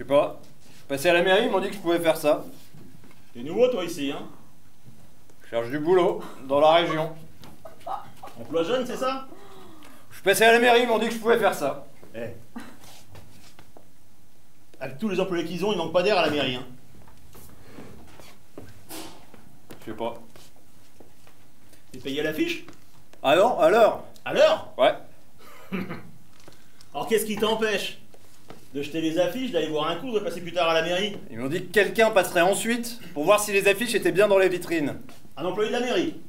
sais pas. Passé à la mairie, ils m'ont dit que je pouvais faire ça. T'es nouveau toi ici, hein? Je cherche du boulot, dans la région. Emploi jeune, c'est ça? Je suis passé à la mairie, ils m'ont dit que je pouvais faire ça. Eh. Avec tous les employés qu'ils ont, il manque pas d'air à la mairie, hein? Je sais pas. T'es payé à l'affiche? Ah non, à l'heure? À l'heure? Ouais. Alors qu'est-ce qui t'empêche de jeter les affiches, d'aller boire un coup, de passer plus tard à la mairie? Ils m'ont dit que quelqu'un passerait ensuite pour voir si les affiches étaient bien dans les vitrines. Un employé de la mairie?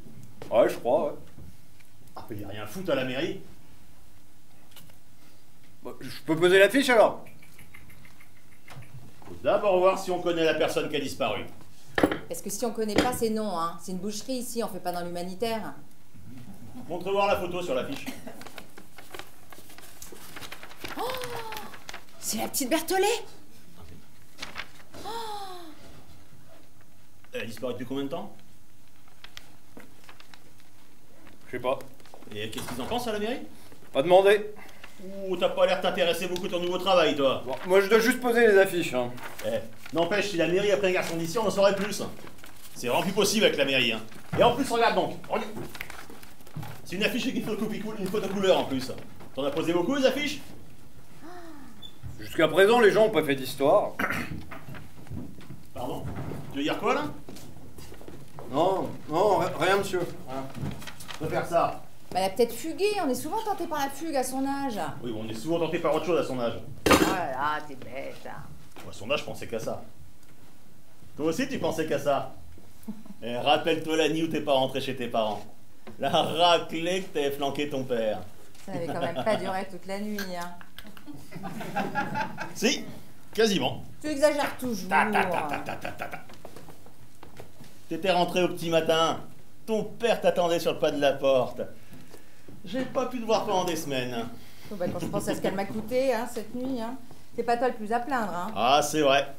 Ouais, je crois, ouais. Ah, mais y a rien à foutre à la mairie. Bon, je peux poser l'affiche alors? Faut d'abord voir si on connaît la personne qui a disparu. Parce que si on connaît pas, c'est non, hein. C'est une boucherie ici, on fait pas dans l'humanitaire. Montre voir la photo sur l'affiche. Oh, c'est la petite Berthollet. Elle a disparu depuis combien de temps? Je sais pas. Et qu'est-ce qu'ils en pensent à la mairie? Pas demandé. Ouh, t'as pas l'air t'intéresser beaucoup à ton nouveau travail, toi. Bon, moi je dois juste poser les affiches, hein. Eh, n'empêche, si la mairie a pris un garçon d'ici, on en saurait plus. C'est vraiment plus possible avec la mairie, hein. Et en plus, regarde donc. Regarde. C'est une affiche avec une photo couleur en plus. T'en as posé beaucoup, les affiches? Jusqu'à présent, les gens ont pas fait d'histoire. Pardon? Tu veux dire quoi, là? Non, non, rien, monsieur. Hein? On peut faire ça. Bah, elle a peut-être fugué, on est souvent tenté par la fugue à son âge. Oui, bon, on est souvent tenté par autre chose à son âge. Oh là là, t'es bête. Hein. À son âge, je pensais qu'à ça. Toi aussi, tu pensais qu'à ça. Et rappelle-toi la nuit où t'es pas rentré chez tes parents. La raclée que t'avais flanqué ton père. Ça n'avait quand même pas duré toute la nuit. Hein. Si, quasiment. Tu exagères toujours. T'étais rentré au petit matin. Ton père t'attendait sur le pas de la porte. J'ai pas pu te voir pendant des semaines. Oh, bah, quand je pense à ce qu'elle m'a coûté hein, cette nuit, hein, c'est pas toi le plus à plaindre. Hein. Ah, c'est vrai.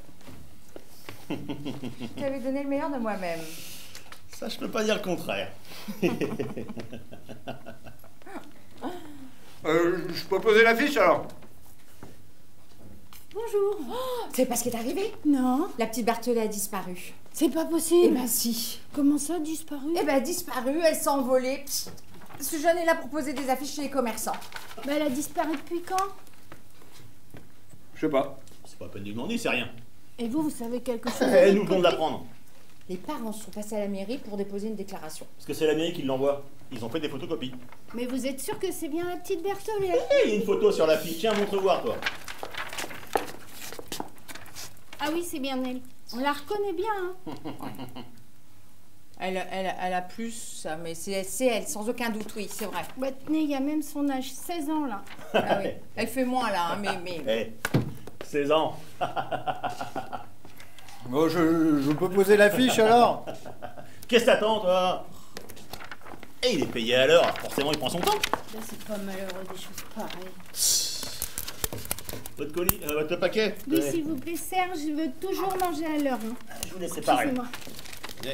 J'avais donné le meilleur de moi-même. Ça, je peux pas dire le contraire. Je peux poser l'affiche alors? Bonjour. Oh, c'est pas ce qui est arrivé? Non, La petite Berthollet a disparu. c'est pas Eh possible. ben si. Comment ça, disparu? Eh ben disparu, elle s'est envolée. Psst. Ce jeune est là pour poser des affiches chez les commerçants. Bah, elle a disparu depuis quand? Je sais pas. C'est pas la peine de demander, c'est rien. Et vous savez quelque chose? Eh, nous venons de l'apprendre. Les parents sont passés à la mairie pour déposer une déclaration. Parce que c'est la mairie qui l'envoie. Ils ont fait des photocopies. Mais vous êtes sûr que c'est bien la petite Berthollet? Eh, il y a une photo sur l'affiche. Tiens, montre voir, toi. Ah oui, c'est bien elle. On la reconnaît bien, hein. Elle a plus, ça, mais c'est elle, sans aucun doute, oui, c'est vrai. Bah, tenez, il y a même son âge, 16 ans, là. Ah oui. Elle fait moins là, hein, mais... Eh, 16 ans. Bon, je peux poser l'affiche alors? Qu'est-ce que t'attends, toi? Eh, il est payé à l'heure. Forcément, il prend son temps. Là, c'est pas malheureux des choses pareilles. Votre colis, votre paquet. Oui, s'il vous plaît, Serge, je veux toujours manger à l'heure. Hein. Je vous laisse séparer. Excusez-moi. Eh.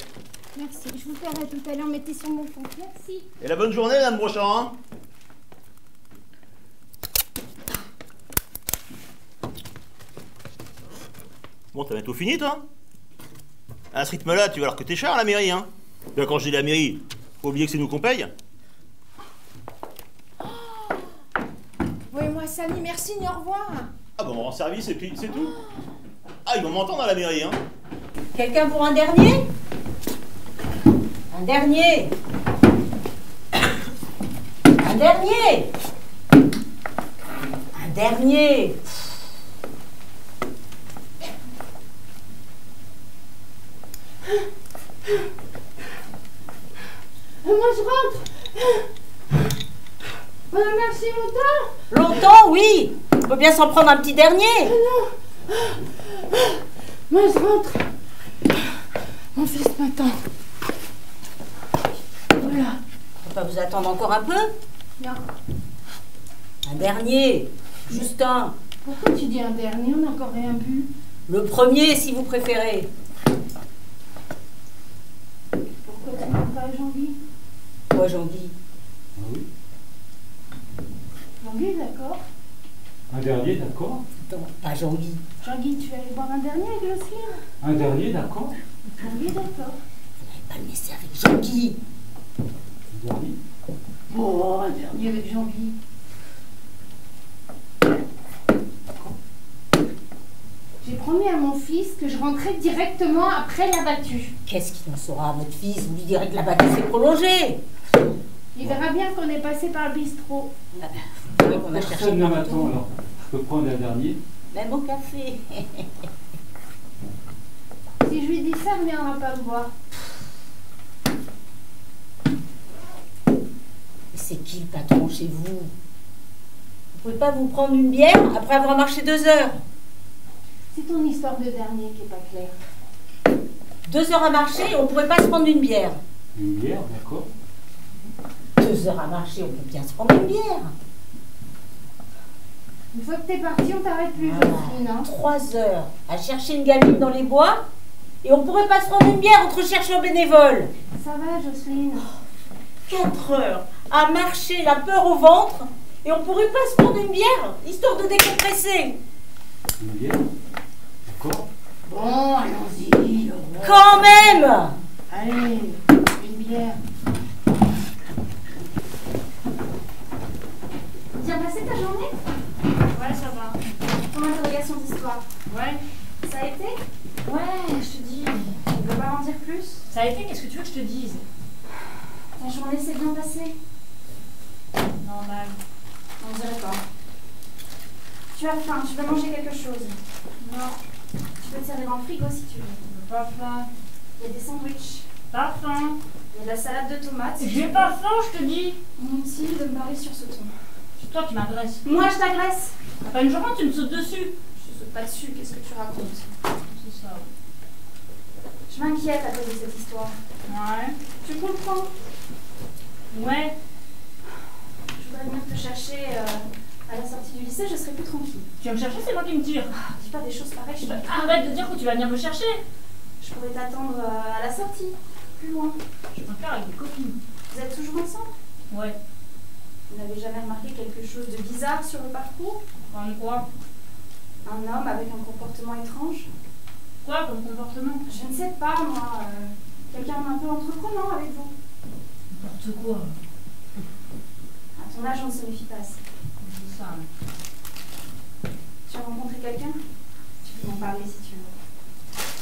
Merci, je vous paierai tout à l'heure. Mettez sur mon compte. Merci. Et la bonne journée, Madame Brochant, hein? Bon, t'as bientôt fini, toi? À ce rythme-là, tu vas alors que t'es cher à la mairie, hein? Là, quand je dis la mairie, faut oublier que c'est nous qu'on paye. Oui, moi, Samy, merci, ni au revoir. Ah bon, on rend service et puis c'est tout. Ah, ils vont m'entendre à la mairie, hein? Quelqu'un pour un dernier? Un dernier? Un dernier? Un dernier? Moi, je rentre. Merci longtemps. Longtemps, oui. On peut bien s'en prendre un petit dernier. Moi, je rentre. Mon fils m'attend. Voilà. On peut vous attendre encore un peu? Non. Un dernier. Juste un. Pourquoi tu dis un dernier? On n'a encore rien bu. Le premier, si vous préférez. Pourquoi tu n'aimes pas Jean-Guy? Quoi, Jean-Guy? Ah oui, Jean-Guy, d'accord. un dernier, d'accord. Non, pas Jean-Guy. Jean-Guy, tu vas aller boire un dernier avec Jocelyne? Un dernier, d'accord. Jean-Guy, d'accord. Pas le laisser avec Jean-Guy. Un dernier. Oh, un dernier avec Jean-Guy. J'ai promis à mon fils que je rentrais directement après la battue. Qu'est-ce qu'il en saura à votre fils? Vous lui direz que la battue s'est prolongée. Il verra bien qu'on est passé par le bistrot. Vous savez qu'on a cherché Personne ne partout. m'attend, alors je peux prendre un dernier. Même au café. Si je lui dis ça, il ne viendra pas me voir. C'est qui le patron chez vous? Vous pouvez pas vous prendre une bière après avoir marché 2 heures? C'est ton histoire de dernier qui est pas claire. 2 heures à marcher, on pourrait pas se prendre une bière. Une bière, d'accord. 2 heures à marcher, on peut bien se prendre une bière. Une fois que t'es parti, on t'arrête plus, Ah, Jocelyne. Hein. 3 heures à chercher une gamine dans les bois et on pourrait pas se prendre une bière entre chercheurs bénévoles. Ça va, Jocelyne. 4 heures à marcher la peur au ventre et on pourrait pas se prendre une bière histoire de décompresser. Une bière, d'accord. Bon, allons-y. Quand même. Allez, une bière. Bien passé ta journée? Ouais, ça va. Ton interrogation d'histoire? Ouais. Ça a été? Ouais, je te dis. Tu veux pas m'en dire plus? Ça a été, qu'est-ce que tu veux que je te dise? Ta journée s'est bien passée? Normal. On dirait pas. Tu as faim, tu veux manger quelque chose? Non, Tu peux te servir dans le frigo si tu veux. j'ai pas faim. Il y a des sandwichs. Pas faim. Il y a de la salade de tomates. J'ai pas faim, je te dis. Inutile de me parler sur ce ton. C'est toi qui m'adresses. Moi, je t'agresse. T'as pas une jambe, tu me sautes dessus. Je saute pas dessus, qu'est-ce que tu racontes? C'est ça. Je m'inquiète à cause de cette histoire. Ouais. Tu comprends? Ouais. Je voudrais venir te chercher à la sortie du lycée, je serai plus tranquille. Tu vas me chercher, c'est moi qui me tire. Dis pas des choses pareilles, je peux... Arrête de dire que tu vas venir me chercher. Je pourrais t'attendre à la sortie, plus loin. Je préfère avec des copines. Vous êtes toujours ensemble? Ouais. Vous n'avez jamais remarqué quelque chose de bizarre sur le parcours? Enfin, quoi? Un homme avec un comportement étrange? Quoi comme comportement? Je ne sais pas, moi. Quelqu'un d'un peu entreprenant avec vous. N'importe quoi. À ton âge, on ne se méfie pas assez. C'est ça. Tu as rencontré quelqu'un? Tu peux m'en parler si tu veux.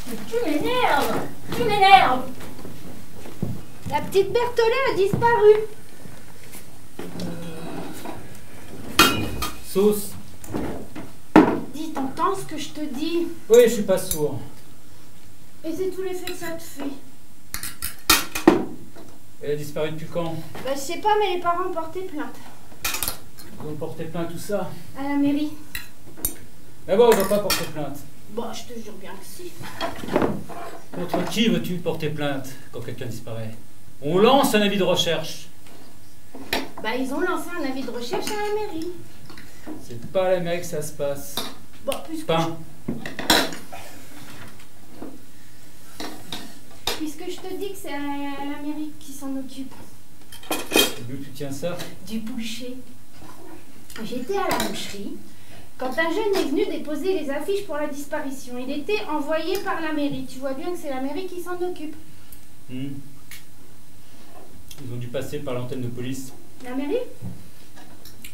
Mais tu m'énerves! Tu m'énerves! La petite Berthollet a disparu. Sauce. Dis, t'entends ce que je te dis? Oui, je suis pas sourd. Et c'est tout l'effet que ça te fait. Elle a disparu depuis quand? Bah, je sais pas, mais les parents ont porté plainte. Ils ont porté plainte, tout ça. À la mairie. D'abord, ils n'ont pas porté plainte. Bah, je te jure bien que si. Contre qui veux-tu porter plainte quand quelqu'un disparaît? On lance un avis de recherche. Bah, ils ont lancé un avis de recherche à la mairie. C'est pas à la mairie que ça se passe. Bon, Pain. puisque je te dis que c'est à la mairie qui s'en occupe. D'où tu tiens ça? Du boucher. J'étais à la boucherie quand un jeune est venu déposer les affiches pour la disparition. Il était envoyé par la mairie. Tu vois bien que c'est la mairie qui s'en occupe. Ils ont dû passer par l'antenne de police. La mairie?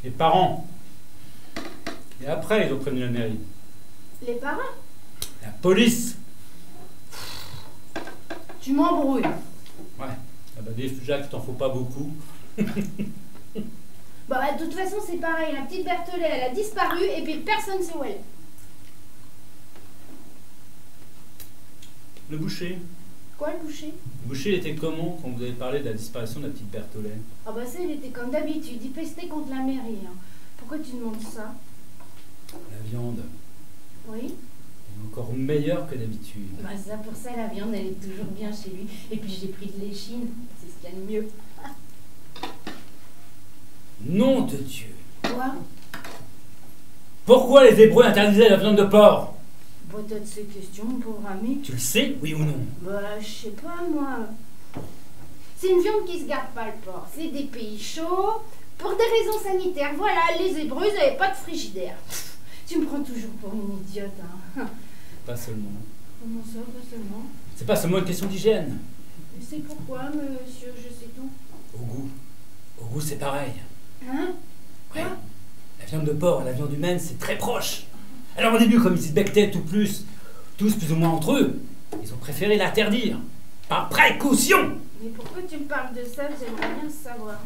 Les parents. Et après, ils ont prévenu la mairie. Les parents? La police. Tu m'embrouilles. Ouais. Ah bah déjà qu'il t'en faut pas beaucoup. Bah, de toute façon, c'est pareil. La petite Berthollet, elle a disparu et puis personne ne sait où elle est. Le boucher. Quoi, le boucher? Le boucher, il était comment quand vous avez parlé de la disparition de la petite Berthollet? Ah bah ça, il était comme d'habitude. Il pestait contre la mairie. Hein. Pourquoi tu demandes ça? La viande. Oui? Elle est encore meilleure que d'habitude. Bah ça, pour ça, la viande, elle est toujours bien chez lui. Et puis j'ai pris de l'échine, c'est ce qu'il y a de mieux. Nom de Dieu! Quoi? Pourquoi les Hébreux interdisaient la viande de porc? Bah t'as de ces questions, mon pauvre ami. Tu le sais, oui ou non? Bah je sais pas, moi. C'est une viande qui se garde pas le porc. C'est des pays chauds. Pour des raisons sanitaires, voilà, les Hébreux, ils n'avaient pas de frigidaire. Tu me prends toujours pour une idiote, hein. Pas seulement. Comment ça, pas seulement? C'est pas seulement une question d'hygiène. Et c'est pourquoi, monsieur, je sais tout? Au goût. Au goût, c'est pareil. Hein? Ouais. La viande de porc et la viande humaine, c'est très proche. Alors au début, comme ils se becquetaient tous plus ou moins entre eux, ils ont préféré l'interdire. Par précaution. Mais pourquoi tu me parles de ça? J'aimerais bien savoir.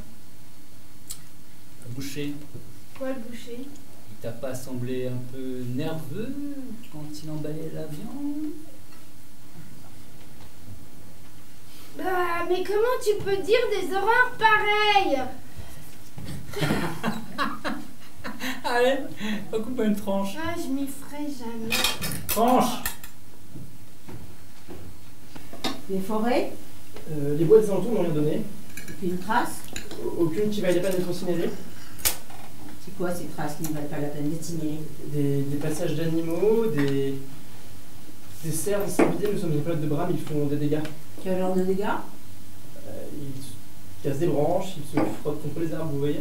Le boucher, Quoi, le boucher? il t'a pas semblé un peu nerveux quand il emballait la viande? Bah, mais comment tu peux dire des horreurs pareilles? Allez, on coupe une tranche. Ah, je m'y ferai jamais. Tranche. Les forêts, Les bois des alentours n'ont rien donné. aucune trace. Aucune qui valait la peine d'être signalée. C'est quoi ces traces qui ne valent pas la peine d'être signalées? Des passages d'animaux, des cerfs sangliers. Nous sommes dans une période de brame, ils font des dégâts. Quel genre de dégâts? Ils cassent des branches, ils se frottent contre les arbres, vous voyez.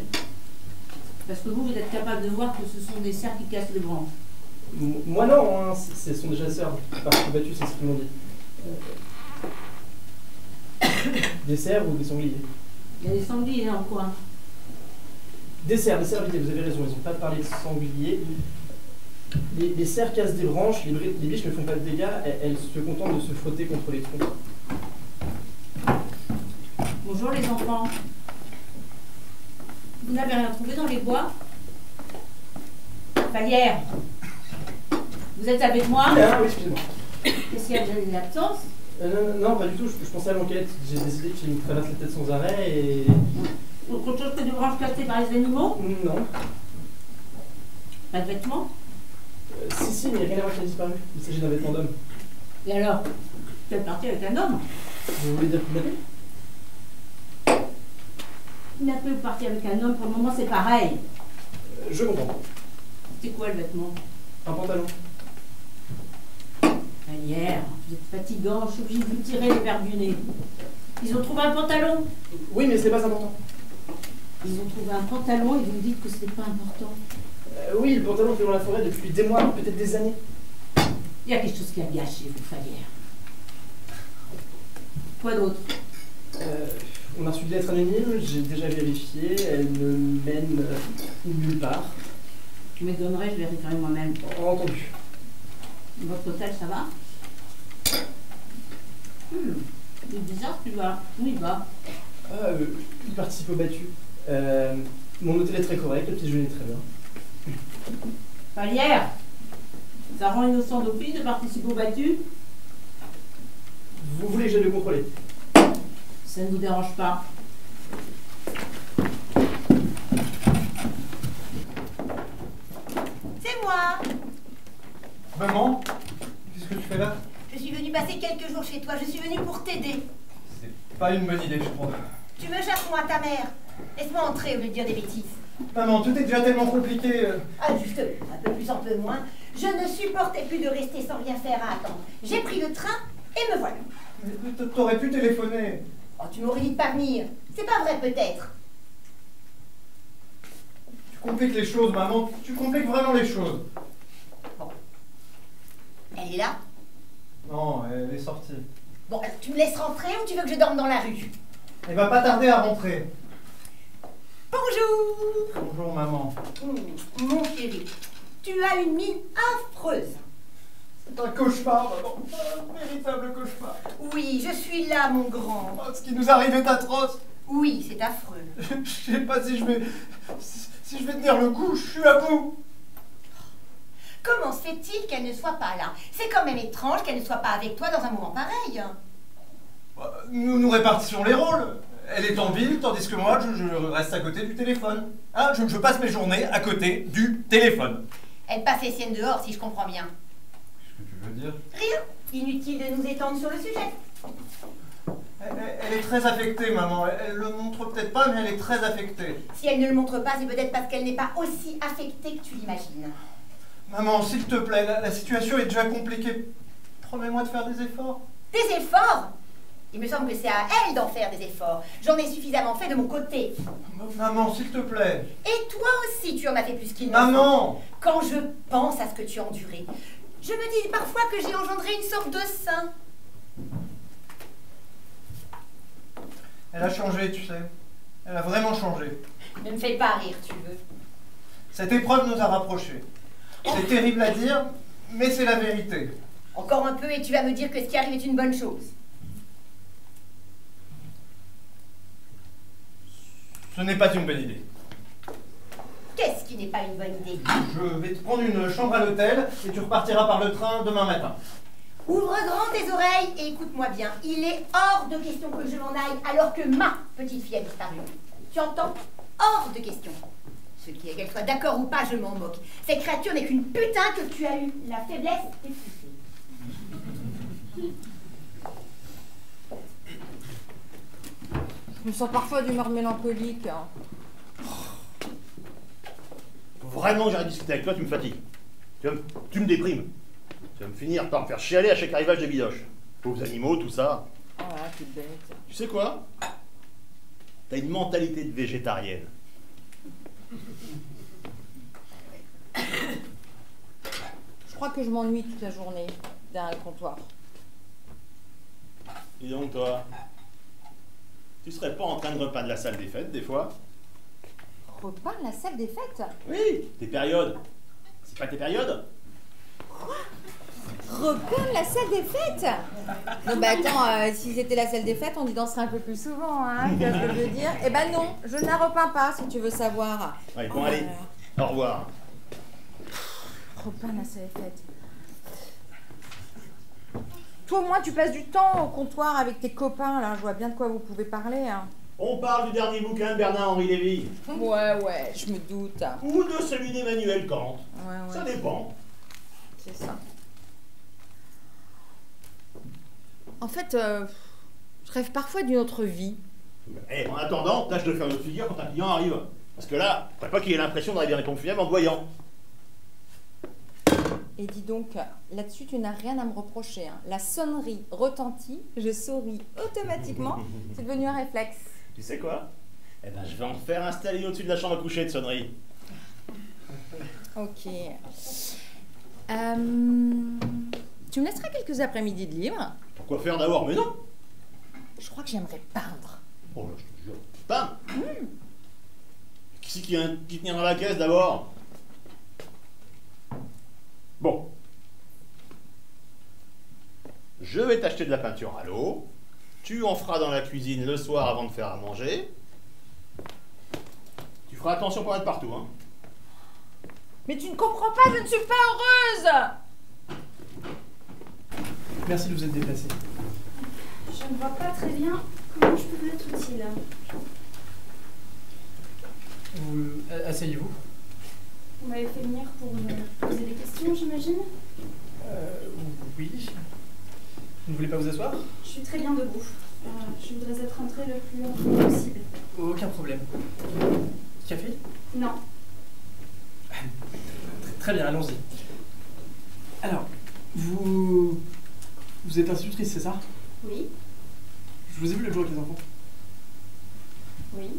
Parce que vous êtes capable de voir que ce sont des cerfs qui cassent les branches. Moi non, hein, ce sont des chasseurs parfois battus, c'est ce qu'ils m'ont dit. Des cerfs ou des sangliers? Il y a des sangliers dans le coin. Des cerfs, vous avez raison, ils n'ont pas parlé de sangliers. Les cerfs cassent des branches, les biches ne font pas de dégâts, elles se contentent de se frotter contre les troncs. Bonjour les enfants. Vous n'avez rien trouvé dans les bois? Valière, vous êtes avec moi? Ah oui, excusez-moi. Qu'est-ce qu'il y a déjà des absences? Non, pas du tout, je pensais à l'enquête. J'ai des idées qui me traversent la tête sans arrêt et... Autre chose que des branches cassées par les animaux? Non. Pas de vêtements? Si, mais il n'y a rien à voir qui a disparu. Il s'agit d'un vêtement d'homme. Et alors? Vous êtes parti avec un homme? Vous voulez dire kidnappé? Kidnappé ou parti avec un homme, pour le moment c'est pareil. Je comprends. C'est quoi le vêtement? Un pantalon. Hier, vous êtes fatigant, je suis obligée de vous tirer les verres du nez. Ils ont trouvé un pantalon? Oui, mais c'est pas important. Ils ont trouvé un pantalon et vous me dites que c'était pas important. Oui, le pantalon est dans la forêt depuis des mois, peut-être des années. Il y a quelque chose qui a gâché, vous, Falière. Quoi d'autre? On a reçu des lettres anonymes, j'ai déjà vérifié, elles ne mènent nulle part. Je me donnerai, je vérifierai moi-même. Entendu. Votre hôtel, ça va? C'est bizarre que tu vas. Où il va? Il participe au battu. Mon hôtel est très correct, le petit déjeuner est très bien. Falière, ça rend innocent d'office de participer au battu? Vous voulez que j'aille le contrôler? Ça ne vous dérange pas? C'est moi. Maman, qu'est-ce que tu fais là? Je suis venue passer quelques jours chez toi. Je suis venue pour t'aider. C'est pas une bonne idée, je crois. Tu me cherches, moi, ta mère. Laisse-moi entrer au lieu de dire des bêtises. Maman, tout est déjà tellement compliqué. Ah, juste un peu plus, un peu moins. Je ne supportais plus de rester sans rien faire à attendre. J'ai pris le train et me voilà. Mais t'aurais pu téléphoner. Oh, tu m'aurais dit de pas venir. C'est pas vrai, peut-être. Tu compliques les choses, maman. Tu compliques vraiment les choses. Bon. Elle est là? Non, elle est sortie. Bon, alors, tu me laisses rentrer ou tu veux que je dorme dans la rue? Elle va pas tarder à rentrer. Bonjour. Bonjour, maman. Mon chéri, tu as une mine affreuse. C'est un cauchemar, maman. Un véritable cauchemar. Oui, je suis là, mon grand. Oh, ce qui nous arrive est atroce. Oui, c'est affreux. Je sais pas si je vais... Si je vais tenir le coup, je suis à bout. Comment se fait-il qu'elle ne soit pas là? C'est quand même étrange qu'elle ne soit pas avec toi dans un moment pareil. Nous répartissons les rôles. Elle est en ville, tandis que moi, je reste à côté du téléphone. Hein, je passe mes journées à côté du téléphone. Elle passe les siennes dehors, si je comprends bien. Qu'est-ce que tu veux dire? Rien. Inutile de nous étendre sur le sujet. Elle est très affectée, maman. Elle le montre peut-être pas, mais elle est très affectée. Si elle ne le montre pas, c'est peut-être parce qu'elle n'est pas aussi affectée que tu l'imagines. Maman, s'il te plaît, la situation est déjà compliquée. Promets-moi de faire des efforts. Des efforts? Il me semble que c'est à elle d'en faire des efforts. J'en ai suffisamment fait de mon côté. Maman, s'il te plaît. Et toi aussi, tu en as fait plus qu'il n'en faut. Maman! Quand je pense à ce que tu as enduré, je me dis parfois que j'ai engendré une sorte de saint. Elle a changé, tu sais. Elle a vraiment changé. Ne me fais pas rire, tu veux. Cette épreuve nous a rapprochés. C'est terrible à dire, mais c'est la vérité. Encore un peu et tu vas me dire que ce qui arrive est une bonne chose. Ce n'est pas une bonne idée. Qu'est-ce qui n'est pas une bonne idée? Je vais te prendre une chambre à l'hôtel et tu repartiras par le train demain matin. Ouvre grand tes oreilles et écoute-moi bien. Il est hors de question que je m'en aille alors que ma petite fille a disparu. Tu entends? Hors de question. Ce qui est qu'elle soit d'accord ou pas, je m'en moque. Cette créature n'est qu'une putain que tu as eu la faiblesse d'épouser. Je me sens parfois d'humeur mélancolique. Faut vraiment que j'arrête de discuter avec toi, tu me fatigues. Tu me déprimes. Tu vas me finir par me faire chialer à chaque arrivage de bidoche. Pauvres animaux, tout ça. Oh là, t'es bête. Tu sais quoi? T'as une mentalité de végétarienne. Je crois que je m'ennuie toute la journée derrière le comptoir. Dis donc, toi, tu serais pas en train de repeindre la salle des fêtes, des fois? Repeindre la salle des fêtes? Oui, tes périodes. C'est pas tes périodes? Repeindre la salle des fêtes? Non, bah attends, si c'était la salle des fêtes, on y danserait un peu plus souvent, hein, tu vois ce que je veux dire? Eh ben non, je ne la repeins pas, si tu veux savoir. Ouais, bon, allez, au revoir. Repeindre la salle des fêtes. Toi, au moins, tu passes du temps au comptoir avec tes copains, là. Je vois bien de quoi vous pouvez parler, hein. On parle du dernier bouquin de Bernard-Henri Lévy. Ouais, je me doute. Ou de celui d'Emmanuel Kant. Ouais. Ça dépend. C'est ça. En fait, je rêve parfois d'une autre vie. Eh, en attendant, tâche de faire notre figure quand un client arrive. Parce que là, faudrait pas qu'il ait l'impression d'arriver dans les pompes funèbres en te voyant. Et dis donc, là-dessus, tu n'as rien à me reprocher, hein. La sonnerie retentit, je souris automatiquement. C'est devenu un réflexe. Tu sais quoi? Eh ben, je vais en faire installer au-dessus de la chambre à coucher de sonnerie. Ok. Tu me laisseras quelques après-midi de libre? Pourquoi faire d'abord? Mais non! Je crois que j'aimerais peindre. Oh là, je te jure. Peindre? Qui c'est qui tiendra la caisse d'abord? Bon. Je vais t'acheter de la peinture à l'eau. Tu en feras dans la cuisine le soir avant de faire à manger. Tu feras attention pour être partout, hein. Mais tu ne comprends pas, je ne suis pas heureuse! Merci de vous être déplacé. Je ne vois pas très bien comment je peux vous être utile. Asseyez-vous. Vous m'avez fait venir pour me poser des questions, j'imagine? Oui. Vous ne voulez pas vous asseoir? Je suis très bien debout. Je voudrais être entrée le plus longtemps possible. Aucun problème. Café? Non. Très bien, allons-y. Alors, vous êtes institutrice, c'est ça? Oui. Je vous ai vu l'autre jour avec les enfants. Oui.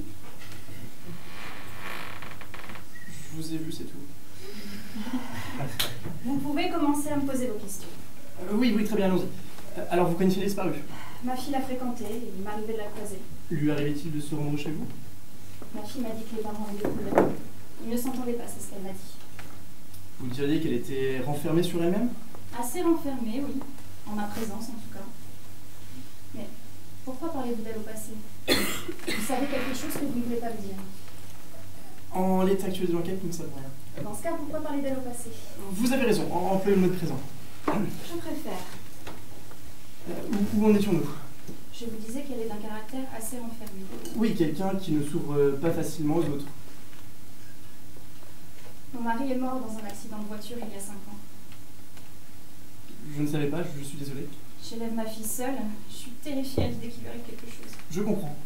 Je vous ai vu, c'est tout. Vous pouvez commencer à me poser vos questions. Oui, très bien, allons-y. Alors, vous connaissez les disparus? Ma fille l'a fréquenté et il m'arrivait de la croiser. Lui arrivait-il de se rendre chez vous? Ma fille m'a dit que les parents avaient découvert. Ils ne s'entendaient pas, c'est ce qu'elle m'a dit. Vous diriez qu'elle était renfermée sur elle-même? Assez renfermée, oui. En ma présence, en tout cas. Mais pourquoi parlez-vous d'elle au passé? Vous savez quelque chose que vous ne voulez pas me dire. En l'état actuel de l'enquête, nous ne savons rien. Dans ce cas, pourquoi parler d'elle au passé? Vous avez raison, employez le mot présent. Je préfère. Où en étions-nous? Je vous disais qu'elle est d'un caractère assez renfermé. Oui, quelqu'un qui ne s'ouvre pas facilement aux autres. Mon mari est mort dans un accident de voiture il y a 5 ans. Je ne savais pas, je suis désolé. J'élève ma fille seule. Je suis terrifiée à l'idée qu'il lui arrive quelque chose. Je comprends.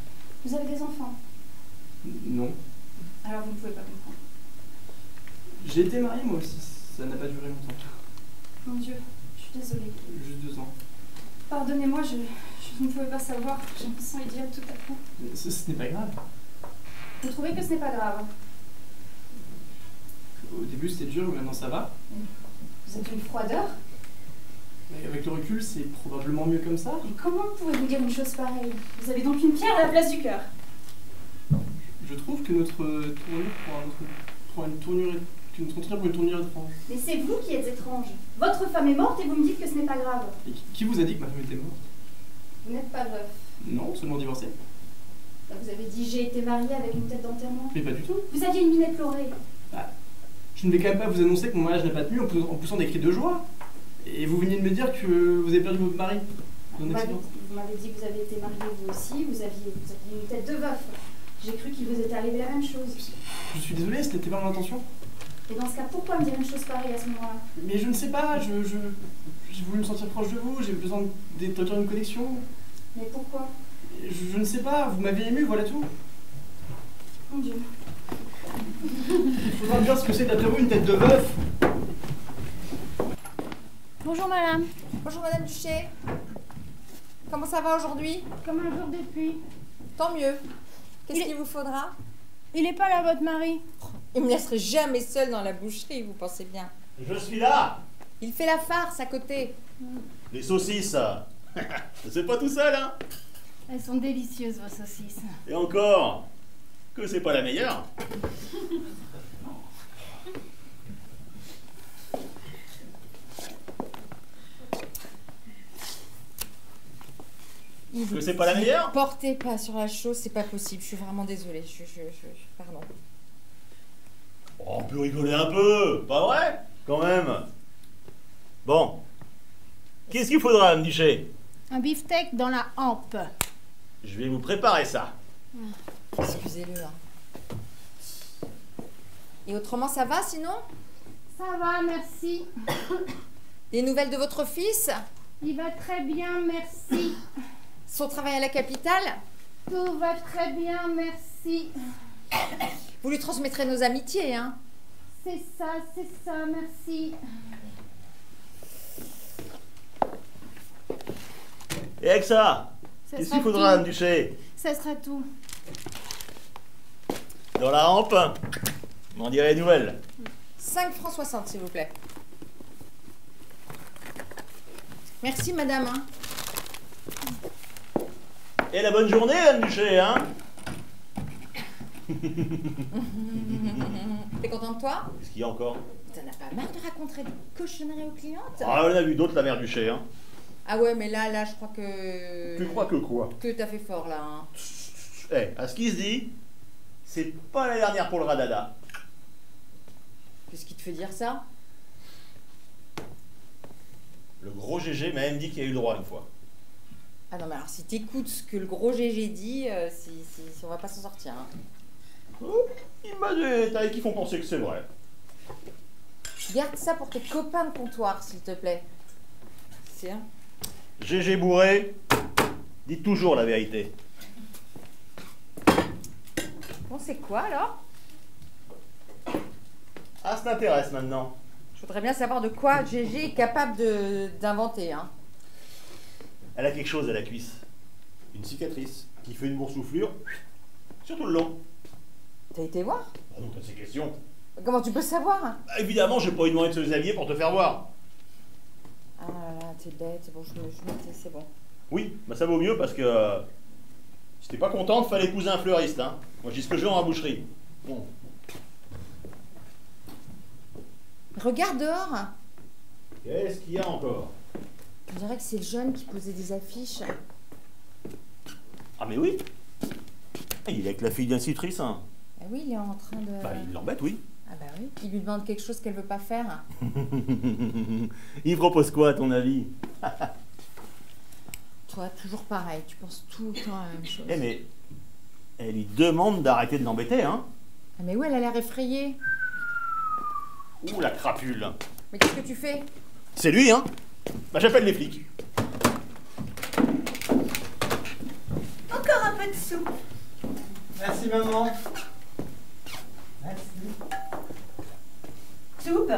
Vous avez des enfants? Non. Alors vous ne pouvez pas comprendre. J'ai été marié moi aussi, ça n'a pas duré longtemps. Mon Dieu, je suis désolée. Juste 2 ans. Pardonnez-moi, je ne pouvais pas savoir. Je me sens idiote tout à coup. Mais ce n'est pas grave. Vous trouvez que ce n'est pas grave? Au début c'était dur, mais maintenant ça va. Vous êtes une froideur? Mais avec le recul, c'est probablement mieux comme ça. Mais comment pouvez-vous dire une chose pareille? Vous avez donc une pierre à la place du cœur. Je trouve que notre tournure prend une tournure étrange. Mais c'est vous qui êtes étrange. Votre femme est morte et vous me dites que ce n'est pas grave. Et qui vous a dit que ma femme était morte? Vous n'êtes pas veuf. Non, seulement divorcée. Là, vous avez dit j'ai été mariée avec une tête d'enterrement. Mais pas du tout. Vous aviez une mine éplorée. Je ne vais quand même pas vous annoncer que mon mariage n'a pas tenu en poussant des cris de joie. Et vous veniez de me dire que vous avez perdu votre mari. Vous m'avez dit que vous avez été mariée vous aussi, vous aviez une tête de veuf. J'ai cru qu'il vous était arrivé la même chose. Je suis désolé, ce n'était pas mon intention. Et dans ce cas, pourquoi me dire une chose pareille à ce moment-là? Mais je ne sais pas, j'ai voulu me sentir proche de vous, j'ai besoin d'établir une connexion. Mais pourquoi? Je ne sais pas, vous m'avez ému, voilà tout. Mon Dieu. Il faudra me dire ce que c'est d'après vous une tête de veuf. Bonjour madame. Bonjour madame Duché. Comment ça va aujourd'hui? Comme un jour de pluie. Tant mieux. Qu'est-ce qu'il vous faudra? Il n'est pas là, votre mari? Il me laisserait jamais seule dans la boucherie, vous pensez bien. Je suis là. Il fait la farce à côté. Les saucisses. C'est pas tout seul, hein. Elles sont délicieuses, vos saucisses. Et encore, que c'est pas la meilleure. Que c'est pas la meilleure? Portez pas sur la chose, c'est pas possible. Je suis vraiment désolée. Pardon. Oh, on peut rigoler un peu, pas vrai? Quand même. Bon. Qu'est-ce qu'il faudra, me Duché? Un beefsteak dans la hampe. Je vais vous préparer ça. Excusez-le. Hein. Et autrement, ça va sinon? Ça va, merci. Des nouvelles de votre fils? Il va très bien, merci. Son travail à la capitale? Tout va très bien, merci. Vous lui transmettrez nos amitiés, hein? C'est ça, merci. Et avec ça, qu'est-ce qu'il faudra, me Duché? Ça sera tout. Dans la hampe, m'en direz des nouvelles. 5 francs 60, s'il vous plaît. Merci, madame. Hein. Et la bonne journée, Anne Duché, hein? T'es content de toi? Qu'est-ce qu'il y a encore? T'en as pas marre de raconter des cochonneries aux clientes? Ah, on a vu d'autres, la mère Duché, hein? Ah ouais, mais là, je crois que... Tu crois que quoi? Que t'as fait fort, là. Hein. Eh, à ce qui se dit, c'est pas la dernière pour le radada. Qu'est-ce qui te fait dire ça? Le gros GG m'a même dit qu'il y a eu le droit une fois. Ah non, mais alors si t'écoutes ce que le gros GG dit, on va pas s'en sortir. Hein. Oh, il m'a des détails qui font penser que c'est vrai. Garde ça pour tes copains de comptoir, s'il te plaît. C'est un... GG bourré, dis toujours la vérité. Bon, c'est quoi alors? Ah, ça t'intéresse maintenant. Je voudrais bien savoir de quoi GG est capable d'inventer. Hein. Elle a quelque chose à la cuisse. Une cicatrice qui fait une boursouflure sur tout le long. T'as été voir? Oh, t'as ces questions. Comment tu peux savoir? Bah, évidemment, j'ai pas eu demandé de se déshabiller pour te faire voir. Ah là là, t'es bête. Bon, c'est bon. Oui, bah ça vaut mieux parce que si t'es pas contente, fallait épouser un fleuriste. Hein. Moi, j'ai ce que je veux en boucherie. Bon. Regarde dehors. Qu'est-ce qu'il y a encore? On dirait que c'est le jeune qui posait des affiches. Ah mais oui. Il est avec la fille d'institutrice. Hein. Ah oui, il est en train de... Bah il l'embête, oui. Ah bah oui, il lui demande quelque chose qu'elle veut pas faire. Il propose quoi à ton avis? Toi, toujours pareil, tu penses tout le temps à la même chose. Eh mais, elle lui demande d'arrêter de l'embêter, hein? Ah mais oui, elle a l'air effrayée. Ouh, la crapule. Mais qu'est-ce que tu fais? C'est lui, hein? Bah j'appelle les flics. Encore un peu de soupe. Merci maman. Merci. Soupe.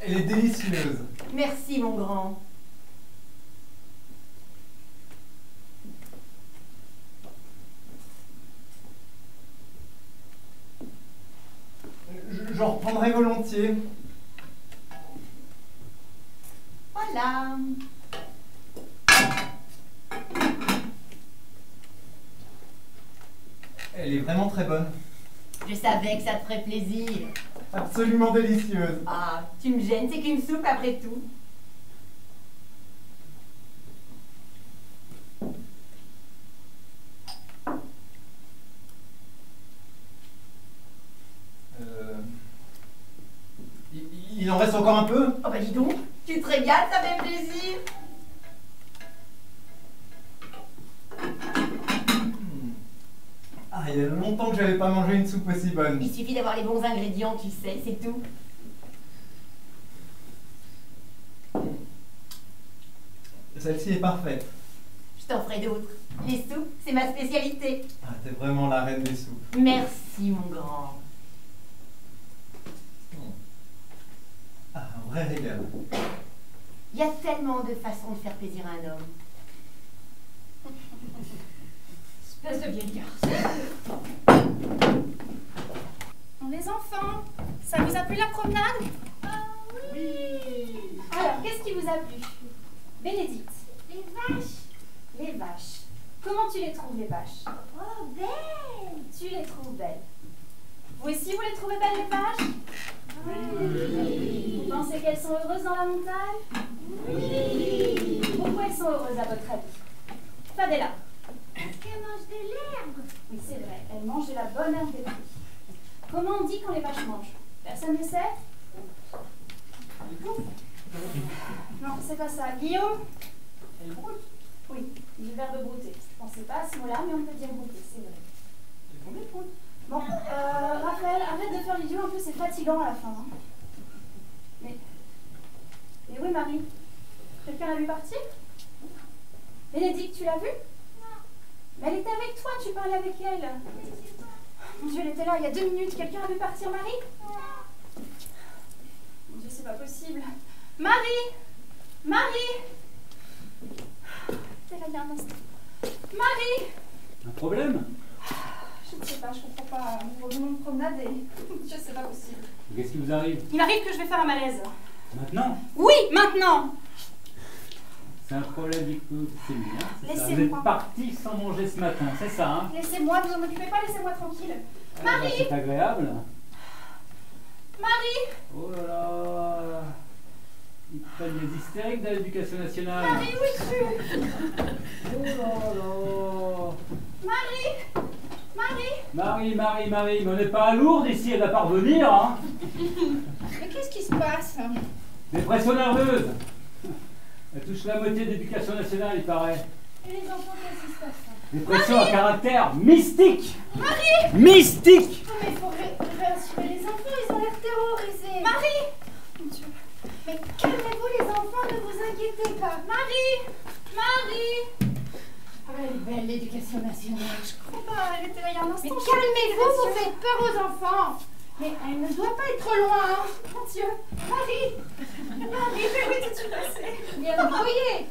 Elle est délicieuse. Merci, mon grand. J'en reprendrai volontiers. Voilà. Elle est vraiment très bonne. Je savais que ça te ferait plaisir. Absolument délicieuse. Ah, tu me gênes, c'est qu'une soupe après tout. Il en reste encore un peu? Oh bah dis donc, tu te régales, ça fait plaisir. Ah, il y a longtemps que j'avais pas mangé une soupe aussi bonne. Il suffit d'avoir les bons ingrédients, tu sais, c'est tout. Celle-ci est parfaite. Je t'en ferai d'autres. Les soupes, c'est ma spécialité. Ah, t'es vraiment la reine des soupes. Merci, mon grand. Ah, un vrai régal. Il y a tellement de façons de faire plaisir à un homme. Espèce de vieille garce. Bon, les enfants, ça vous a plu la promenade? Oui. Alors, qu'est-ce qui vous a plu? Bénédicte. Les vaches. Les vaches. Comment tu les trouves, les vaches? Oh, belles. Tu les trouves belles. Vous aussi, vous les trouvez belles, les vaches? Oui. Vous pensez qu'elles sont heureuses dans la montagne? Oui. Pourquoi elles sont heureuses à votre avis? Fadela. Parce qu'elles mangent de l'herbe. Oui, c'est vrai, elles mangent de la bonne herbe des prés. Comment on dit quand les vaches mangent? Personne ne sait? Non, c'est pas ça. Guillaume? Elle broute. Oui, du verbe brouter. Je ne pensais pas à ce mot-là, mais on peut dire brouter, c'est vrai. Elles font des proutes. Bon, Raphaël, arrête de faire l'idiot, un peu c'est fatigant à la fin. Hein. Mais oui, Marie? Quelqu'un l'a vu partir? Bénédicte, tu l'as vue? Non. Mais elle était avec toi, tu parlais avec elle. Mon Dieu, elle était là il y a 2 minutes. Quelqu'un a vu partir Marie? Non. Mon Dieu, c'est pas possible. Marie! Marie! T'es là il y a un instant. Marie! Un problème? Je ne sais pas, je comprends pas. Nous revenons de promenade et je sais pas possible. Qu'est-ce qui vous arrive? Il m'arrive que je vais faire un malaise. Maintenant? Oui, maintenant! C'est un problème d'hypoglycémie, hein, c'est ça? Vous Laissez-moi. êtes parti sans manger ce matin, c'est ça, hein? Laissez-moi, ne vous en occupez pas, laissez-moi tranquille. Ah, Marie! bah, c'est agréable. Marie! Oh là là! Ils prennent les hystériques de l'éducation nationale. Marie, où es-tu? Oh là là! Marie! Marie! Marie, mais on n'est pas à Lourdes ici, elle va pas revenir, hein? Mais qu'est-ce qui se passe? Dépression nerveuse! Elle touche la moitié de l'éducation nationale, il paraît. Et les enfants, qu'est-ce qui se passe? Dépression à caractère mystique! Marie! Mystique! Oh, mais il faut réassurer les enfants, ils ont l'air terrorisés. Marie! Mon Dieu. Mais calmez-vous les enfants, ne vous inquiétez pas. Marie! Marie! Ah, elle est belle, l'éducation nationale. Je comprends pas, elle était là il y a un instant. Mais je calmez-vous, suis vous faites peur aux enfants. Mais elle ne doit pas être trop loin. Hein. Mon Dieu! Marie! Marie, mais où étais-tu passée? Bien brouillé.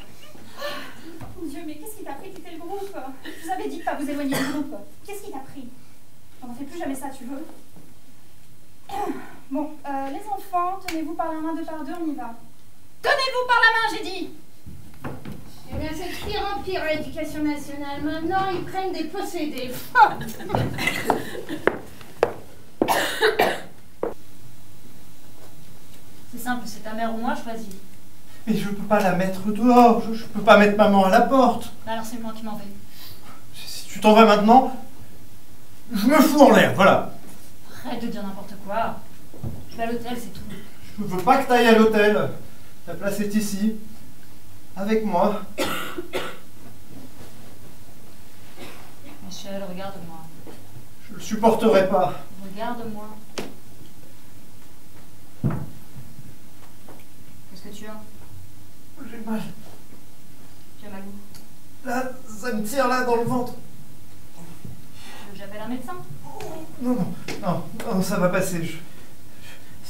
Mon Dieu, mais qu'est-ce qui t'a pris de quitter le groupe? Je vous avais dit de pas vous éloigner du groupe. Qu'est-ce qui t'a pris? On n'en fait plus jamais ça, tu veux? Bon, les enfants, tenez-vous par la main 2 par 2, on y va. Tenez-vous par la main, j'ai dit! Eh bien, c'est de pire en pire à l'éducation nationale. Maintenant, ils prennent des possédés. C'est simple, c'est ta mère ou moi, choisis. Mais je peux pas la mettre dehors, je peux pas mettre maman à la porte. Alors c'est moi qui m'en vais. Si tu t'en vas maintenant, je me fous en l'air, voilà. Arrête de dire n'importe quoi. Je vais à l'hôtel, c'est tout. Je veux pas que t'ailles à l'hôtel. Ta place est ici, avec moi. Michel, regarde-moi. Je le supporterai pas. Regarde-moi. Qu'est-ce que tu as? J'ai mal. Tu as mal où? Là, ça me tire là dans le ventre. Tu veux que j'appelle un médecin. Non, ça va passer.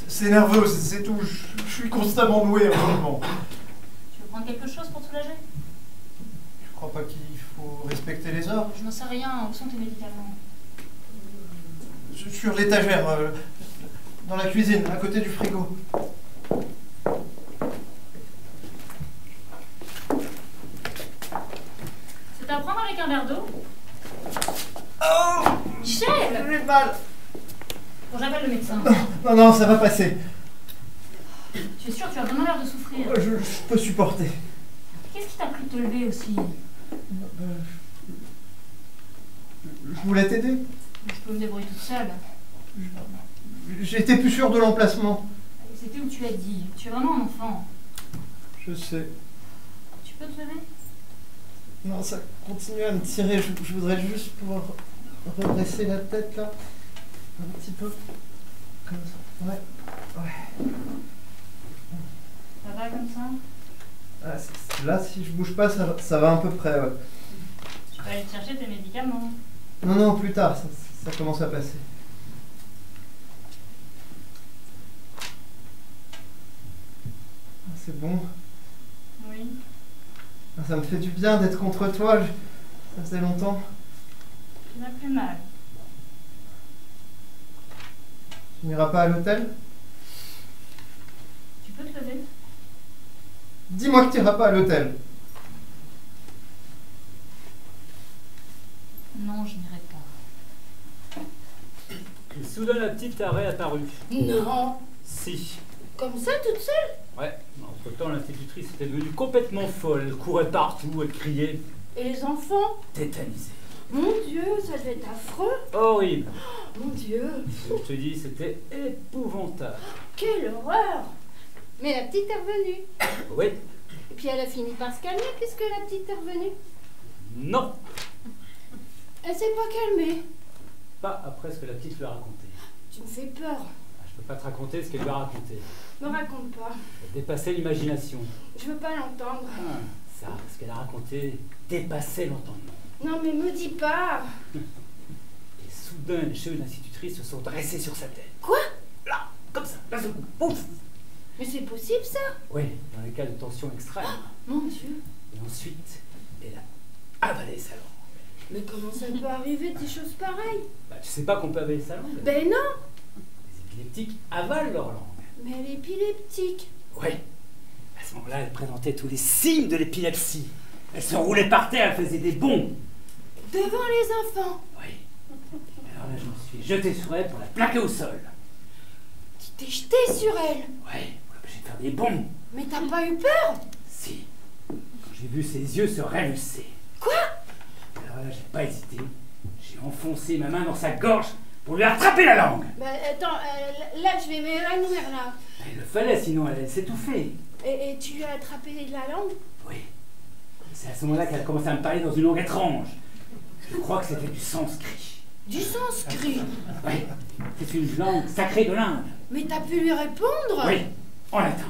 C'est nerveux, c'est tout. Je suis constamment noué en ce moment. Tu veux prendre quelque chose pour te soulager? Je crois pas qu'il faut respecter les heures. Je n'en sais rien, où sont tes médicaments? Sur l'étagère, dans la cuisine, à côté du frigo. C'est à prendre avec un verre d'eau? Oh! Michel! J'ai mal. Bon, j'appelle le médecin. Non, ça va passer. Tu es sûr, tu as vraiment l'air de souffrir. Je peux supporter. Qu'est-ce qui t'a pris de te lever aussi? Je voulais t'aider. Je peux me débrouiller toute seule. J'étais plus sûr de l'emplacement. C'était où tu as dit. Tu es vraiment un enfant. Je sais. Tu peux te lever? Non, ça continue à me tirer. Je voudrais juste pouvoir redresser la tête là. Un petit peu. Comme ça. Ouais. Ça va comme ça? Là, si je bouge pas, ça va à peu près, ouais. Tu peux aller te chercher tes médicaments. Non, plus tard, ça commence à passer. C'est bon. Oui. Ça me fait du bien d'être contre toi. Ça faisait longtemps. Tu n'as plus mal. Tu n'iras pas à l'hôtel? Tu peux te lever? Dis-moi que tu n'iras pas à l'hôtel. Non, je n'irai pas. Et soudain, la petite arrêt apparut. Non. Si. Comme ça, toute seule? Ouais. Entre-temps, l'institutrice était devenue complètement folle. Elle courait partout, elle criait. Et les enfants? Tétanisée. Mon Dieu, ça devait être affreux. Horrible. Oh, mon Dieu. Je te dis, c'était épouvantable. Quelle horreur. Mais la petite est revenue. Oui. Et puis elle a fini par se calmer puisque la petite est revenue. Non. Elle s'est pas calmée. Pas après ce que la petite lui a raconté. Tu me fais peur. Je peux pas te raconter ce qu'elle lui a raconté. Me raconte pas. Ça dépassait l'imagination. Je veux pas l'entendre. Ça, ce qu'elle a raconté, dépassait l'entendement. Non mais me dis pas. Et soudain, les cheveux de l'institutrice se sont dressés sur sa tête. Quoi? Là, comme ça, d'un seul coup, pouf. Mais c'est possible ça? Oui, dans les cas de tension extrême. Mon Dieu. Et ensuite, elle a avalé sa langue. Mais comment ça peut arriver des choses pareilles? Bah, tu sais pas qu'on peut avaler sa langue? Ben non. Les épileptiques avalent leur langue. Mais elle est épileptique. Oui. À ce moment-là, elle présentait tous les signes de l'épilepsie. Elle se roulait par terre, elle faisait des bonds. Devant les enfants? Oui. Alors là, je me suis jeté sur elle pour la plaquer au sol. Tu t'es jeté sur elle? Oui, pour l'empêcher de faire des bonds. Mais t'as pas eu peur? Si. Quand j'ai vu ses yeux se révulser. Quoi? Alors là, j'ai pas hésité. J'ai enfoncé ma main dans sa gorge pour lui attraper la langue. Bah attends, là je vais m'évanouir là. Il le fallait, sinon elle allait s'étouffer. Et tu lui as attrapé la langue? Oui. C'est à ce moment-là qu'elle a commencé à me parler dans une langue étrange. Je crois que c'était du sanskrit. Du sanskrit? Oui. C'est une langue sacrée de l'Inde. Mais t'as pu lui répondre? Oui. En latin.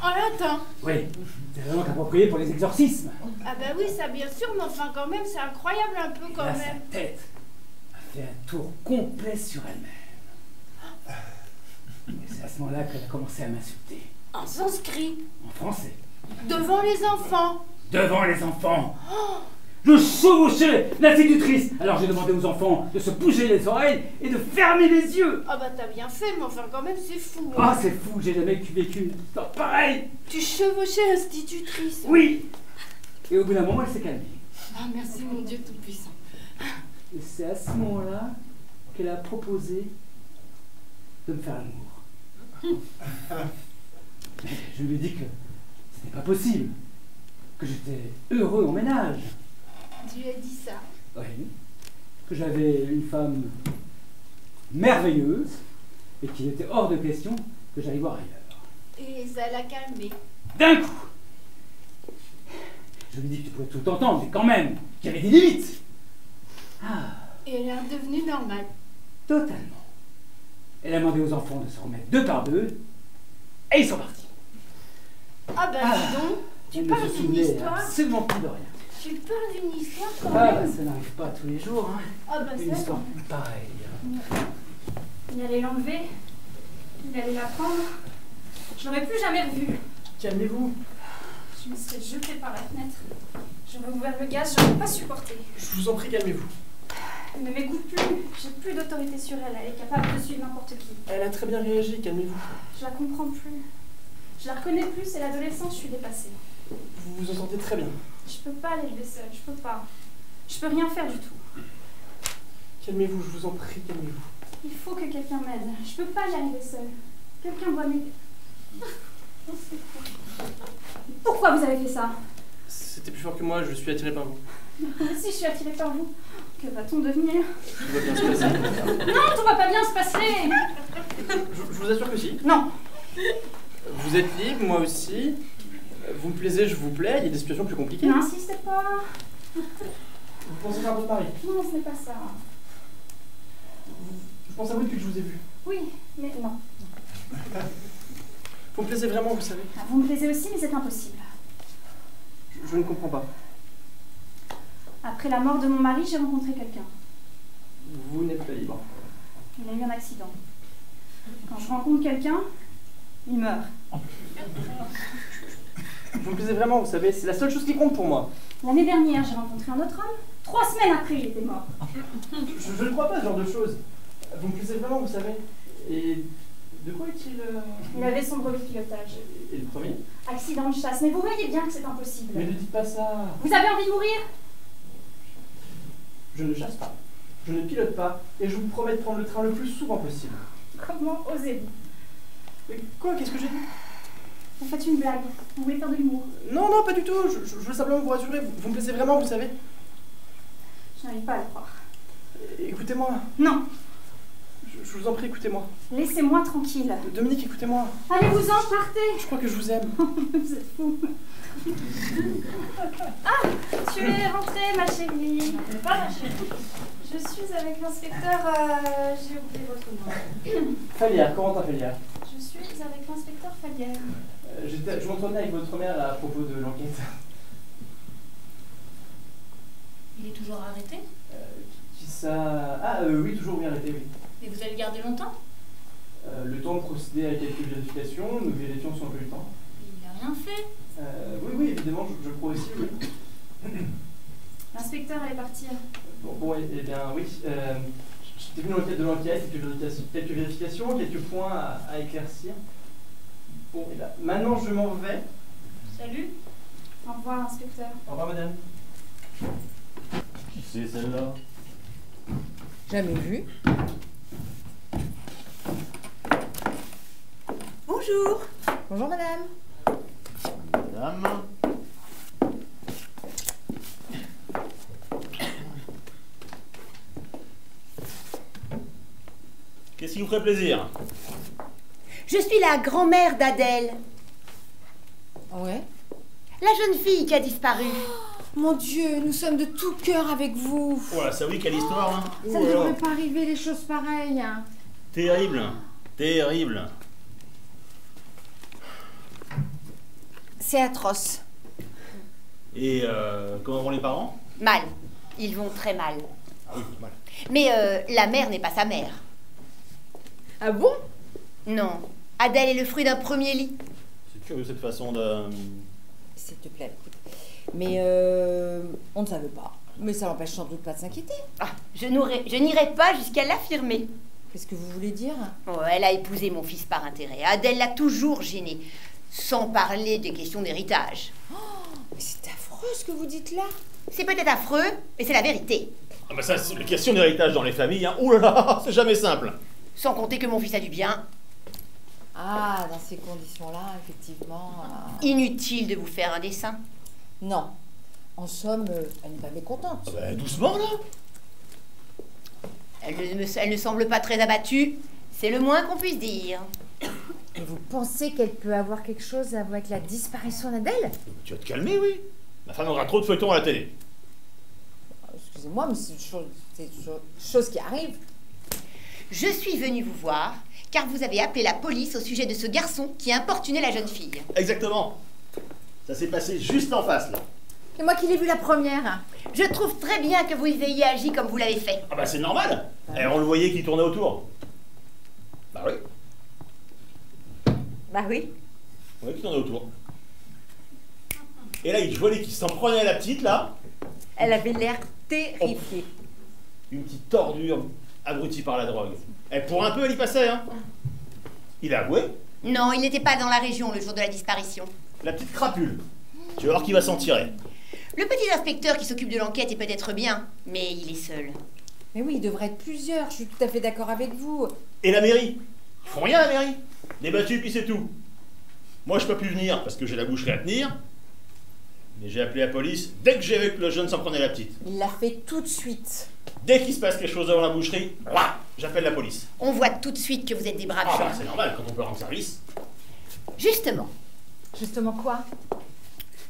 En latin? Oui. C'est la langue appropriée pour les exorcismes. Ah bah oui, ça bien sûr, mais enfin quand même, c'est incroyable un peu quand Là, même. sa tête a fait un tour complet sur elle-même. Et c'est à ce moment-là qu'elle a commencé à m'insulter. En sanskrit? En français. Devant les enfants? Devant les enfants. Je chevauchais l'institutrice. Alors j'ai demandé aux enfants de se bouger les oreilles et de fermer les yeux. Ah bah t'as bien fait, mais enfin quand même c'est fou. Ah, c'est fou, j'ai jamais vécu une histoire pareille. Tu chevauchais l'institutrice? Oui. Et au bout d'un moment, elle s'est calmée. Ah merci mon Dieu tout-puissant. Et c'est à ce moment-là qu'elle a proposé de me faire l'amour. Mais je lui ai dit que ce n'était pas possible, que j'étais heureux en ménage. Tu lui as dit ça? Oui. Que j'avais une femme merveilleuse et qu'il était hors de question que j'aille voir ailleurs. Et ça l'a calmé. D'un coup, je lui ai dit que tu pouvais tout entendre, mais quand même, qu'il y avait des limites. Ah. Et elle est redevenue normale. Totalement. Elle a demandé aux enfants de se remettre deux par deux, et ils sont partis. Ah bah dis donc, tu Elle ne parles se d'une souvenait histoire? absolument plus de rien. J'ai peur d'une histoire quand Ah, même. bah ça n'arrive pas tous les jours, hein. Ah bah Une ça. histoire pareille. Il allait l'enlever. Il allait la prendre. Je l'aurais plus jamais revue. Calmez-vous. Je me serais jetée par la fenêtre. J'aurais ouvert le gaz, j'aurais pas supporté. Je vous en prie, calmez-vous. Elle ne m'écoute plus. J'ai plus d'autorité sur elle. Elle est capable de suivre n'importe qui. Elle a très bien réagi, calmez-vous. Je la comprends plus. Je la reconnais plus, c'est l'adolescence, je suis dépassée. Vous vous en sortez très bien. Je peux pas l'élever seule, je peux pas. Je peux rien faire du tout. Calmez-vous, je vous en prie, calmez-vous. Il faut que quelqu'un m'aide. Je peux pas y arriver seule. Quelqu'un doit m'aider. Pourquoi vous avez fait ça? C'était plus fort que moi, je suis attiré par vous. Moi aussi, je suis attirée par vous. Que va-t-on devenir? Tout va bien se passer. Non, tout va pas bien se passer. Je vous assure que si. Non. Vous êtes libre, moi aussi. Vous me plaisez, je vous plais. Il y a des situations plus compliquées. N'insistez pas. Vous pensez faire votre mari? Non, ce n'est pas ça. Je pense à vous depuis que je vous ai vu. Oui, mais non. Vous me plaisez vraiment, vous savez. Ah, vous me plaisez aussi, mais c'est impossible. Je ne comprends pas. Après la mort de mon mari, j'ai rencontré quelqu'un. Vous n'êtes pas libre. Il a eu un accident. Quand je rencontre quelqu'un, il meurt. Vous me plaisez vraiment, vous savez. C'est la seule chose qui compte pour moi. L'année dernière, j'ai rencontré un autre homme. 3 semaines après, il était mort. Je ne crois pas ce genre de choses. Vous me plaisez vraiment, vous savez. Et de quoi est-il Il avait son brevet de pilotage. Et le premier? Accident de chasse. Mais vous voyez bien que c'est impossible. Mais ne dites pas ça. Vous avez envie de mourir? Je ne chasse pas. Je ne pilote pas. Et je vous promets de prendre le train le plus souvent possible. Comment osez-vous? Mais quoi? Qu'est-ce que j'ai dit? Vous faites une blague. Vous voulez faire de l'humour. Non, non, pas du tout. Je veux simplement vous rassurer. Vous me plaisez vraiment, vous savez. Je n'arrive pas à le croire. Écoutez-moi. Non. Je vous en prie, écoutez-moi. Laissez-moi tranquille. Dominique, écoutez-moi. Allez-vous-en, partez. Je crois que je vous aime. Vous êtes fou. Ah, tu es rentrée, ma chérie. Pas ma chérie. Je suis avec l'inspecteur. J'ai oublié votre nom. Fallière, Corentin Fallière. Je suis avec l'inspecteur Fallière. Je m'entendais avec votre mère à propos de l'enquête. Il est toujours arrêté? Qui ça? Ah, oui, toujours bien arrêté, oui. Et vous allez le garder longtemps? Le temps de procéder à quelques vérifications. Nous vérifions si on a eu le temps. Il n'a rien fait. Oui, oui, évidemment, je crois aussi, oui. L'inspecteur allait partir. Bon, eh bien, oui. J'étais venu dans le cadre de l'enquête, quelques vérifications, quelques points à éclaircir. Bon, et bien, maintenant je m'en vais. Salut. Au revoir, inspecteur. Au revoir, madame. Qui c'est celle-là? Jamais vu. Bonjour. Bonjour madame. Madame. Qu'est-ce qui vous ferait plaisir? Je suis la grand-mère d'Adèle, Ouais. la jeune fille qui a disparu. Mon Dieu, nous sommes de tout cœur avec vous. Oh là, ça oui, quelle histoire, hein? Ça ne Oh là là. devrait pas arriver des choses pareilles. Terrible, terrible. C'est atroce. Et comment vont les parents? Mal. Ils vont très mal. Ah oui, mal. Mais la mère n'est pas sa mère. Ah bon? Non. Adèle est le fruit d'un premier lit. C'est curieux cette façon de... S'il te plaît, écoute. Mais on ne savait pas. Mais ça n'empêche sans doute pas de s'inquiéter. Ah, je n'irai pas jusqu'à l'affirmer. Qu'est-ce que vous voulez dire? Oh, elle a épousé mon fils par intérêt. Adèle l'a toujours gêné. Sans parler des questions d'héritage. Mais c'est affreux ce que vous dites là. C'est peut-être affreux, mais c'est la vérité. Ah bah ça, c'est la question d'héritage dans les familles, hein. Ouh là là, c'est jamais simple. Sans compter que mon fils a du bien. Ah, dans ces conditions-là, effectivement... Inutile de vous faire un dessin. Non. En somme, elle n'est pas mécontente. Bah, doucement là. Elle ne semble pas très abattue. C'est le moins qu'on puisse dire. Et vous pensez qu'elle peut avoir quelque chose à voir avec la disparition d'Adèle? Tu vas te calmer, oui. Ma femme aura trop de feuilletons à la télé. Excusez-moi, mais c'est une chose qui arrive. Je suis venue vous voir car vous avez appelé la police au sujet de ce garçon qui importunait la jeune fille. Exactement. Ça s'est passé juste en face, là. C'est moi qui l'ai vu la première. Je trouve très bien que vous ayez agi comme vous l'avez fait. Ah bah c'est normal. Et on le voyait qui tournait autour. Bah oui. Bah oui. Ouais, qui tournait autour. Et là, je voyais qu'il s'en prenait à la petite, là. Elle avait l'air terrifiée. Une petite tordure abrutie par la drogue. Et pour un peu, elle y passait, hein. Il a avoué. Non, il n'était pas dans la région le jour de la disparition. La petite crapule. Tu vas voir qui va s'en tirer. Le petit inspecteur qui s'occupe de l'enquête est peut-être bien, mais il est seul. Mais oui, il devrait être plusieurs, je suis tout à fait d'accord avec vous. Et la mairie? Ils font rien, la mairie. Débattu, puis c'est tout. Moi, je peux plus venir parce que j'ai la boucherie à tenir. Mais j'ai appelé la police dès que j'ai vu que le jeune s'en prenait la petite. Il l'a fait tout de suite. Dès qu'il se passe quelque chose devant la boucherie, là, j'appelle la police. On voit tout de suite que vous êtes des braves Ah gens. bah, c'est normal quand on peut rendre service. Justement, Justement quoi?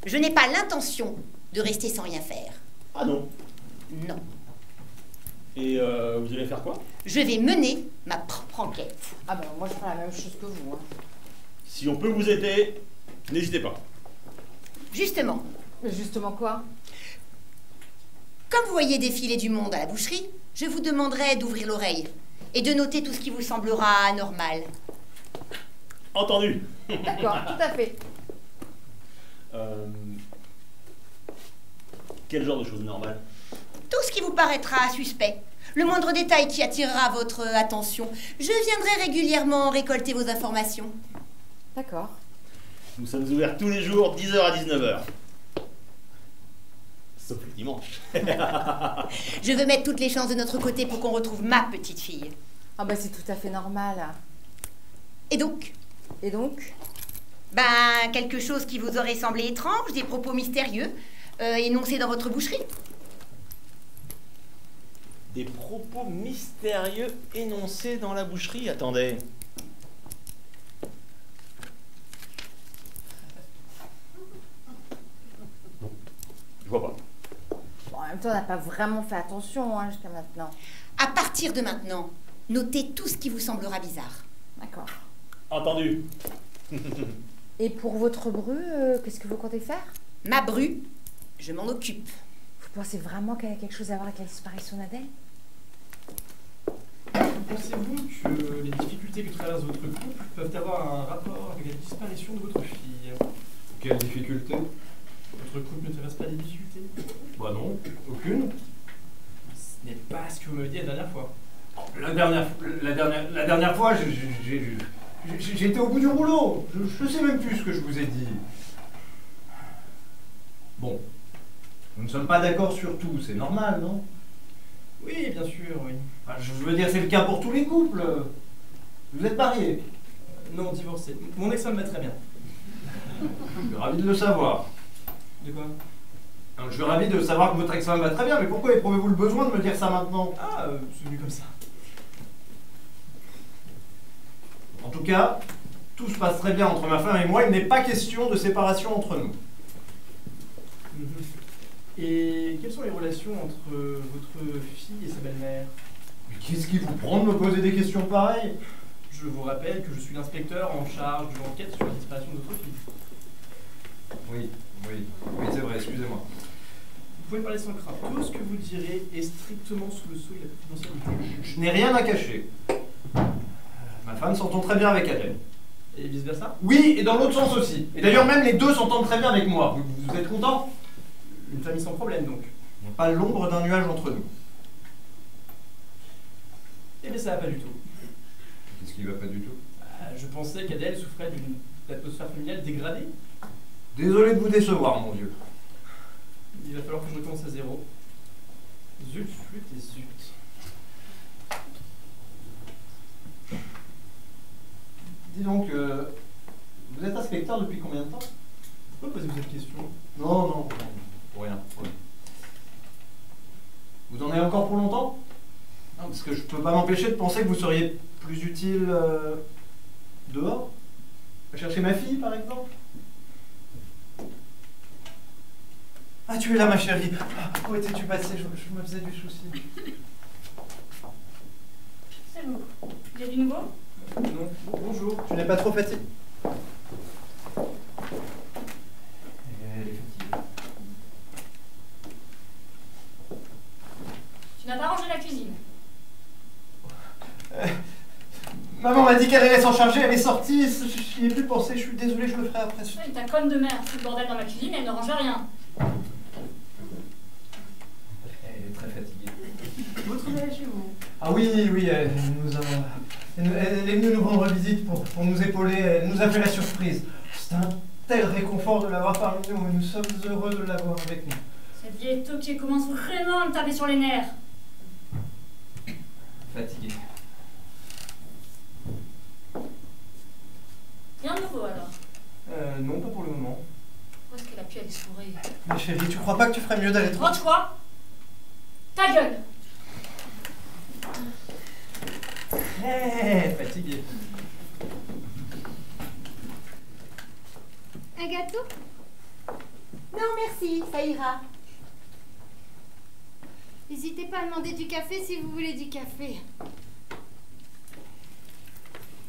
je n'ai pas l'intention de rester sans rien faire. Ah non. Non. Et vous allez faire quoi? Je vais mener ma propre enquête. Ah ben moi je ferai la même chose que vous. Hein. Si on peut vous aider, n'hésitez pas. Justement, Mais justement quoi? comme vous voyez défiler du monde à la boucherie, je vous demanderai d'ouvrir l'oreille et de noter tout ce qui vous semblera anormal. Entendu. D'accord, tout à fait. Quel genre de choses normales? Tout ce qui vous paraîtra suspect. Le moindre détail qui attirera votre attention. Je viendrai régulièrement récolter vos informations. D'accord. Nous sommes ouverts tous les jours, 10h à 19h. Sauf le dimanche. Je veux mettre toutes les chances de notre côté pour qu'on retrouve ma petite fille. Ah ben c'est tout à fait normal. Et donc, Et donc? quelque chose qui vous aurait semblé étrange, des propos mystérieux, énoncés dans votre boucherie. Des propos mystérieux énoncés dans la boucherie. Attendez. Non, je vois pas. Bon, en même temps, on n'a pas vraiment fait attention hein, jusqu'à maintenant. À partir de maintenant, notez tout ce qui vous semblera bizarre. D'accord. Entendu. Et pour votre bru, qu'est-ce que vous comptez faire? Ma bru, je m'en occupe. Vous pensez vraiment qu'elle a quelque chose à voir avec la disparition d'Adèle? Pensez-vous que les difficultés que traverse votre couple peuvent avoir un rapport avec la disparition de votre fille? Quelle difficulté? Votre couple ne traverse pas des difficultés? Bah non, aucune. Ce n'est pas ce que vous m'avez dit la dernière fois. La dernière fois, j'étais au bout du rouleau. Je sais même plus ce que je vous ai dit. Bon, nous ne sommes pas d'accord sur tout, c'est normal, non? Oui, bien sûr, oui. Enfin, je veux dire, c'est le cas pour tous les couples. Vous êtes mariés? Non, divorcé. Mon ex-femme va très bien. Je suis ravi de le savoir. De quoi? Je suis ravi de savoir que votre ex-femme va très bien, mais pourquoi éprouvez-vous le besoin de me dire ça maintenant? Ah, c'est venu comme ça. En tout cas, tout se passe très bien entre ma femme et moi, il n'est pas question de séparation entre nous. Et quelles sont les relations entre votre fille et sa belle-mère? Mais qu'est-ce qui vous prend de me poser des questions pareilles? Je vous rappelle que je suis l'inspecteur en charge de l'enquête sur la disparition de votre fille. Oui, c'est vrai, excusez-moi. Vous pouvez parler sans crainte. Tout ce que vous direz est strictement sous le sceau de la confidentialité. Je n'ai rien à cacher. Ma femme s'entend très bien avec Adèle. Et vice-versa? Oui, et dans l'autre sens aussi. Et d'ailleurs, même les deux s'entendent très bien avec moi. Vous êtes content? Une famille sans problème, donc. Il n'y a pas l'ombre d'un nuage entre nous. Eh bien, ça va pas du tout. Qu'est-ce qui va pas du tout? Je pensais qu'Adèle souffrait d'une atmosphère familiale dégradée. Désolé de vous décevoir, mon vieux. Il va falloir que je recommence à zéro. Zut, flûte et zut. Dis donc, vous êtes inspecteur depuis combien de temps? Pourquoi posez-vous cette question? Non, pour rien. Vous en avez encore pour longtemps? Non, parce que je peux pas m'empêcher de penser que vous seriez plus utile dehors? À chercher ma fille, par exemple? Ah, tu es là, ma chérie. Où étais-tu passée? Je me faisais du souci. C'est vous. Il y a du nouveau? Non. Bonjour, tu n'es pas trop fatigué? Elle est fatiguée. cuisine. Maman m'a dit qu'elle allait s'en charger, elle est sortie, j'y ai plus pensé, je suis désolé, je le ferai après. Et ta conne de mère fout le bordel dans ma cuisine et elle ne range rien. Elle est très fatiguée. Vous trouvez chez vous? Ah oui, elle est venue nous rendre visite pour nous épauler, elle nous a fait la surprise. C'est un tel réconfort de l'avoir parmi nous, et nous sommes heureux de l'avoir avec nous. Cette vieille toquée commence vraiment à me taper sur les nerfs. Fatiguée. Rien de nouveau alors. Non, pas pour le moment. Où est-ce qu'elle a pu aller se fourrer? Ma chérie, tu crois pas que tu ferais mieux d'aller te... Range-toi! Ta gueule! Très fatiguée. Un gâteau? Non, merci, ça ira. N'hésitez pas à demander du café si vous voulez du café.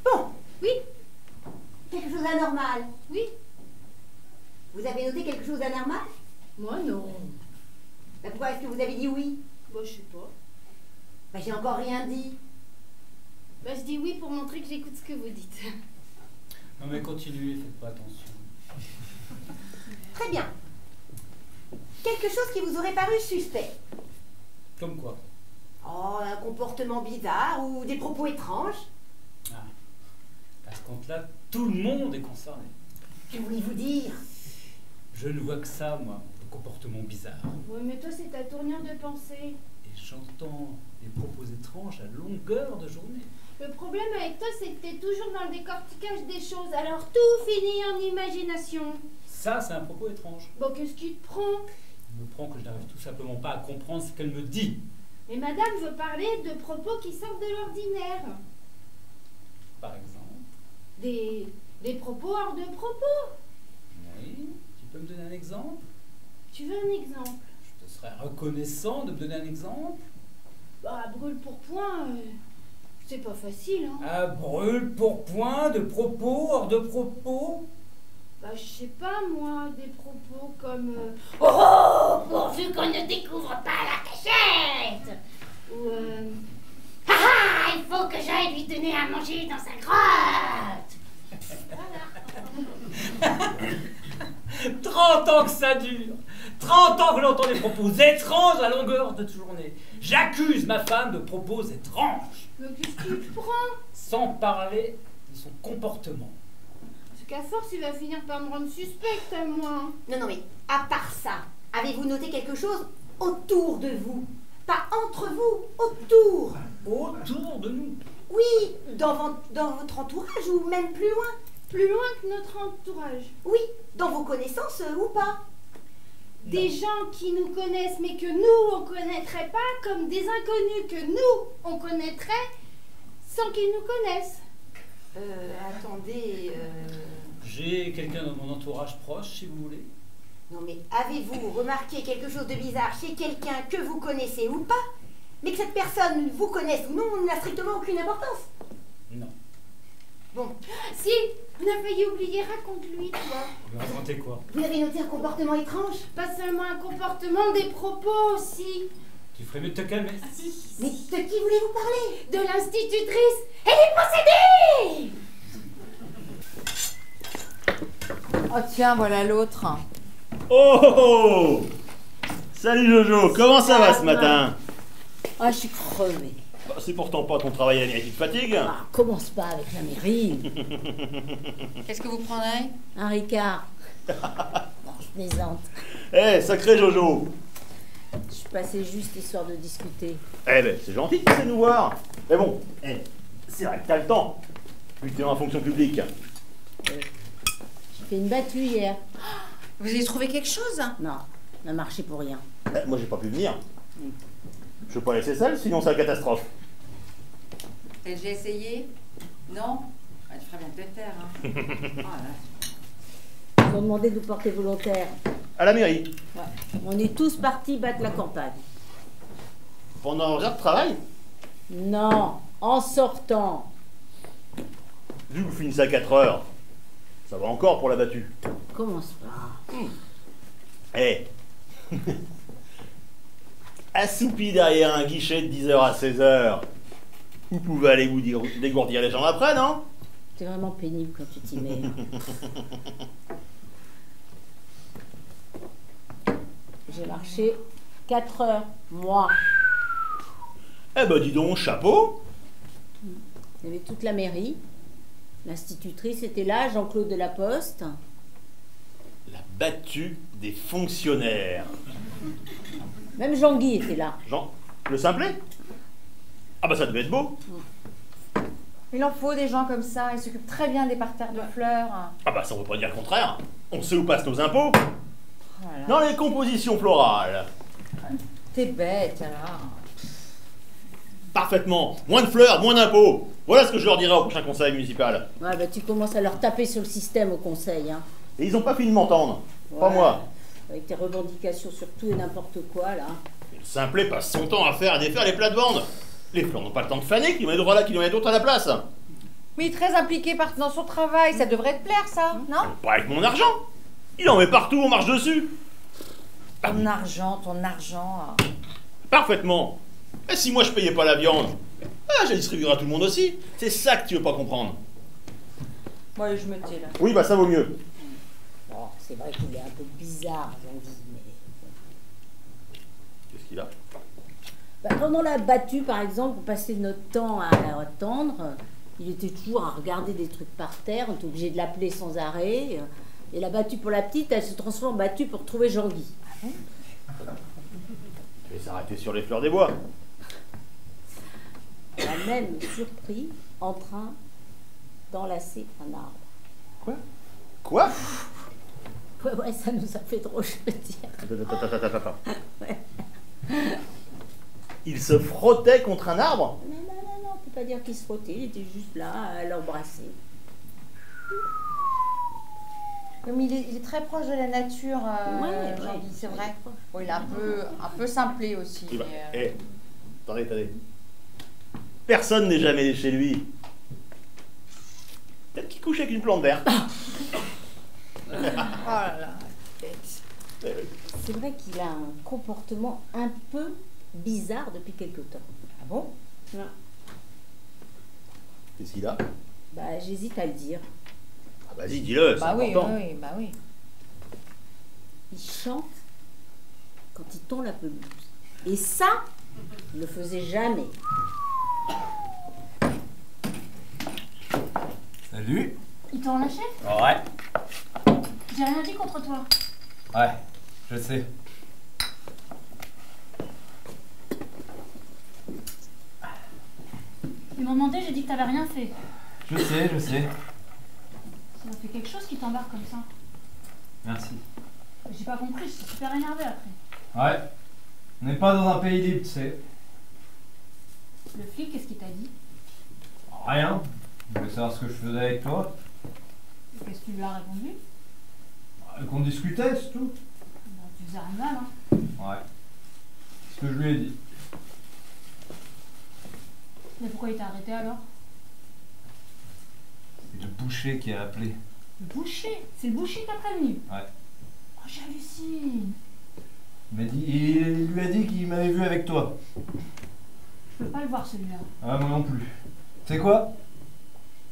Bon, Oui, quelque chose d'anormal. oui. Vous avez noté quelque chose d'anormal? Moi non. Bah, pourquoi est-ce que vous avez dit oui? Bah je sais pas. Bah, j'ai encore rien dit. Bah je dis oui pour montrer que j'écoute ce que vous dites. Non mais continuez, faites pas attention. Très bien. Quelque chose qui vous aurait paru suspect. Comme quoi? Oh, un comportement bizarre ou des propos étranges. Ah. À ce compte-là, tout le monde est concerné. Que voulez-vous dire? Je ne vois que ça, moi, le comportement bizarre. Ouais mais toi c'est ta tournure de pensée. Et j'entends des propos étranges à longueur de journée. Le problème avec toi c'est que t'es toujours dans le décortiquage des choses, alors tout finit en imagination. Ça, c'est un propos étrange. Bon qu'est-ce qui te prend? Il me prend que je n'arrive tout simplement pas à comprendre ce qu'elle me dit. Mais madame veut parler de propos qui sortent de l'ordinaire. Par exemple. Des propos hors de propos. Oui, tu peux me donner un exemple? Tu veux un exemple? Je te serais reconnaissant de me donner un exemple. Bah brûle pour point, c'est pas facile hein. À brûle pour point de propos hors de propos. Bah je sais pas moi, des propos comme Oh, pourvu qu'on ne découvre pas la cachette. ou Ah, il faut que j'aille lui donner à manger dans sa grotte. 30 ans que ça dure. 30 ans que j'entends des propos étranges à longueur de journée. J'accuse ma femme de propos étranges. mais qu'est-ce qui te prend? Sans parler de son comportement. Parce qu'à force il va finir par me rendre suspecte à moi. Non, mais à part ça, avez-vous noté quelque chose autour de vous? Pas entre vous, autour. Autour de nous. Oui, dans votre entourage ou même plus loin. Plus loin que notre entourage. Oui, dans vos connaissances ou pas. Des gens qui nous connaissent mais que nous on connaîtrait pas, comme des inconnus que nous on connaîtrait sans qu'ils nous connaissent. Attendez, J'ai quelqu'un dans mon entourage proche, si vous voulez. Non mais avez-vous remarqué quelque chose de bizarre chez quelqu'un que vous connaissez ou pas, mais que cette personne vous connaisse ou non n'a strictement aucune importance? Non. Bon, Si, on a failli oublier, raconte-lui toi. Vous racontez quoi? vous avez noté un comportement étrange? Pas seulement un comportement, des propos aussi. Tu ferais mieux de te calmer. Mais de qui voulez-vous parler? De l'institutrice. Elle est possédée! Oh tiens, voilà l'autre. Oh, oh, oh. Salut Jojo, comment ça va ce matin? Ah, je suis crevée. Bah, c'est pourtant pas ton travail à la mairie qui te fatigue. Ah, commence pas avec la mairie. Qu'est-ce que vous prendrez? Un Ricard. Non, je plaisante. Eh, sacré Jojo. Je suis passée juste histoire de discuter. Eh ben, c'est gentil de passer nous voir. Mais bon, c'est vrai que t'as le temps. Vu que t'es en fonction publique. J'ai fait une battue hier. Vous avez trouvé quelque chose? Non, on a marché pour rien. Moi, j'ai pas pu venir. Je peux pas laisser seul, sinon c'est la catastrophe. Et j'ai essayé? Non? Ah, tu ferais bien de te taire. Hein. Oh là. Ils m'ont demandé de nous porter volontaires. À la mairie. Ouais. On est tous partis battre la campagne. Pendant l'heure de travail. Non, en sortant. Vu que vous finissez à 4 heures, ça va encore pour la battue. Commence pas. Eh. assoupi derrière un guichet de 10h à 16h. Vous pouvez aller vous dégourdir les jambes après, non? C'est vraiment pénible quand tu t'y mets. J'ai marché 4 heures, moi. Eh ben dis donc, chapeau. Il y avait toute la mairie. L'institutrice était là, Jean-Claude Delaposte. La battue des fonctionnaires. Même Jean-Guy était là. Jean, le simplet? Ah bah ça devait être beau. Il en faut des gens comme ça, ils s'occupent très bien des parterres de fleurs. Ah bah ça on veut pas dire le contraire. On sait où passent nos impôts. Voilà. Dans les compositions florales. T'es bête alors. Parfaitement. Moins de fleurs, moins d'impôts. Voilà ce que je leur dirai au prochain conseil municipal. Ouais, bah tu commences à leur taper sur le système au conseil, hein. Et ils ont pas fini de m'entendre. Pas Ouais. moi. Avec tes revendications sur tout et n'importe quoi, là. Et le simplet passe son temps à faire et défaire les plates-bandes. Les fleurs n'ont pas le temps de faner, qu'il y en ait d'autres à la place. Oui, très impliqué dans son travail, ça devrait te plaire ça, non? Pas avec mon argent. Il en met partout, on marche dessus. Ton argent. Parfaitement. Et si moi je payais pas la viande, je la distribuerai à tout le monde aussi. C'est ça que tu veux pas comprendre. Moi, je me tais là. Oui, bah ça vaut mieux. Bon, c'est vrai qu'il est un peu bizarre, Jean-Guy, mais... Qu'est-ce qu'il a? Bah, quand on l'a battu, par exemple, pour passer notre temps à attendre, il était toujours à regarder des trucs par terre, on était obligé de l'appeler sans arrêt. Et la battue pour la petite, elle se transforme en battue pour trouver Jean-Guy. Je vais s'arrêter sur les fleurs des bois. On a même surpris en train d'enlacer un arbre. Quoi? Ouais, ça nous a fait drôle, je veux dire. Attends. Ouais. Il se frottait contre un arbre? Non, on peut pas dire qu'il se frottait, il était juste là à l'embrasser. Mais il est très proche de la nature, Ouais, Jean-Guy, c'est vrai. Bon, il est un peu simplé aussi. Il va- mais, Attendez. Personne n'est jamais allé chez lui. Peut-être qu'il couche avec une plante verte. Oh là là, bête. C'est vrai qu'il a un comportement un peu bizarre depuis quelque temps. Ah bon? Non. Qu'est-ce qu'il a? Bah, j'hésite à le dire. Ah vas-y, dis-le, c'est Bah oui, important. oui. Il chante quand il tond la pelouse. Et ça, il ne le faisait jamais. Salut. Ils t'ont lâché? Ouais. J'ai rien dit contre toi. Ouais, je sais. Ils m'ont demandé, j'ai dit que t'avais rien fait. Je sais. Ça m'a fait quelque chose qui t'embarque comme ça. Merci. J'ai pas compris, j'étais super énervée après. Ouais. On n'est pas dans un pays libre, tu sais. Le flic, qu'est-ce qu'il t'a dit? Rien. Je voulais savoir ce que je faisais avec toi. Et qu'est-ce que tu lui as répondu? Qu'on discutait, c'est tout. Bah, tu faisais rien de mal, hein. Ouais. C'est ce que je lui ai dit. Mais pourquoi il t'a arrêté alors? C'est le boucher qui a appelé. Le boucher? C'est le boucher qui t'a prévenu? Ouais. Oh, j'hallucine. Il lui a dit qu'il m'avait vu avec toi. Je peux pas le voir celui-là. Ah, moi non plus. Tu sais quoi?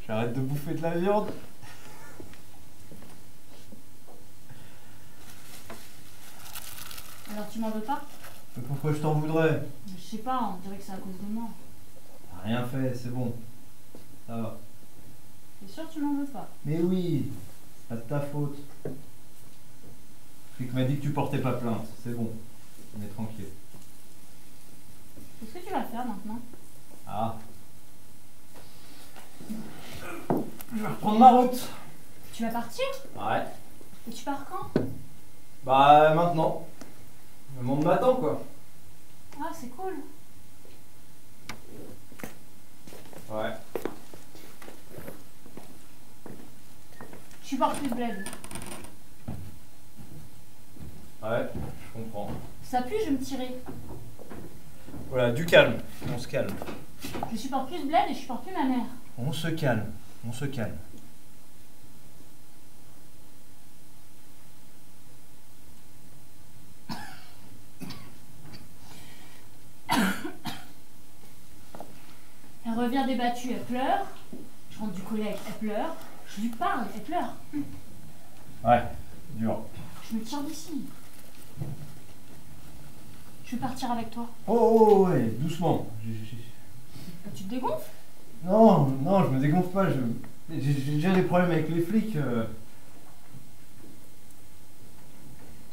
J'arrête de bouffer de la viande. Alors tu m'en veux pas? Mais pourquoi je t'en voudrais? Je sais pas, on dirait que c'est à cause de moi. T'as rien fait, c'est bon. Ça va. T'es sûr que tu m'en veux pas? Mais oui, c'est pas de ta faute. Le flic m'a dit que tu portais pas plainte, c'est bon. On est tranquille. Qu'est-ce que tu vas faire maintenant? Ah. Je vais reprendre ma route. Tu vas partir? Ouais. Et tu pars quand? Bah maintenant. Le monde m'attend quoi. Ah, c'est cool. Ouais. Je supporte plus de bled. Ouais, je comprends. Ça pue, je vais me tirer. Voilà, du calme. On se calme. Je supporte plus de bled et je supporte plus ma mère. On se calme. On se calme. Elle revient débattue, elle pleure. Je rentre du collège, elle pleure. Je lui parle, elle pleure. Ouais, dur. Je me tire d'ici. Je vais partir avec toi. Oh, ouais, doucement. Tu te dégonfles? Non, non, je me dégonfle pas. J'ai déjà des problèmes avec les flics.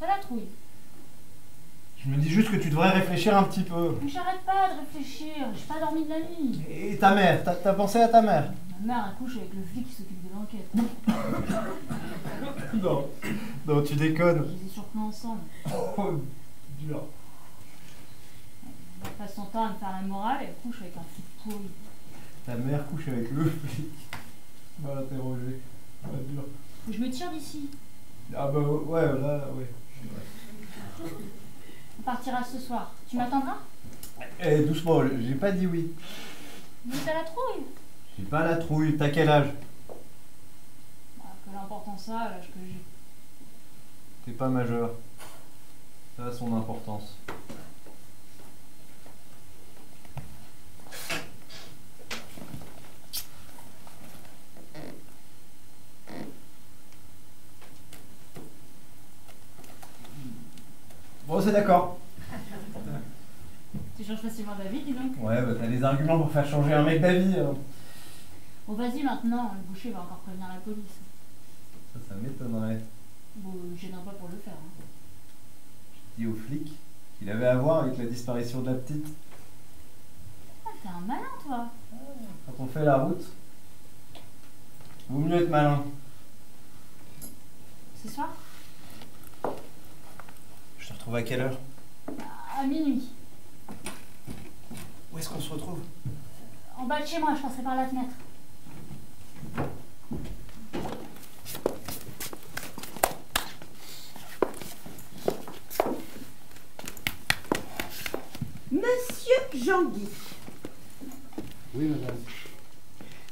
T'as la trouille. Je me dis juste que tu devrais réfléchir un petit peu. Mais j'arrête pas de réfléchir, j'ai pas dormi de la nuit. Et ta mère, t'as pensé à ta mère? Ma mère elle couche avec le flic qui s'occupe de l'enquête. Non, non, tu déconnes. Je les ai surpris ensemble. Oh, dur. Elle passe son temps à me faire la morale et elle couche avec un flic pourri. Ta mère couche avec le flic. Va l'interroger. Ouais, dur. Faut que je me tire d'ici. Ah bah ouais, là, ouais. On partira ce soir. Tu m'attendras? Eh, doucement, j'ai pas dit oui. Mais t'as la trouille. J'ai pas la trouille, t'as quel âge? Bah, quelle importance ça à l'âge que j'ai. T'es pas majeur. Ça a son importance. Bon, c'est d'accord. Tu changes facilement d'avis, dis donc. Ouais, bah t'as des arguments pour faire changer un mec d'avis. Hein. Bon, vas-y maintenant, le boucher va encore prévenir la police. Ça m'étonnerait. Bon, gênant pas pour le faire. Hein. Je dis au flic qu'il avait à voir avec la disparition de la petite. Ah, t'es un malin, toi. Quand on fait la route, vaut mieux être malin. Ce soir? Je te retrouve à quelle heure? À minuit. Où est-ce qu'on se retrouve? En bas de chez moi, je passerai par la fenêtre. Monsieur Jean-Guy, Oui, madame.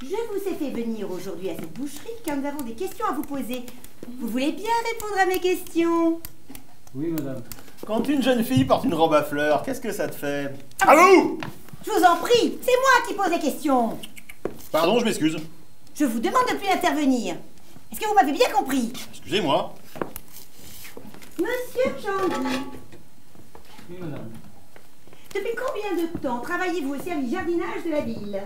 je vous ai fait venir aujourd'hui à cette boucherie car nous avons des questions à vous poser. Vous voulez bien répondre à mes questions? Oui, madame. Quand une jeune fille porte une robe à fleurs, qu'est-ce que ça te fait? À vous! Je vous en prie, c'est moi qui pose les questions. Pardon, je m'excuse. Je vous demande de plus intervenir. Est-ce que vous m'avez bien compris? Excusez-moi. Monsieur Jean-Guy, Oui, madame. depuis combien de temps travaillez-vous au service jardinage de la ville?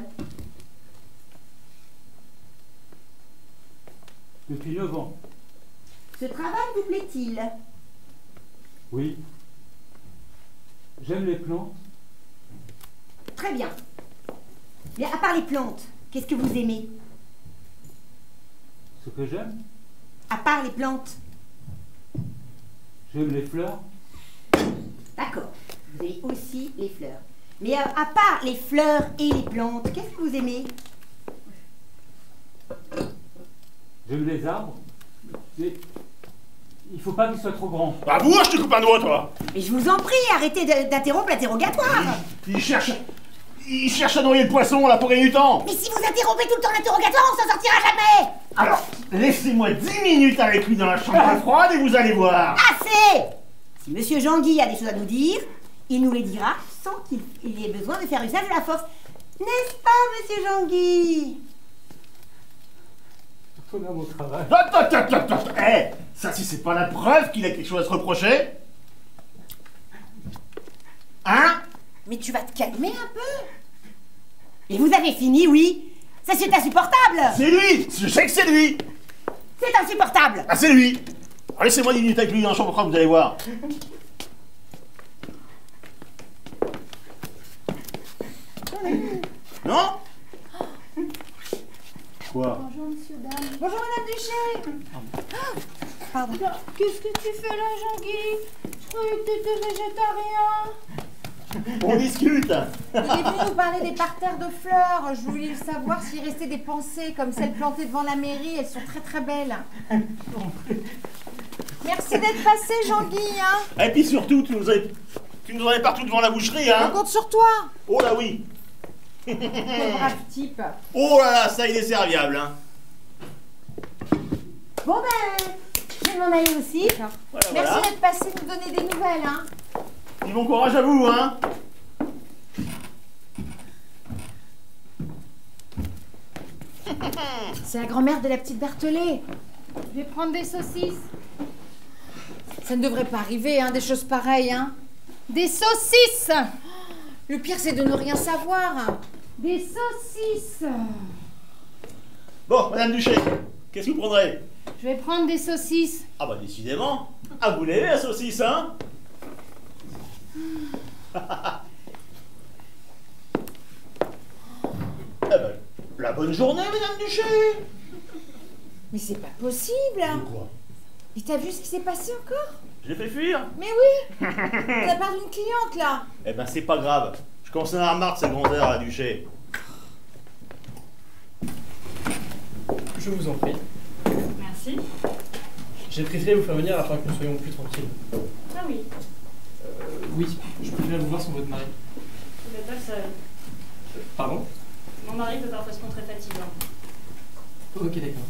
Depuis 9 ans. Ce travail vous plaît-il? Oui. J'aime les plantes. Très bien. Mais à part les plantes, qu'est-ce que vous aimez? Ce que j'aime, À part les plantes. j'aime les fleurs. D'accord. Vous aimez aussi les fleurs. Mais à part les fleurs et les plantes, qu'est-ce que vous aimez? J'aime les arbres. Mais il faut pas qu'ils soient trop grands. À vous, je te coupe un doigt, toi! Mais je vous en prie, arrêtez d'interrompre l'interrogatoire. Il cherche à noyer le poisson, là, pour gagner du temps! Mais si vous interrompez tout le temps l'interrogatoire, on s'en sortira jamais. Alors, laissez-moi 10 minutes avec lui dans la chambre froide et vous allez voir! Assez. Si Monsieur Jean-Guy a des choses à nous dire, il nous les dira sans qu'il ait besoin de faire usage de la force. N'est-ce pas, Monsieur Jean-Guy? Retourner à mon travail. Attends! Eh, ça, si c'est pas la preuve qu'il a quelque chose à se reprocher. Hein? Mais tu vas te calmer un peu. Et vous avez fini, oui? Ça, c'est insupportable. C'est lui! Je sais que c'est lui! C'est insupportable. Ah, c'est lui! Alors, laissez-moi 10 minutes avec lui dans la chambre froide, vous allez voir. Non? Quoi? Bonjour, monsieur, dame. Bonjour, Madame Duché. Pardon. Qu'est-ce que tu fais là, Jean-Guy? Je croyais que t'étais végétarien. On discute! Il est venu nous parler des parterres de fleurs. Je voulais savoir s'il restait des pensées comme celles plantées devant la mairie. Elles sont très très belles. Merci d'être passé, Jean-Guy. Hein. Et puis surtout, tu nous en avais partout devant la boucherie, hein? On compte sur toi. Oh là oui! Quel brave type. Oh là là, ça il est serviable, hein! Bon ben, je vais m'en aller aussi. Voilà, Merci voilà. d'être passé nous donner des nouvelles. Hein. Et bon courage à vous, hein! C'est la grand-mère de la petite Berthollet. Je vais prendre des saucisses. Ça ne devrait pas arriver, hein, des choses pareilles, hein. Des saucisses! Le pire, c'est de ne rien savoir. Des saucisses! Bon, Madame Duché, qu'est-ce que vous prendrez? Je vais prendre des saucisses. Ah bah décidément. Ah, vous l'aimez la saucisse, hein? Eh ben, la bonne journée, Madame Duché. Mais c'est pas possible. Quoi? Mais t'as vu ce qui s'est passé encore? Je l'ai fait fuir? Mais oui. De la part d'une cliente, là. Eh ben, c'est pas grave. Je commence à en avoir marre de cette grandeur, la Duché. Je vous en prie. Merci. J'ai préféré vous faire venir afin que nous soyons plus tranquilles. Ah oui, Oui, je préfère vous voir sans votre mari. vous n'êtes pas le seul. Pardon? Mon mari peut parfois se montrer fatigant. Ok, d'accord.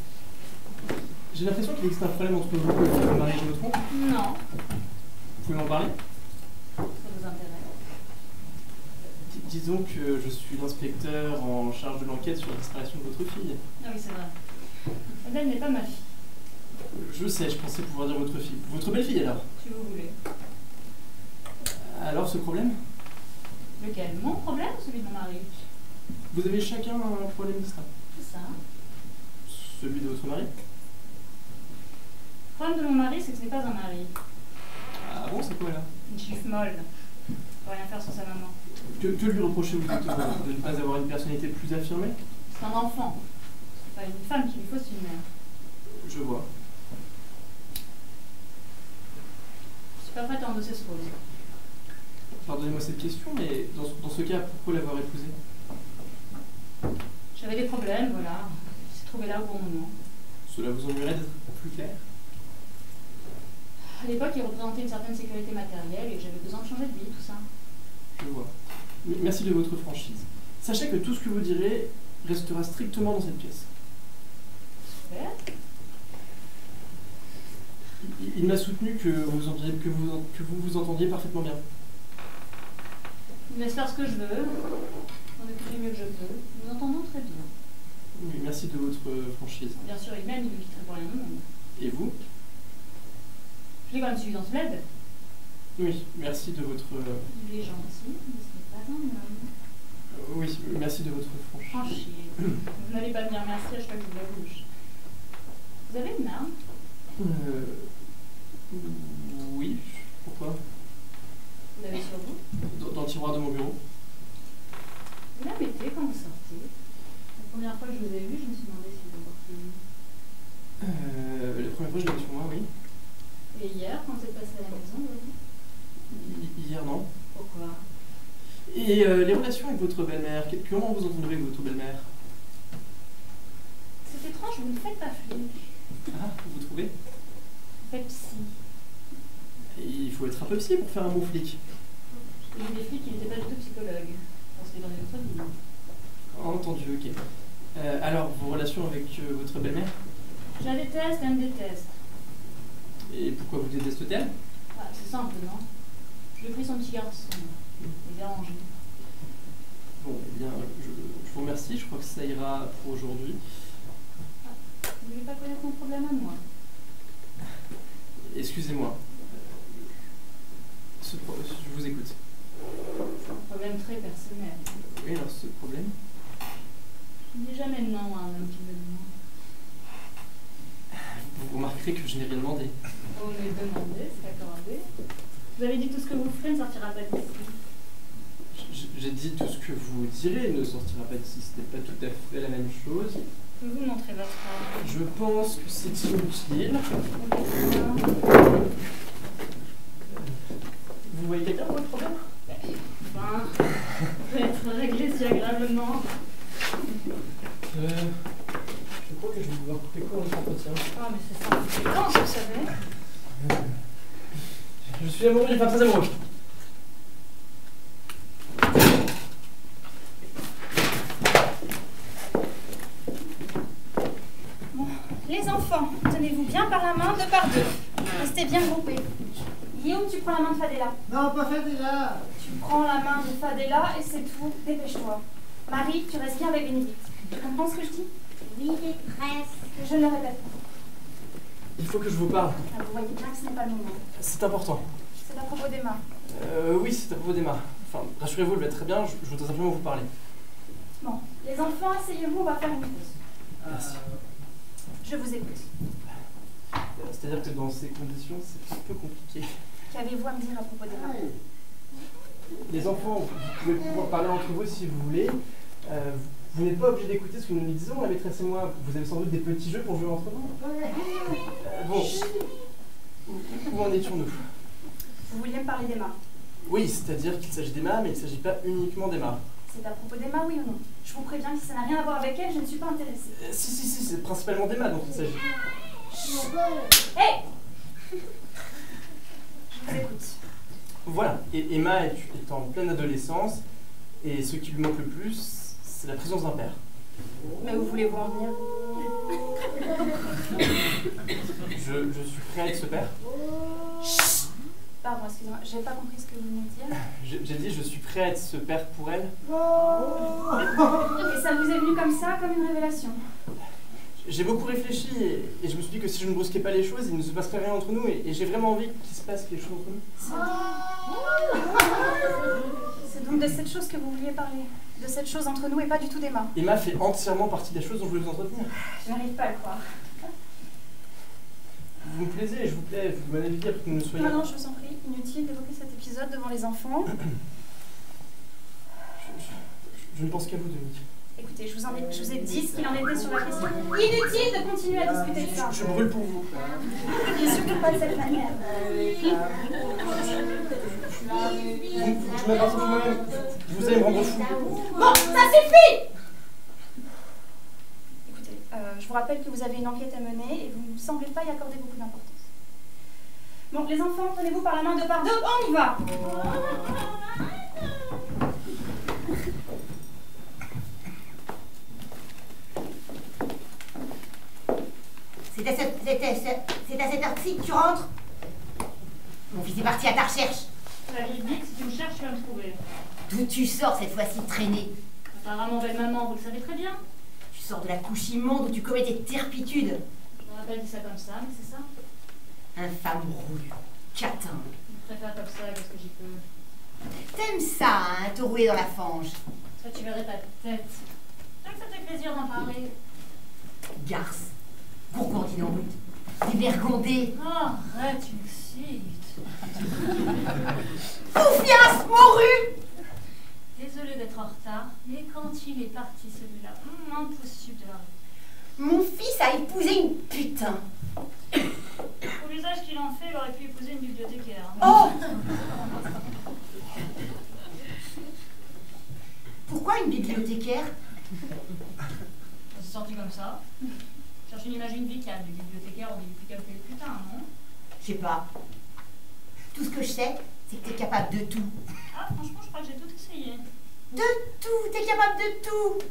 J'ai l'impression qu'il existe un problème entre vous et votre mari, je me trompe? Non, Vous pouvez m'en parler? ça vous intéresse. Disons que je suis l'inspecteur en charge de l'enquête sur la disparition de votre fille. Ah oui, c'est vrai. Adèle n'est pas ma fille, Je sais, je pensais pouvoir dire votre fille. Votre belle-fille alors? si vous voulez. Alors ce problème? Lequel? Mon problème ou celui de mon mari? Vous avez chacun un problème distinct. C'est ça. Celui de votre mari? Le problème de mon mari, c'est que ce n'est pas un mari. Ah bon, c'est quoi là? Une chiffre molle. Il peut rien faire sans sa maman. Que lui reprochez-vous de ne pas avoir une personnalité plus affirmée? C'est un enfant. C'est pas une femme qu'il lui faut, c'est une mère. Je vois. Je suis pas prête à endosser ce rôle. Pardonnez-moi cette question, mais dans ce cas, pourquoi l'avoir épousée? J'avais des problèmes, voilà. Il s'est trouvé là au bon moment. Cela vous ennuierait d'être plus clair? À l'époque, il représentait une certaine sécurité matérielle et j'avais besoin de changer de vie, tout ça. Je vois. Merci de votre franchise. Sachez que tout ce que vous direz restera strictement dans cette pièce. Super. Il m'a soutenu que vous vous entendiez parfaitement bien. Il me laisse faire ce que je veux. On occupe du mieux que je peux. Nous entendons très bien. Oui, merci de votre franchise. Bien sûr, il m'aime, il me quitterait pour rien au monde. Et vous? Je l'ai quand même suivi dans ce bled. Oui, merci de votre... Il est gentil, mais ce n'est pas un homme. oui, merci de votre franchise. Franchise. Vous n'allez pas venir merci à chaque fois que je vous la bouche. Vous avez une arme? Oui, pourquoi? Vous l'avez sur vous? Dans le tiroir de mon bureau. Vous la mettez quand vous sortez? La première fois que je vous ai vu, je me suis demandé si vous portiez une. La première fois, je l'avais sur moi, oui. Et hier, quand vous êtes passé à la maison, vous? Hier, non. Pourquoi? Et les relations avec votre belle-mère, comment vous entendrez avec votre belle-mère? C'est étrange, vous ne faites pas flic. Ah, vous trouvez? Vous faites psy. Il faut être un peu psy pour faire un bon flic. J'ai vu des flics qui n'étaient pas du tout psychologues. Parce que dans une autre vie. Entendu, ok. Alors, vos relations avec votre belle-mère? Je la déteste, elle me déteste. Et pourquoi vous détestez-elle? Ah, c'est simple, non? Je lui ai pris son petit garçon. Il est dérangé. Bon, eh bien, je vous remercie. Je crois que ça ira pour aujourd'hui. Vous ne voulez pas connaître mon problème à moi? Excusez-moi. Je vous écoute. C'est un problème très personnel. Oui, alors ce problème? Je ne dis jamais non à un homme qui me demande. Vous remarquerez que je n'ai rien demandé. On est demandé, c'est accordé. Vous avez dit tout ce que vous ferez ne sortira pas d'ici. J'ai dit tout ce que vous direz ne sortira pas d'ici. Ce n'est pas tout à fait la même chose. Je peux vous montrer votre arme. Je pense que c'est inutile. Vous voyez quelqu'un pour le problème? Enfin, peut être réglé si agréablement. Je crois que je vais devoir couper court notre entretien. Ah, mais c'est ça, c'est quand, vous savez? Je suis amoureux, enfin très amoureux. Bon, les enfants, tenez-vous bien par la main, 2 par 2. Restez bien groupés. Guillaume, tu prends la main de Fadela. Non, pas Fadela. Tu prends la main de Fadela et c'est tout. Dépêche-toi. Marie, tu restes bien avec Bénédicte. Tu comprends ce que je dis? Oui, maîtresse. Je ne le répète pas. Il faut que je vous parle. Ah, vous voyez bien que ce n'est pas le moment. C'est important. C'est à propos d'Emma. Oui, c'est à propos d'Emma. Enfin, rassurez-vous, elle va très bien, je voudrais simplement vous parler. Bon, les enfants, asseyez-vous, on va faire une pause. Merci. Je vous écoute. C'est-à-dire que dans ces conditions, c'est un peu compliqué. Qu'avez-vous à me dire à propos d'Emma? Les enfants, vous pouvez pouvoir parler entre vous si vous voulez. Vous n'êtes pas obligé d'écouter ce que nous lui disons, la maîtresse et moi. Vous avez sans doute des petits jeux pour jouer entre vous. Bon, où en étions-nous? Vous vouliez me parler d'Emma? Oui, c'est-à-dire qu'il s'agit d'Emma, mais il ne s'agit pas uniquement d'Emma. C'est à propos d'Emma, oui ou non? Je vous préviens que si ça n'a rien à voir avec elle, je ne suis pas intéressée. Si, c'est principalement d'Emma dont il s'agit. Hé! Je vous écoute. Voilà, et Emma est en pleine adolescence, et ce qui lui manque le plus, c'est la présence d'un père. Mais où voulez-vous en venir? Je suis prêt à être ce père. Pardon, excusez-moi, j'ai pas compris ce que vous venez de dire. J'ai dit je suis prêt à être ce père pour elle. Et ça vous est venu comme ça, comme une révélation? J'ai beaucoup réfléchi et je me suis dit que si je ne brusquais pas les choses, il ne se passerait rien entre nous et j'ai vraiment envie qu'il se passe quelque chose entre nous. C'est donc de cette chose que vous vouliez parler? De cette chose entre nous et pas du tout d'Emma? Emma fait entièrement partie des choses dont je voulais vous entretenir. Je n'arrive pas à le croire. Vous me plaisez, je vous plais, vous m'avez dit après que nous ne soyons... Non, je vous en prie, inutile d'évoquer cet épisode devant les enfants. Je ne pense qu'à vous, Dominique. Écoutez, je vous ai dit ce qu'il en était sur la question. Inutile de continuer à discuter de ça. Je brûle pour vous. Et surtout pas de cette manière. Je m'avance moi-même. Vous allez me rendre fou. Bon, ça suffit! Écoutez, je vous rappelle que vous avez une enquête à mener et vous ne semblez pas y accorder beaucoup d'importance. Bon, les enfants, prenez-vous par la main deux par deux, on y va! C'est à cette heure-ci que tu rentres? Mon fils est parti à ta recherche. La vie dit que si tu me cherches, tu vas me trouver. D'où tu sors cette fois-ci traînée? Apparemment, belle maman, vous le savez très bien. Tu sors de la couche immonde où tu commets tes turpitudes. Je n'aurais pas dit ça comme ça, mais c'est ça. Infâme rouille, catin. Je préfère comme ça, qu'est-ce que j'y peux. T'aimes ça, hein, te rouler dans la fange? Ça, tu verrais ta tête. Tant que ça te fait plaisir d'en parler. Garce, gourgandine en route, dévergondée. Oh, arrête, tu m'excites. Confiance, morue! Désolée d'être en retard, mais quand il est parti celui-là, impossible de l'arrêter. Mon fils a épousé une putain. Au l'usage qu'il en fait, il aurait pu épouser une bibliothécaire. Oh! Pourquoi une bibliothécaire? On s'est sorti comme ça. Cherche une imagine vicale du bibliothécaire, on dit plus calculer le putain, non? Je sais pas. Tout ce que je sais, c'est que t'es capable de tout. Ah, franchement, je crois que j'ai tout essayé. De tout! T'es capable de tout!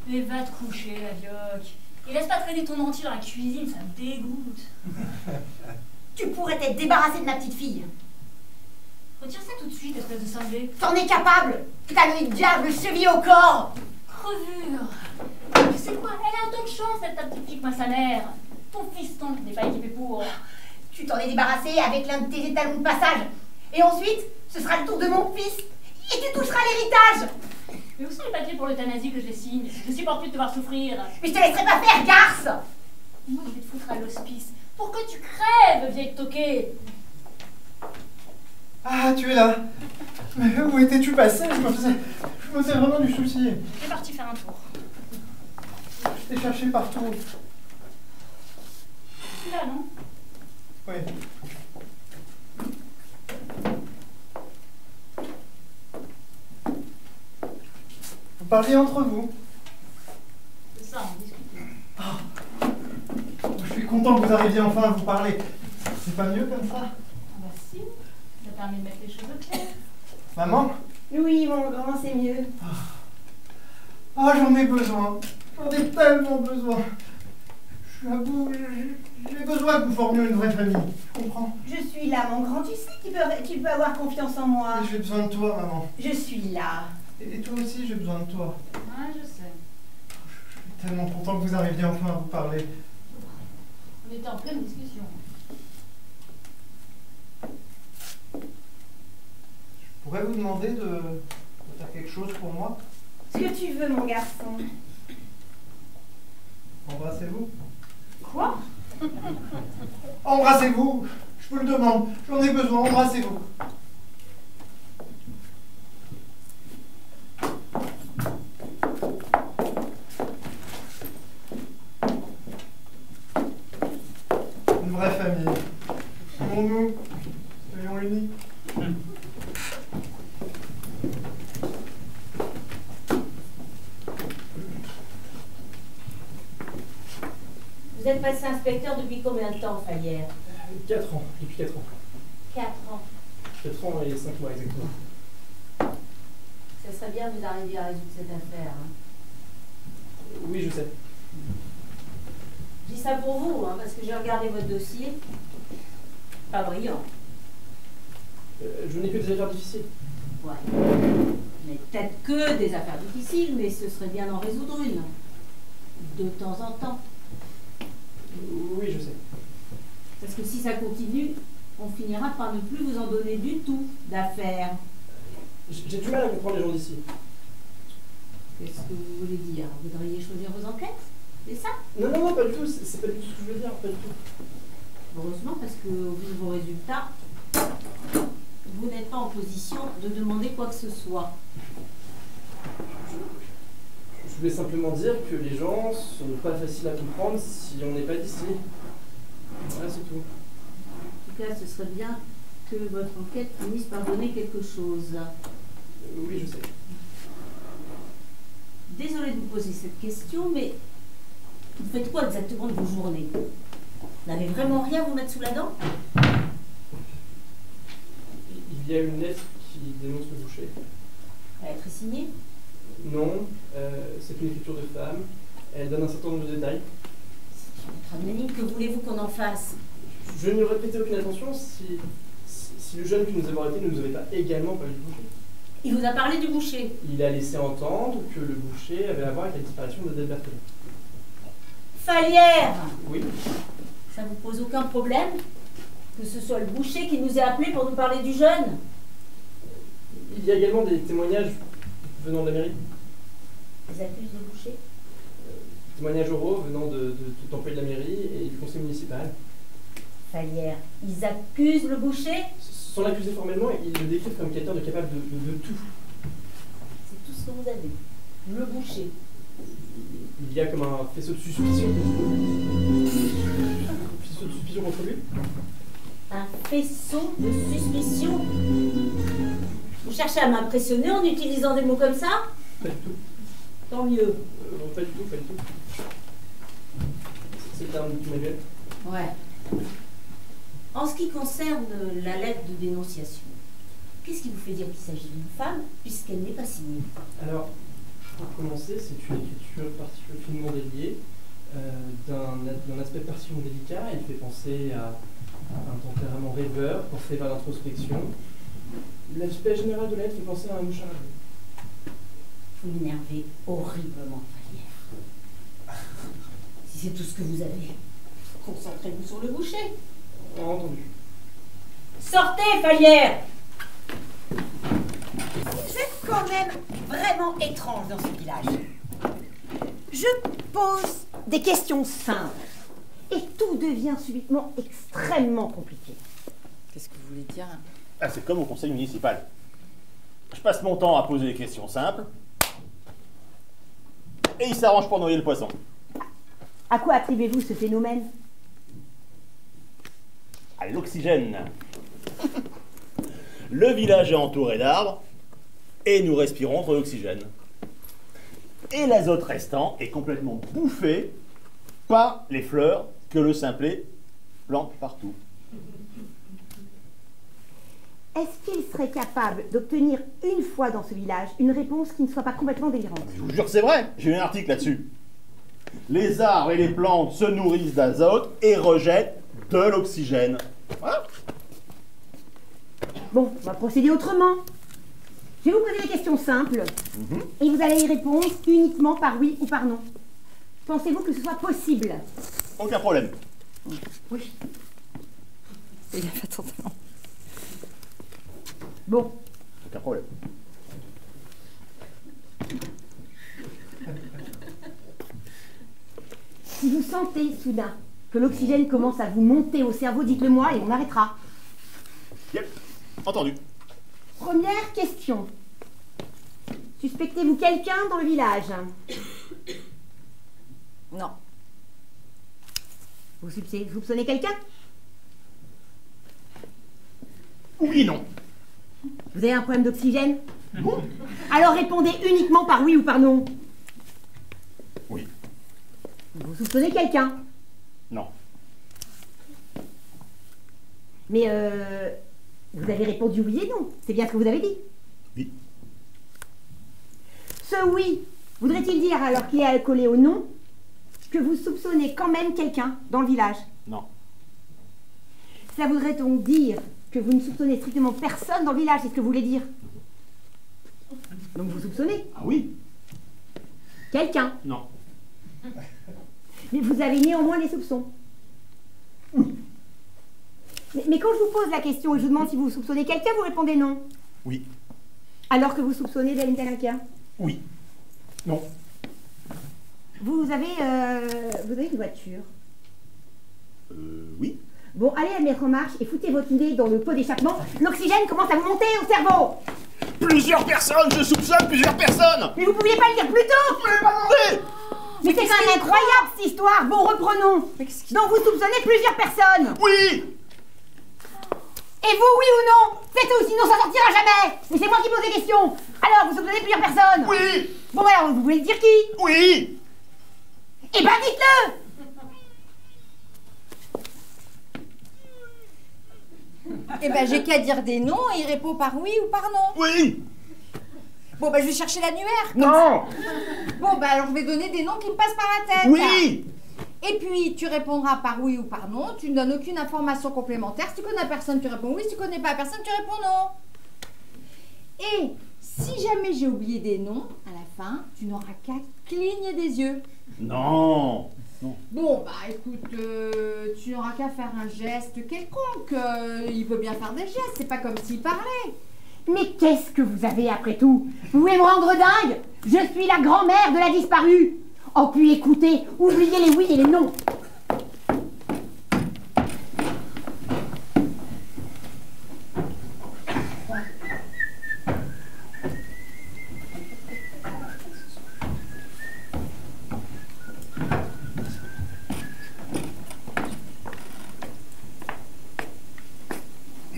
Mais va te coucher, la vioque. Et laisse pas traîner ton entier dans la cuisine, ça me dégoûte. Tu pourrais t'être débarrassé de ma petite fille. Retire ça tout de suite, espèce de cinglé. T'en es capable! T'as le diable chevillé au corps! Crevure. Tu sais quoi, elle a autant de chance d'être ta petite fille que moi, sa mère. Ton fiston n'est pas équipé pour. Tu t'en es débarrassé avec l'un de tes étalons de passage. Et ensuite, ce sera le tour de mon fils. Et tu toucheras l'héritage. Mais où sont les papiers pour l'euthanasie que je les signe? Je supporte plus de te voir souffrir. Mais je te laisserai pas faire, garce! Moi, je vais te foutre à l'hospice pour que tu crèves, vieille toquée. Ah, tu es là. Mais où étais-tu passé? Je me faisais vraiment du souci. T'es parti faire un tour. Je t'ai cherché partout. Tu es là, non? Oui. Vous parliez entre vous. C'est ça, on discute. Oh. Je suis content que vous arriviez enfin à vous parler. C'est pas mieux comme ça? Ah bah si, ça permet de mettre les choses au clair. Maman? Oui, mon grand, c'est mieux. Oh, j'en ai besoin. J'en ai tellement besoin. Je suis à bout. J'ai besoin que vous formiez une vraie famille. Je comprends. Je suis là, mon grand. Tu sais tu peux avoir confiance en moi. Et j'ai besoin de toi, maman. Je suis là. Et toi aussi, j'ai besoin de toi. Ouais, je sais. Je suis tellement content que vous arriviez enfin à vous parler. On était en pleine discussion. Je pourrais vous demander de faire quelque chose pour moi? Ce que tu veux, mon garçon. Embrassez-vous. Quoi? Embrassez-vous! Je vous le demande, j'en ai besoin, embrassez-vous. Une vraie famille. Aimons-nous, soyons unis. Vous êtes passé inspecteur depuis combien de temps, Falière? 4 ans, depuis 4 ans. 4 ans. 4 ans et 5 mois exactement. Ça serait bien que vous arriviez à résoudre cette affaire. Hein. Oui, je sais. Je dis ça pour vous, hein, parce que j'ai regardé votre dossier. Pas brillant. Je n'ai que des affaires difficiles. Ouais. Mais peut-être que des affaires difficiles, mais ce serait bien d'en résoudre une. De temps en temps. Oui, je sais. Parce que si ça continue, on finira par ne plus vous en donner du tout d'affaires. J'ai du mal à comprendre les gens d'ici. Qu'est-ce que vous voulez dire? Vous voudriez choisir vos enquêtes? C'est ça? Non, non, non, pas du tout. C'est pas du tout ce que je veux dire, pas du tout. Heureusement, parce que au vu de vos résultats, vous n'êtes pas en position de demander quoi que ce soit. Je voulais simplement dire que les gens sont pas faciles à comprendre si on n'est pas d'ici. Voilà, c'est tout. En tout cas, ce serait bien que votre enquête finisse par donner quelque chose. Oui, je sais. Désolée de vous poser cette question, mais vous faites quoi exactement de vos journées? Vous n'avez vraiment rien à vous mettre sous la dent? Il y a une lettre qui dénonce le boucher. Elle a été signée? Non, c'est une écriture de femme. Elle donne un certain nombre de détails. C'est une énigme, que voulez-vous qu'on en fasse? Je n'y aurais prêté aucune attention si le jeune que nous avons arrêté ne nous avait pas également parlé du boucher. Il vous a parlé du boucher? Il a laissé entendre que le boucher avait à voir avec la disparition d'Adèle Berthelot. Falière! Oui. Ça vous pose aucun problème que ce soit le boucher qui nous ait appelés pour nous parler du jeune? Il y a également des témoignages venant de la mairie. Ils accusent le boucher? Témoignages oraux venant de tout employé de la mairie et du conseil municipal. Falière, ils accusent le boucher? Sans l'accuser formellement, ils le décrivent comme quelqu'un de capable de tout. C'est tout ce que vous avez. Le boucher. Il y a comme un faisceau de suspicion. Un faisceau de suspicion contre lui. Un faisceau de suspicion? Vous cherchez à m'impressionner en utilisant des mots comme ça? Pas du tout. Tant mieux. Pas du tout, pas du tout. C'est un manuel. Ouais. En ce qui concerne la lettre de dénonciation, qu'est-ce qui vous fait dire qu'il s'agit d'une femme puisqu'elle n'est pas signée? Alors, pour commencer, c'est une écriture particulièrement déliée, d'un aspect particulièrement délicat. Elle fait penser à un tempérament rêveur, porté par l'introspection. L'aspect général de la lettre fait penser à un mouchard. Vous m'énervez horriblement, Falière. Si c'est tout ce que vous avez, concentrez-vous sur le boucher. Entendu. Sortez, Falière! Vous êtes quand même vraiment étrange dans ce village. Je pose des questions simples et tout devient subitement extrêmement compliqué. Qu'est-ce que vous voulez dire? Ah, c'est comme au conseil municipal. Je passe mon temps à poser des questions simples et il s'arrange pour noyer le poisson. À quoi attribuez-vous ce phénomène? À l'oxygène. Le village est entouré d'arbres et nous respirons de l'oxygène. Et l'azote restant est complètement bouffé par les fleurs que le simplet plante partout. Est-ce qu'il serait capable d'obtenir une fois dans ce village une réponse qui ne soit pas complètement délirante? Je vous jure que c'est vrai, j'ai eu un article là-dessus. Les arbres et les plantes se nourrissent d'azote et rejettent de l'oxygène. Voilà. Bon, on va procéder autrement. Je vais vous poser des questions simples et vous allez y répondre uniquement par oui ou par non. Pensez-vous que ce soit possible? Aucun problème. Oui. Il a pas totalement. Bon. Aucun problème. Si vous sentez soudain que l'oxygène commence à vous monter au cerveau, dites-le moi et on arrêtera. Yep. Entendu. Première question. Suspectez-vous quelqu'un dans le village? Non. Vous soupçonnez quelqu'un? Oui, non. Vous avez un problème d'oxygène? Alors répondez uniquement par oui ou par non. Oui. Vous soupçonnez quelqu'un? Non. Mais vous avez répondu oui et non. C'est bien ce que vous avez dit. Oui. Ce oui voudrait-il dire, alors qu'il est collé au non, que vous soupçonnez quand même quelqu'un dans le village? Non. Ça voudrait donc dire que vous ne soupçonnez strictement personne dans le village, c'est ce que vous voulez dire? Donc vous soupçonnez? Ah oui. Quelqu'un? Non. Mais vous avez néanmoins des soupçons? Oui. Mais quand je vous pose la question et je vous demande si vous soupçonnez quelqu'un, vous répondez non. Oui. Alors que vous soupçonnez quelqu'un? Oui. Non. Vous avez une voiture? Oui. Bon, allez la mettre en marche et foutez votre nez dans le pot d'échappement. L'oxygène commence à vous monter au cerveau. Plusieurs personnes, je soupçonne plusieurs personnes. Mais vous pouviez pas le dire plus tôt. Je l'ai pas demandé. Mais c'est quand même incroyable cette histoire. Bon, reprenons. Donc vous soupçonnez plusieurs personnes? Oui. Et vous, oui ou non? C'est tout, sinon ça sortira jamais. Mais c'est moi qui pose des questions. Alors, vous soupçonnez plusieurs personnes? Oui. Bon, alors, vous voulez dire qui? Oui. Eh ben, dites-le. Eh ben, j'ai qu'à dire des noms et il répond par oui ou par non. Oui. Bon, ben, je vais chercher l'annuaire. Non. Bon, ben, alors je vais donner des noms qui me passent par la tête. Oui. Et puis, tu répondras par oui ou par non. Tu ne donnes aucune information complémentaire. Si tu connais la personne, tu réponds oui. Si tu connais pas la personne, tu réponds non. Et si jamais j'ai oublié des noms, à la fin, tu n'auras qu'à cligner des yeux. Non. Non. Bon, bah écoute, tu n'auras qu'à faire un geste quelconque. Il peut bien faire des gestes, c'est pas comme s'il parlait. Mais qu'est-ce que vous avez après tout? Vous voulez me rendre dingue? Je suis la grand-mère de la disparue. Oh, puis écoutez, oubliez les oui et les non.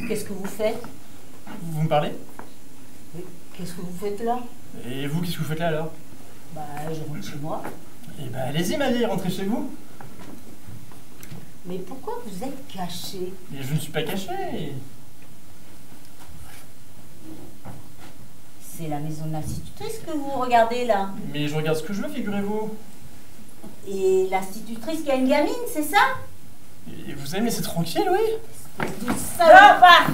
Qu'est-ce que vous faites? Vous me parlez? Oui. Qu'est-ce que vous faites là? Et vous, qu'est-ce que vous faites là alors? Bah, je rentre chez moi. Eh ben, allez-y, Marie, rentrez chez vous. Mais pourquoi vous êtes caché? Et je ne suis pas caché. C'est la maison de l'institutrice que vous regardez là. Mais je regarde ce que je veux, figurez-vous. Et l'institutrice qui a une gamine, c'est ça? Et vous savez, mais c'est tranquille, oui. Du salopard!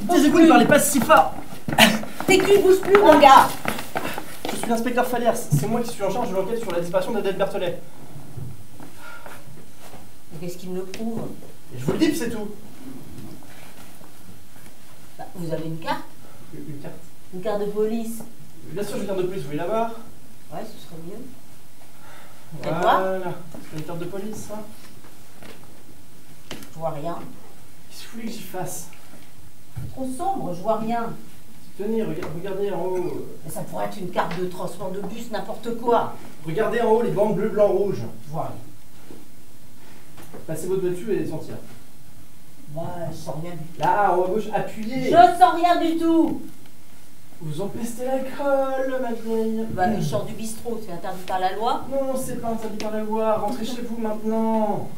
Taisez-vous, ne parlez pas si fort. Tes culs bougent plus, mon gars! Je suis l'inspecteur Faliers, c'est moi qui suis en charge de l'enquête sur la disparition d'Adèle Berthelet. Mais qu'est-ce qu'il me le prouve? Et je vous le dis, c'est tout. Bah, vous avez une carte? Une carte? Une carte de police? Bien sûr, je viens de police, vous voulez la voir? Ouais, ce serait mieux. Faites voir. Voilà, c'est une carte de police, ça. Je vois rien. Qu'est-ce que vous voulez que j'y fasse? Trop sombre, je vois rien. Tenez, regardez en haut. Mais ça pourrait être une carte de transport de bus, n'importe quoi. Regardez en haut les bandes bleu, blanc, rouge. Je vois rien. Passez votre dessus et sortir. Bah, je sens rien du tout. Là, en haut à gauche, appuyez. Je sens rien du tout. Vous empestez l'alcool, ma vieille. Bah, je sors du bistrot, c'est interdit par la loi. Non, c'est pas interdit par la loi. Rentrez chez vous maintenant.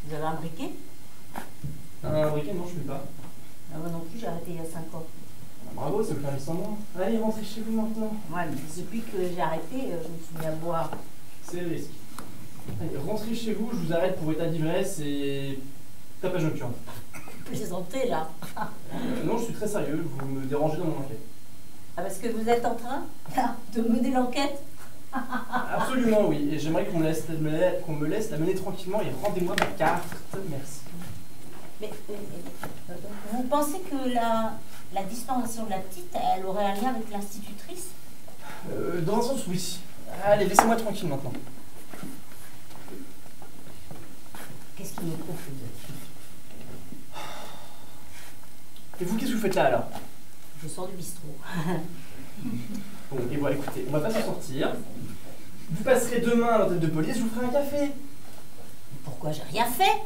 Vous avez un briquet? Un briquet, non, je ne peux pas. Ah, moi non plus, j'ai arrêté il y a 5 ans. Bravo, ça me fait sans moi. Allez, rentrez chez vous maintenant. Ouais, mais depuis que j'ai arrêté, je me suis mis à boire. C'est le risque. Allez, rentrez chez vous, je vous arrête pour état d'ivresse et tapage nocturne. Plaisantez là. Non, je suis très sérieux, vous me dérangez dans mon enquête. Ah, parce que vous êtes en train de mener l'enquête? Absolument, oui. Et j'aimerais qu'on me laisse la mener tranquillement et rendez-moi ma carte. Merci. Mais vous pensez que la disparition de la petite, elle aurait un lien avec l'institutrice? Dans un sens, oui. Allez, laissez-moi tranquille maintenant. Qu'est-ce qui me confuse? Et vous, qu'est-ce que vous faites là alors? Je sors du bistrot. Bon, et voilà, écoutez, on va pas s'en sortir. Vous passerez demain à l'antenne de police, je vous ferai un café. Pourquoi j'ai rien fait?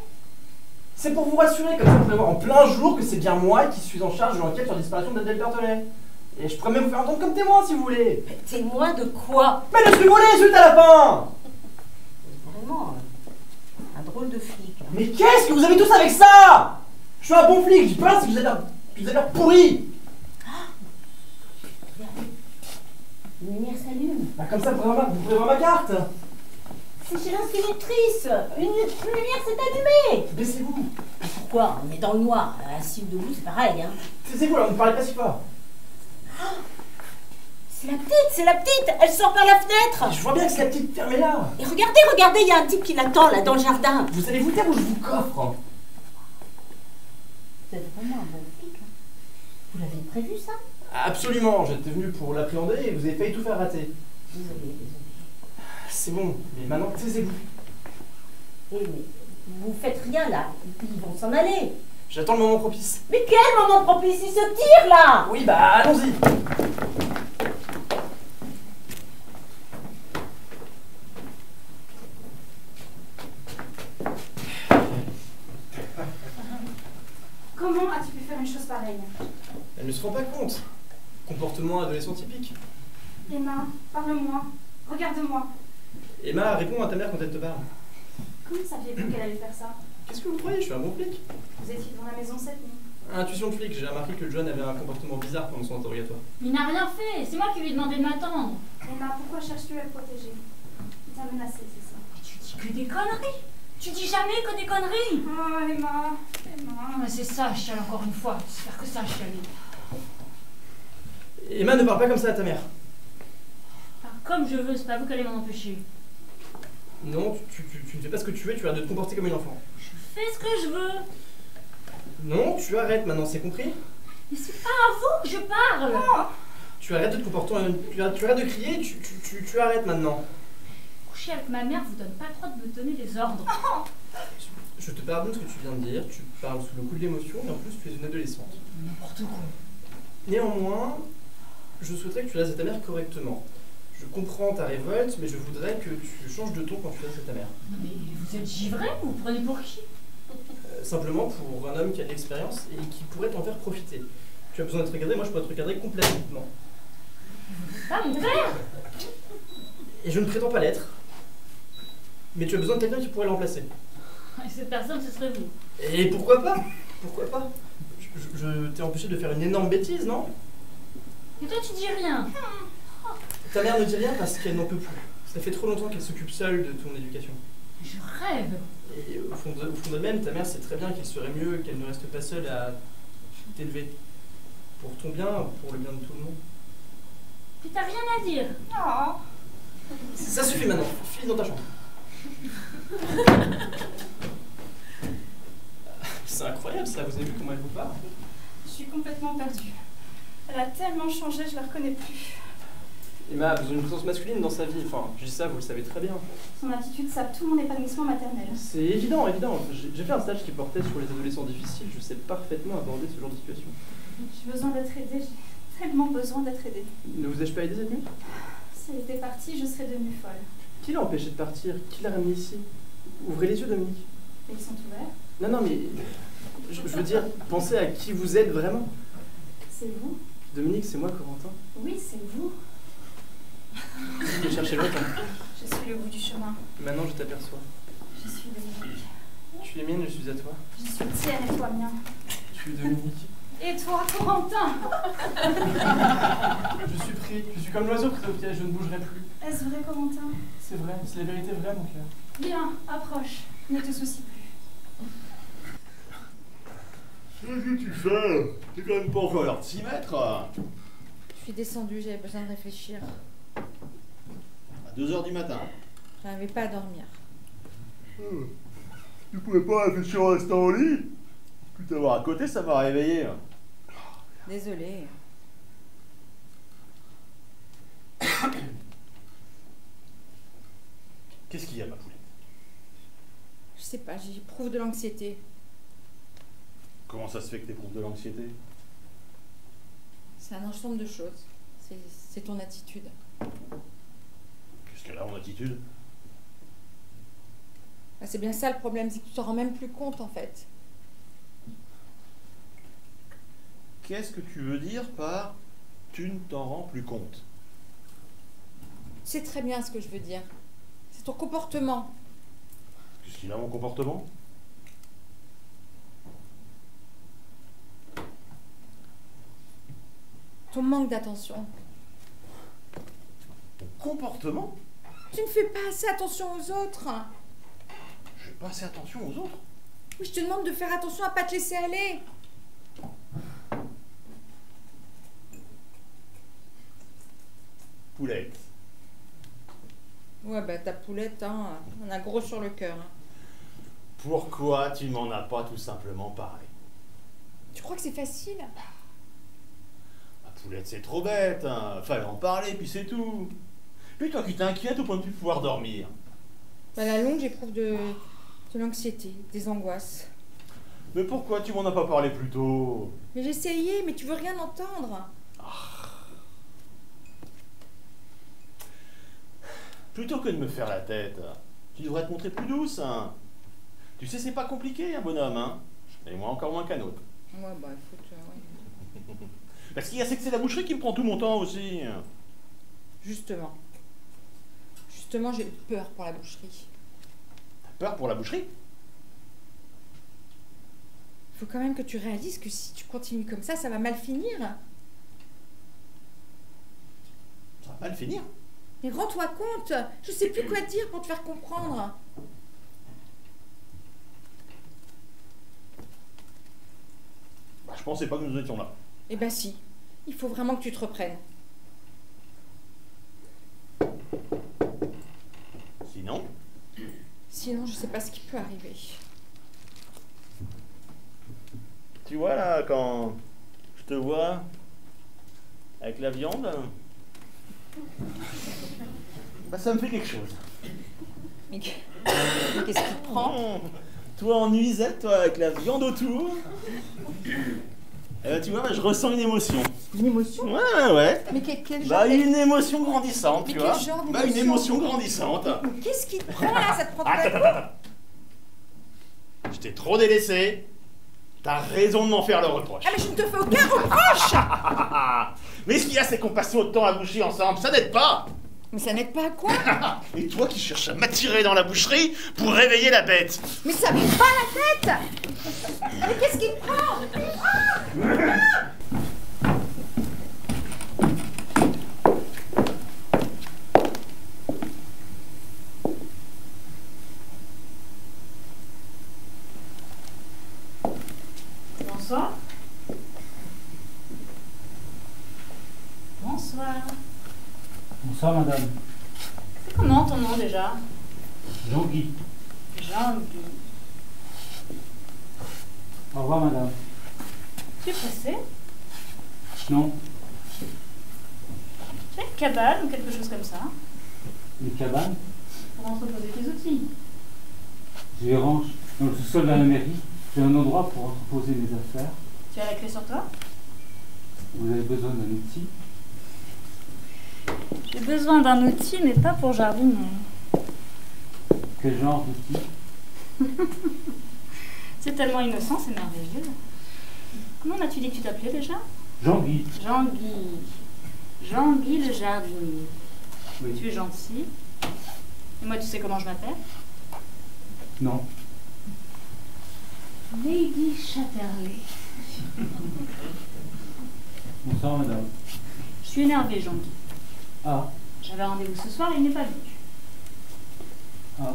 C'est pour vous rassurer, comme ça vous pourrez voir en plein jour que c'est bien moi qui suis en charge de l'enquête sur la disparition d'Adèle Berthelet. Et je pourrais même vous faire entendre comme témoin si vous voulez. Mais témoin de quoi? Mais de ce que vous voulez, suite à la fin. Vraiment, un drôle de flic. Hein. Mais qu'est-ce que vous avez tous avec ça? Je suis un bon flic, je dis pas, c'est que vous avez l'air pourri. Une lumière s'allume. Bah comme ça, vous pourrez voir ma carte. C'est chez l'institutrice. Une lumière s'est allumée. Baissez-vous. Pourquoi? On est dans le noir. Assis ou debout, c'est pareil. Hein. Taisez-vous là, ne parlez pas si fort. C'est la petite. Elle sort par la fenêtre. Je vois bien que c'est la petite, fermez-la. Et regardez, il y a un type qui l'attend là dans le jardin. Vous allez vous taire ou je vous coffre? Vous êtes vraiment un bon flic. Hein. Vous l'avez prévu ça? Absolument, j'étais venu pour l'appréhender et vous avez failli tout faire rater. Désolé. C'est bon, mais maintenant taisez-vous. Oui, mais vous faites rien là. Ils vont s'en aller. J'attends le moment propice. Mais quel moment propice? Ils se tirent là. Oui, bah allons-y. Comment as-tu pu faire une chose pareille? Elle ne se rend pas compte. Comportement adolescent typique. Emma, parle-moi. Regarde-moi. Emma, réponds à ta mère quand elle te parle. Comment saviez-vous qu'elle allait faire ça? Qu'est-ce que vous croyez? Je suis un bon flic. Vous étiez dans la maison cette nuit. Intuition de flic, j'ai remarqué que John avait un comportement bizarre pendant son interrogatoire. Il n'a rien fait, c'est moi qui lui ai demandé de m'attendre. Emma, pourquoi cherches-tu à le protéger? Il t'a menacé, c'est ça? Mais tu dis que des conneries. Tu dis jamais que des conneries. Oh, Emma. Ah, mais c'est ça, je chiale encore une fois. J'espère que ça, je chiale. Emma, ne parle pas comme ça à ta mère. Enfin, comme je veux, c'est pas vous qui allez m'en empêcher. Non, tu ne fais pas ce que tu veux, tu as de te comporter comme une enfant. Je fais ce que je veux. Non, tu arrêtes maintenant, c'est compris? Mais c'est pas à vous que je parle. Non. Tu arrêtes de te comporter, tu arrêtes de crier, tu arrêtes maintenant. Coucher avec ma mère vous donne pas le droit de me donner des ordres. Je te pardonne ce que tu viens de dire, tu parles sous le coup de l'émotion et en plus tu es une adolescente. N'importe quoi. Néanmoins, je souhaiterais que tu laisses à ta mère correctement. Je comprends ta révolte, mais je voudrais que tu changes de ton quand tu laisses à ta mère. Non mais vous êtes givré, vous vous prenez pour qui? Simplement pour un homme qui a de l'expérience et qui pourrait t'en faire profiter. Tu as besoin d'être recadré, moi je pourrais te recadrer complètement. Pas mon père. Et je ne prétends pas l'être, mais tu as besoin de quelqu'un qui pourrait l'emplacer. Et cette personne, ce serait vous. Et pourquoi pas? Pourquoi pas? Je t'ai empêché de faire une énorme bêtise, non? Et toi, tu dis rien. Ta mère ne dit rien parce qu'elle n'en peut plus. Ça fait trop longtemps qu'elle s'occupe seule de ton éducation. Je rêve. Et au fond d'elle-même, ta mère sait très bien qu'il serait mieux qu'elle ne reste pas seule à t'élever. Pour ton bien, pour le bien de tout le monde. Tu t'as rien à dire. Oh. Ça suffit maintenant, file dans ta chambre. C'est incroyable ça, vous avez vu comment elle vous parle? Je suis complètement perdue. Elle a tellement changé, je la reconnais plus. Emma a besoin d'une présence masculine dans sa vie, enfin, je dis ça, vous le savez très bien. Son attitude sape tout mon épanouissement maternel. C'est évident, évident. J'ai fait un stage qui portait sur les adolescents difficiles, je sais parfaitement aborder ce genre de situation. J'ai besoin d'être aidée, j'ai tellement besoin d'être aidée. Ne vous ai-je pas aidé cette nuit? Si elle était partie, je serais devenue folle. Qui l'a empêché de partir? Qui l'a ramené ici? Ouvrez les yeux, Dominique. Et ils sont ouverts? Non, mais je veux dire, pensez à qui vous êtes vraiment. C'est vous? Dominique, c'est moi, Corentin. Oui, c'est vous. Je l'ai cherché longtemps. Je suis le bout du chemin. Maintenant, je t'aperçois. Je suis Dominique. Tu es mienne, je suis à toi. Je suis tienne et toi mien. Tu es Dominique. Et toi, Corentin? Je suis pris. Je suis comme l'oiseau pris au piège, je ne bougerai plus. Est-ce vrai, Corentin? C'est vrai, c'est la vérité vraie, mon cœur. Bien, approche. Ne te soucie plus. Qu'est-ce que tu fais? T'es quand même pas encore à l'heure de s'y mettre. suis descendue, j'avais besoin de réfléchir. À 2 h du matin. J'arrivais pas à dormir. Tu pouvais pas réfléchir en restant au lit? Plus t'avoir à côté, ça m'a réveillé. Désolée. Qu'est-ce qu'il y a, ma poulette? Je sais pas, j'éprouve de l'anxiété. Comment ça se fait que t'éprouves de l'anxiété? C'est un ensemble de choses. C'est ton attitude. Qu'est-ce qu'elle a en attitude? Ah, c'est bien ça le problème, c'est que tu t'en rends même plus compte en fait. Qu'est-ce que tu veux dire par « tu ne t'en rends plus compte » ? Tu sais très bien ce que je veux dire. C'est ton comportement. Qu'est-ce qu'il a, mon comportement? Ton manque d'attention. Mon comportement? Tu ne fais pas assez attention aux autres. Je fais pas assez attention aux autres? Oui, je te demande de faire attention à pas te laisser aller. Poulette. Ouais, bah ta poulette, hein, on a gros sur le cœur. Hein. Pourquoi tu m'en as pas tout simplement parlé? Tu crois que c'est facile? Ma poulette, c'est trop bête, hein. Fallait en parler, puis c'est tout. Puis toi qui t'inquiètes au point de plus pouvoir dormir. Bah, à la longue, j'éprouve de l'anxiété, des angoisses. Mais pourquoi tu m'en as pas parlé plus tôt? Mais j'ai essayé, mais tu veux rien entendre. Plutôt que de me faire la tête, tu devrais te montrer plus douce, hein. Tu sais, c'est pas compliqué, un bonhomme, hein. Et moi, encore moins qu'un autre. Ouais, bah écoute, ouais. Parce qu'il y a, c'est que c'est la boucherie qui me prend tout mon temps aussi. Justement. Justement, j'ai peur pour la boucherie. T'as peur pour la boucherie? Faut quand même que tu réalises que si tu continues comme ça va mal finir. Ça va mal finir? Mais rends-toi compte, je sais plus quoi dire pour te faire comprendre. Bah, je pensais pas que nous étions là. Eh ben si, il faut vraiment que tu te reprennes. Sinon? Sinon, je sais pas ce qui peut arriver. Tu vois là, quand je te vois avec la viande, bah ça me fait quelque chose. Mais qu'est-ce qui te prend? Toi en nuisette, toi avec la viande autour. Tu vois, bah, je ressens une émotion. Une émotion? Ouais. Mais quel genre? Bah une émotion grandissante, tu vois. Quel genre d'émotion? Bah une émotion grandissante. Mais qu'est-ce qui te prend là? Ça te prend tout à coup? Attends. Je t'ai trop délaissé. T'as raison de m'en faire le reproche. Ah mais je ne te fais aucun reproche. Mais ce qu'il y a, c'est qu'on passe autant à boucher ensemble, ça n'aide pas. Mais ça n'aide pas à quoi? Et toi qui cherches à m'attirer dans la boucherie pour réveiller la bête. Mais ça me prend la tête. Mais qu'est-ce qui te prend? Bonsoir. Bonsoir. Bonsoir, madame. C'est comment ton nom déjà? Jean-Guy. Jean-Guy. Au revoir, madame. Tu es pressé? Non, Tu as une cabane ou quelque chose comme ça? une cabane. Pour entreposer tes outils. Je les range dans le sous-sol de la mairie. J'ai un endroit pour entreposer mes affaires. Tu as la clé sur toi? Vous avez besoin d'un outil? J'ai besoin d'un outil, mais pas pour jardiner. Quel genre d'outil? C'est tellement innocent, c'est merveilleux. Comment as-tu dit que tu t'appelais déjà? Jean-Guy. Jean-Guy. Jean-Guy le jardinier. Oui. Tu es gentil. Et moi, tu sais comment je m'appelle? Non. Lady Chatterley. Bonsoir, madame. Je suis énervée, Jean-Guy. Ah. J'avais rendez-vous ce soir et il n'est pas venu. Ah.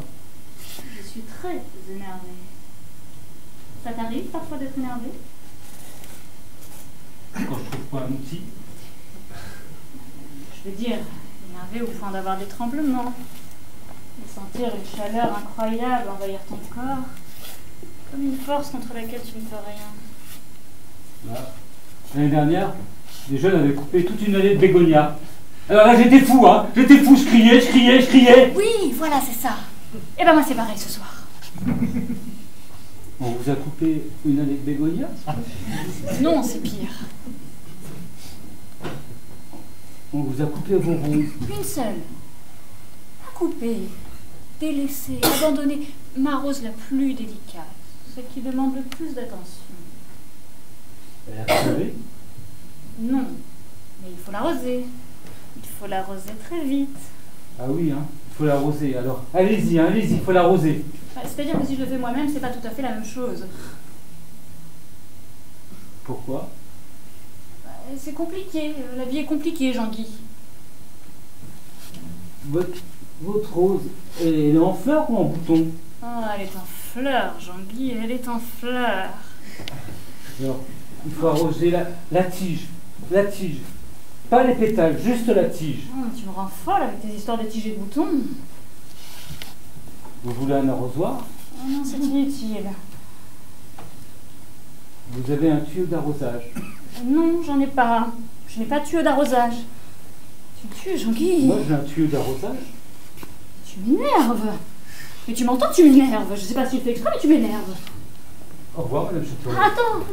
Je suis très énervée. Ça t'arrive parfois d'être énervée? Quand je trouve pas un outil? Je veux dire, énervé au point d'avoir des tremblements. De sentir une chaleur incroyable envahir ton corps. Comme une force contre laquelle tu ne peux rien. L'année dernière, les jeunes avaient coupé toute une allée de bégonias. Alors là, j'étais fou, hein. J'étais fou, je criais. Oui, voilà, c'est ça. Et ben moi, c'est pareil ce soir. On vous a coupé une allée de bégonias? Non, c'est pire. On vous a coupé vos roses? Une seule. Pas coupée, délaissée, abandonnée. Ma rose la plus délicate. Celle qui demande le plus d'attention. Elle a crevé? Non, mais il faut l'arroser. Il faut l'arroser très vite. Ah oui, hein, il faut l'arroser. Alors, allez-y, il faut l'arroser. C'est-à-dire que si je le fais moi-même, c'est pas tout à fait la même chose. Pourquoi? C'est compliqué. La vie est compliquée, Jean-Guy. Votre rose, elle est en fleurs ou en bouton? Ah, elle est en fleurs, Jean-Guy, elle est en fleurs. Alors, il faut arroser la tige. La tige. Pas les pétales, juste la tige. Oh, tu me rends folle avec tes histoires de tiges et de boutons. Vous voulez un arrosoir? Oh non, c'est inutile. Vous avez un tuyau d'arrosage? Non, j'en ai pas. Je n'ai pas de tuyau d'arrosage. Tu me tues, Jean-Guy. Moi, j'ai un tuyau d'arrosage. Tu m'énerves. Mais tu m'entends, tu m'énerves. Je sais pas si tu le fais exprès, mais tu m'énerves. Au revoir, madame Château. Attends.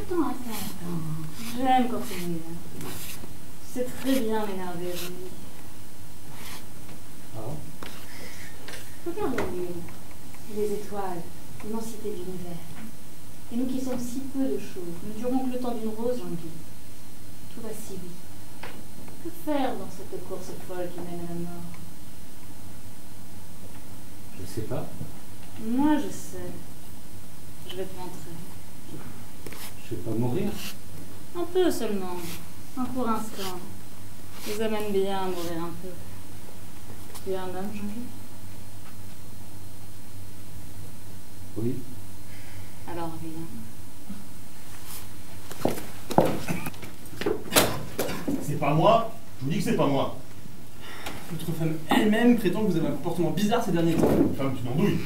J'aime quand tu m'énerves. Tu sais très bien m'énerver, Jean-Guy. Ah. Regarde la lune, les étoiles, l'immensité de l'univers. Et nous qui sommes si peu de choses, nous durons que le temps d'une rose, Jean-Guy. Tout va si vite. Que faire dans cette course folle qui mène à la mort? Je sais pas. Moi, je sais. Je vais te montrer. Je vais pas mourir. Un peu seulement. Un court instant. Je amène bien à mourir un peu. Tu es un homme, Jean-Guy? Oui. Alors viens. C'est pas moi. Je vous dis que c'est pas moi. Votre femme elle-même prétend que vous avez un comportement bizarre ces derniers temps. Femme, tu m'andouilles.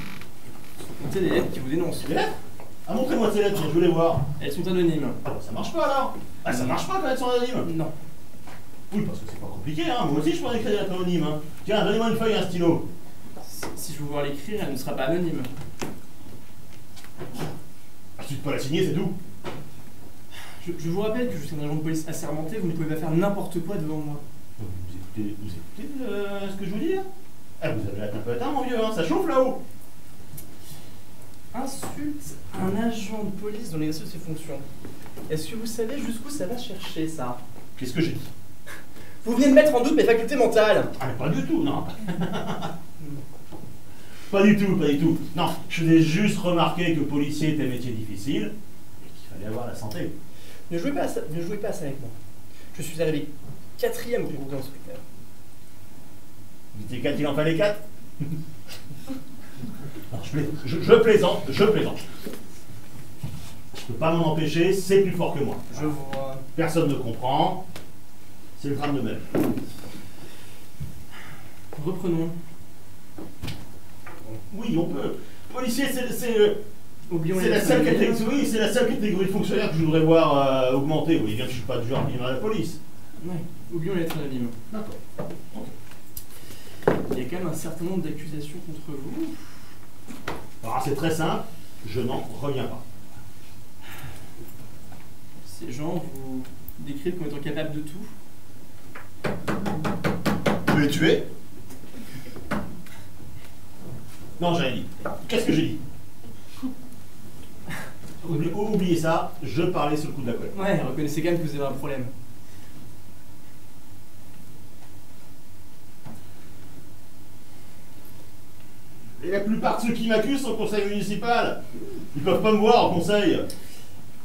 Sans compter les lettres qui vous dénoncent. Les lettres? Ah, montrez-moi ces lettres, je veux les voir. Elles sont anonymes. Ah, ça marche pas alors. Ah, ça marche pas quand elles sont anonymes? Non. Oui, parce que c'est pas compliqué, hein. Moi aussi je pourrais écrire des lettres anonymes. Hein. Tiens, donnez-moi une feuille et un stylo. Si je veux voir l'écrire, elle ne sera pas anonyme. Ah, tu peux pas la signer, c'est tout. Je vous rappelle que je suis un agent de police assermenté, vous ne pouvez pas faire n'importe quoi devant moi. Vous écoutez ce que je vous dis là? Ah, vous avez la tête un peu atteint, mon vieux, hein. Ça chauffe là-haut. Insulte un agent de police dans l'exercice de ses fonctions. Est-ce que vous savez jusqu'où ça va chercher, ça? Qu'est-ce que j'ai dit? Vous venez de mettre en doute mes facultés mentales. Ah, mais pas du tout, non. Pas du tout, pas du tout. Non, je voulais juste remarquer que policier était un métier difficile et qu'il fallait avoir la santé. Ne jouez pas à ça avec moi. Je suis arrivé 4e au concours d'inspecteur. Vous étiez 4, il en fallait 4. Alors, je plaisante. Je peux pas m'en empêcher, c'est plus fort que moi. Je vois. Personne ne comprend. C'est le drame de ma vie. Reprenons. Oui, on peut. Policier, c'est la seule catégorie de fonctionnaire que je voudrais voir augmenter. Vous voyez bien que je suis pas du genre à venir à la police. Oui, oublions les lettres anonymes. D'accord. Okay. Il y a quand même un certain nombre d'accusations contre vous. Alors c'est très simple, je n'en reviens pas. Ces gens vous décrivent comme étant capables de tout. Je vais les tuer? Non, j'ai rien dit. Qu'est-ce que j'ai dit? Oubliez ça, je parlais sur le coup de la colère. Ouais, reconnaissez quand même que vous avez un problème. Et la plupart de ceux qui m'accusent sont au conseil municipal. Ils peuvent pas me voir au conseil.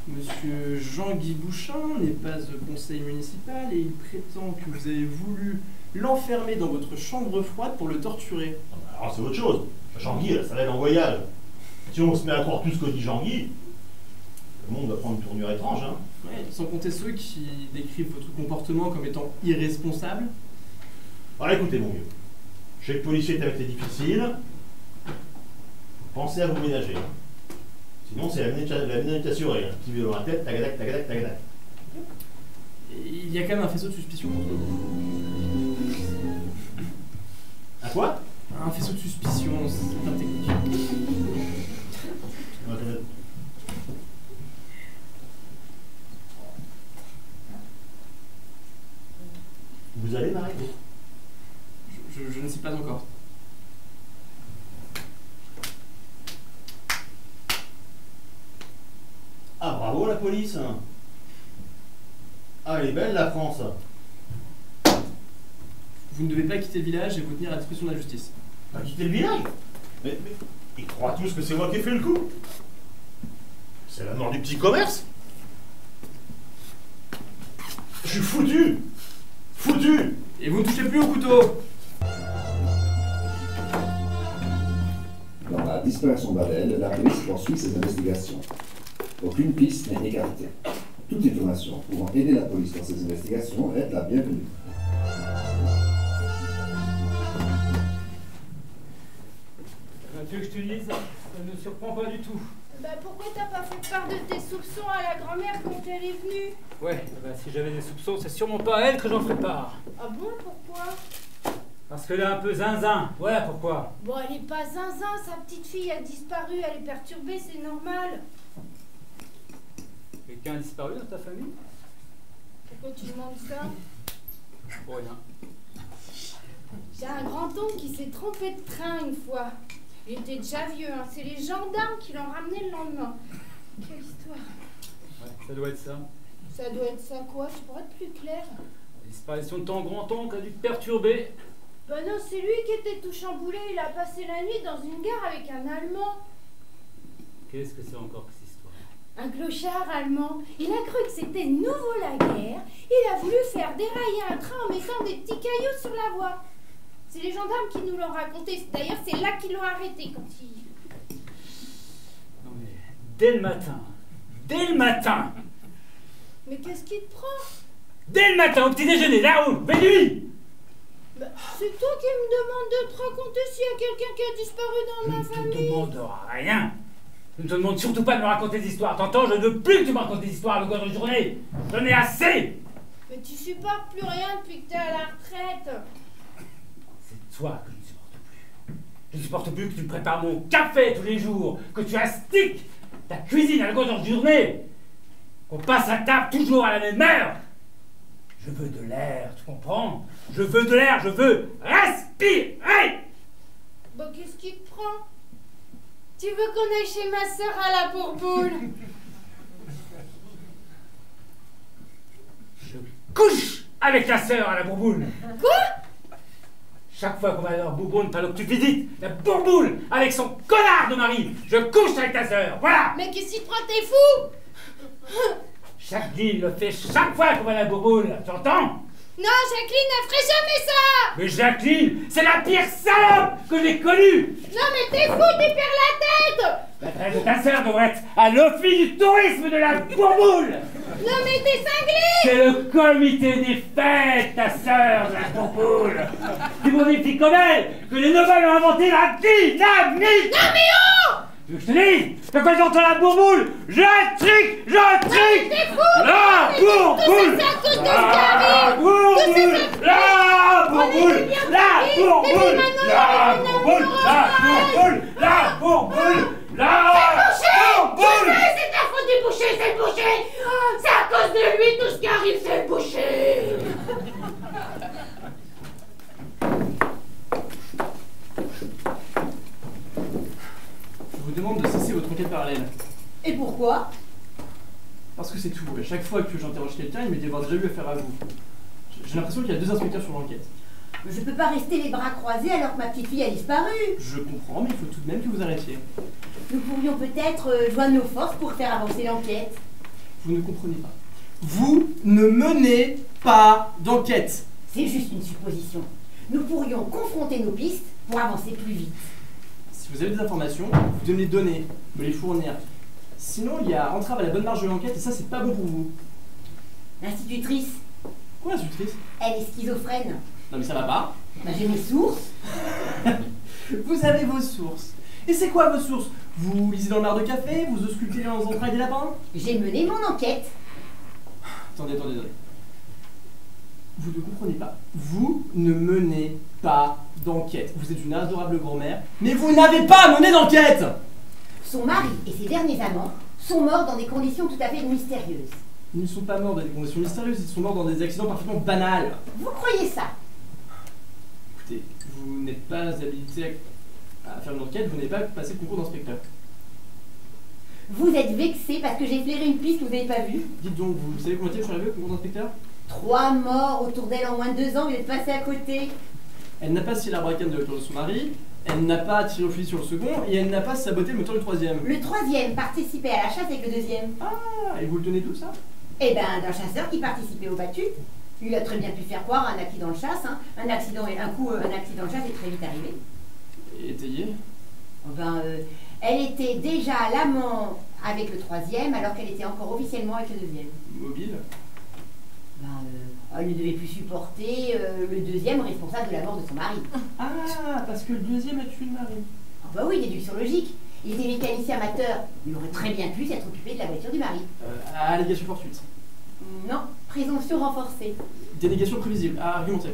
Monsieur Jean-Guy Bouchin n'est pas au conseil municipal et il prétend que vous avez voulu l'enfermer dans votre chambre froide pour le torturer. Alors c'est autre chose. Jean-Guy, ça va être en voyage. Si on se met à croire tout ce que dit Jean-Guy, le monde va prendre une tournure étrange. Hein. Ouais, sans compter ceux qui décrivent votre comportement comme étant irresponsable. Alors écoutez, mon vieux. Je sais que policier est difficile. Pensez à vous ménager. Sinon, c'est l'avenir est assuré. Un petit vieux dans la tête, tagadac, tagadac, tagadac. Il y a quand même un faisceau de suspicion contre vous. À quoi? Un faisceau de suspicion, c'est un technique. Vous allez m'arrêter? Je ne sais pas encore. Ah, bravo la police! Ah, elle est belle la France! Vous ne devez pas quitter le village et vous tenir à la disposition de la justice. Pas quitter le village? Mais ils croient tous que c'est moi qui ai fait le coup! C'est la mort du petit commerce! Je suis foutu! Foutu! Et vous ne touchez plus au couteau! Dans la disparition d'Adèle, la police poursuit ses investigations. Aucune piste n'est écartée. Toute information pouvant aider la police dans ses investigations est la bienvenue. Tu veux que je te dise, ça ne me surprend pas du tout. Bah pourquoi t'as pas fait part de tes soupçons à la grand-mère quand elle est venue? Ouais, bah si j'avais des soupçons, c'est sûrement pas à elle que j'en ferais part. Ah bon, pourquoi? Parce qu'elle est un peu zinzin, voilà pourquoi. Bon, elle est pas zinzin, sa petite fille a disparu, elle est perturbée, c'est normal. Quelqu'un a disparu dans ta famille? Pourquoi tu demandes ça? Pour rien. J'ai un grand-oncle qui s'est trompé de train une fois. Il était déjà vieux, hein. C'est les gendarmes qui l'ont ramené le lendemain. Quelle histoire. Ouais, ça doit être ça. Ça doit être ça quoi? Tu pourrais être plus clair? La disparition de ton grand-oncle a dû te perturber. Bah non, c'est lui qui était tout chamboulé. Il a passé la nuit dans une gare avec un Allemand. Qu'est-ce que c'est encore que cette histoire? Un clochard allemand. Il a cru que c'était nouveau la guerre. Il a voulu faire dérailler un train en mettant des petits cailloux sur la voie. C'est les gendarmes qui nous l'ont raconté. D'ailleurs, c'est là qu'ils l'ont arrêté quand il... Non mais, dès le matin. Mais qu'est-ce qui te prend? Dès le matin, au petit déjeuner, là où? Nuit. Bah, c'est toi qui me demandes de te raconter s'il y a quelqu'un qui a disparu dans ma famille. Je ne te demande rien. Je ne te demande surtout pas de me raconter des histoires. T'entends? Je ne veux plus que tu me racontes des histoires à longueur de journée. J'en ai assez. Mais tu supportes plus rien depuis que t'es à la retraite. C'est toi que je ne supporte plus. Je ne supporte plus que tu prépares mon café tous les jours, que tu astiques ta cuisine à longueur de journée, qu'on passe à table toujours à la même heure. Je veux de l'air, tu comprends? Je veux de l'air, je veux respirer. Bah qu'est-ce qui te prend? Tu veux qu'on aille chez ma sœur à la Bourboule? Je couche avec ta sœur à la Bourboule. Quoi? Chaque fois qu'on va à la Bourboule, pendant que tu visites la Bourboule avec son connard de mari, je couche avec ta sœur, voilà. Mais qu'est-ce qui te prend? T'es fou? Jacqueline le fait chaque fois qu'on va à la Bourboule, tu entends? Non, Jacqueline ne ferait jamais ça. Mais Jacqueline, c'est la pire salope que j'ai connue. Non mais t'es fou, t'es perds la tête. La tête de ta sœur devrait être à l'office du tourisme de la Bourboule. Non mais t'es cinglé. C'est le comité des fêtes, ta sœur de la Bourboule. C'est pour des filles comme elle que les nobles ont inventé la dynamite. Non mais oh! Tu veux que je te dise? Que quand j'entends la Bourboule, je trique. Non mais t'es fou. La Bourboule. Tout ça, c'est à cause de ce qui arrive. La Bourboule. La Bourboule. La Bourboule. La Bourboule. La Bourboule. La Bourboule. C'est la faute du boucher, c'est le boucher. C'est à cause de lui, tout ce qui arrive, c'est le boucher. Je vous demande de cesser votre enquête parallèle. Et pourquoi? Parce que c'est tout. À chaque fois que j'interroge quelqu'un, il me dit avoir déjà eu affaire à vous. J'ai l'impression qu'il y a 2 inspecteurs sur l'enquête. Je peux pas rester les bras croisés alors que ma petite fille a disparu. Je comprends, mais il faut tout de même que vous arrêtiez. Nous pourrions peut-être joindre nos forces pour faire avancer l'enquête. Vous ne comprenez pas. Vous ne menez pas d'enquête. C'est juste une supposition. Nous pourrions confronter nos pistes pour avancer plus vite. Si vous avez des informations, vous devez me les donner, me les fournir. Sinon, il y a entrave à la bonne marge de l'enquête et ça, c'est pas bon pour vous. L'institutrice, Quoi, l'institutrice? elle est schizophrène. Non mais ça va pas. Bah, j'ai mes sources. Vous avez vos sources. Et c'est quoi vos sources? Vous lisez dans le mar de café? Vous auscultez dans les entrailles des lapins? J'ai mené mon enquête. Attendez. Vous ne comprenez pas. Vous ne menez pas d'enquête. Vous êtes une adorable grand-mère, mais vous n'avez pas mené d'enquête! Son mari et ses derniers amants sont morts dans des conditions tout à fait mystérieuses. Ils ne sont pas morts dans des conditions mystérieuses, ils sont morts dans des accidents parfaitement banals. Vous croyez ça? Écoutez, vous n'êtes pas habilité à faire une enquête, vous n'avez pas passé le concours d'inspecteur. Vous êtes vexé parce que j'ai flairé une piste que vous n'avez pas vue? Dites donc, vous savez combien de temps je suis arrivé au concours d'inspecteur? 3 morts autour d'elle en moins de 2 ans, vous êtes passé à côté. Elle n'a pas scié la bracane de l'auteur de son mari, elle n'a pas tiré au fusil sur le second, et elle n'a pas saboté le moteur du troisième. Le troisième participait à la chasse avec le deuxième. Ah, et vous le tenez d'où ça? Eh ben, d'un chasseur qui participait au battu. Il a très bien pu faire croire à un accident de chasse. Hein. Un accident de chasse est très vite arrivé. Et étayé? Elle était déjà l'amant avec le troisième, alors qu'elle était encore officiellement avec le deuxième. Mobile? Elle ne devait plus supporter le deuxième responsable de la mort de son mari. Ah, parce que le deuxième a tué le mari. Ah bah oui, déduction logique. Il était mécanicien amateur. Il aurait très bien pu s'être occupé de la voiture du mari. Allégation fortuite. Non, présomption renforcée. Délégation prévisible. À argumenter.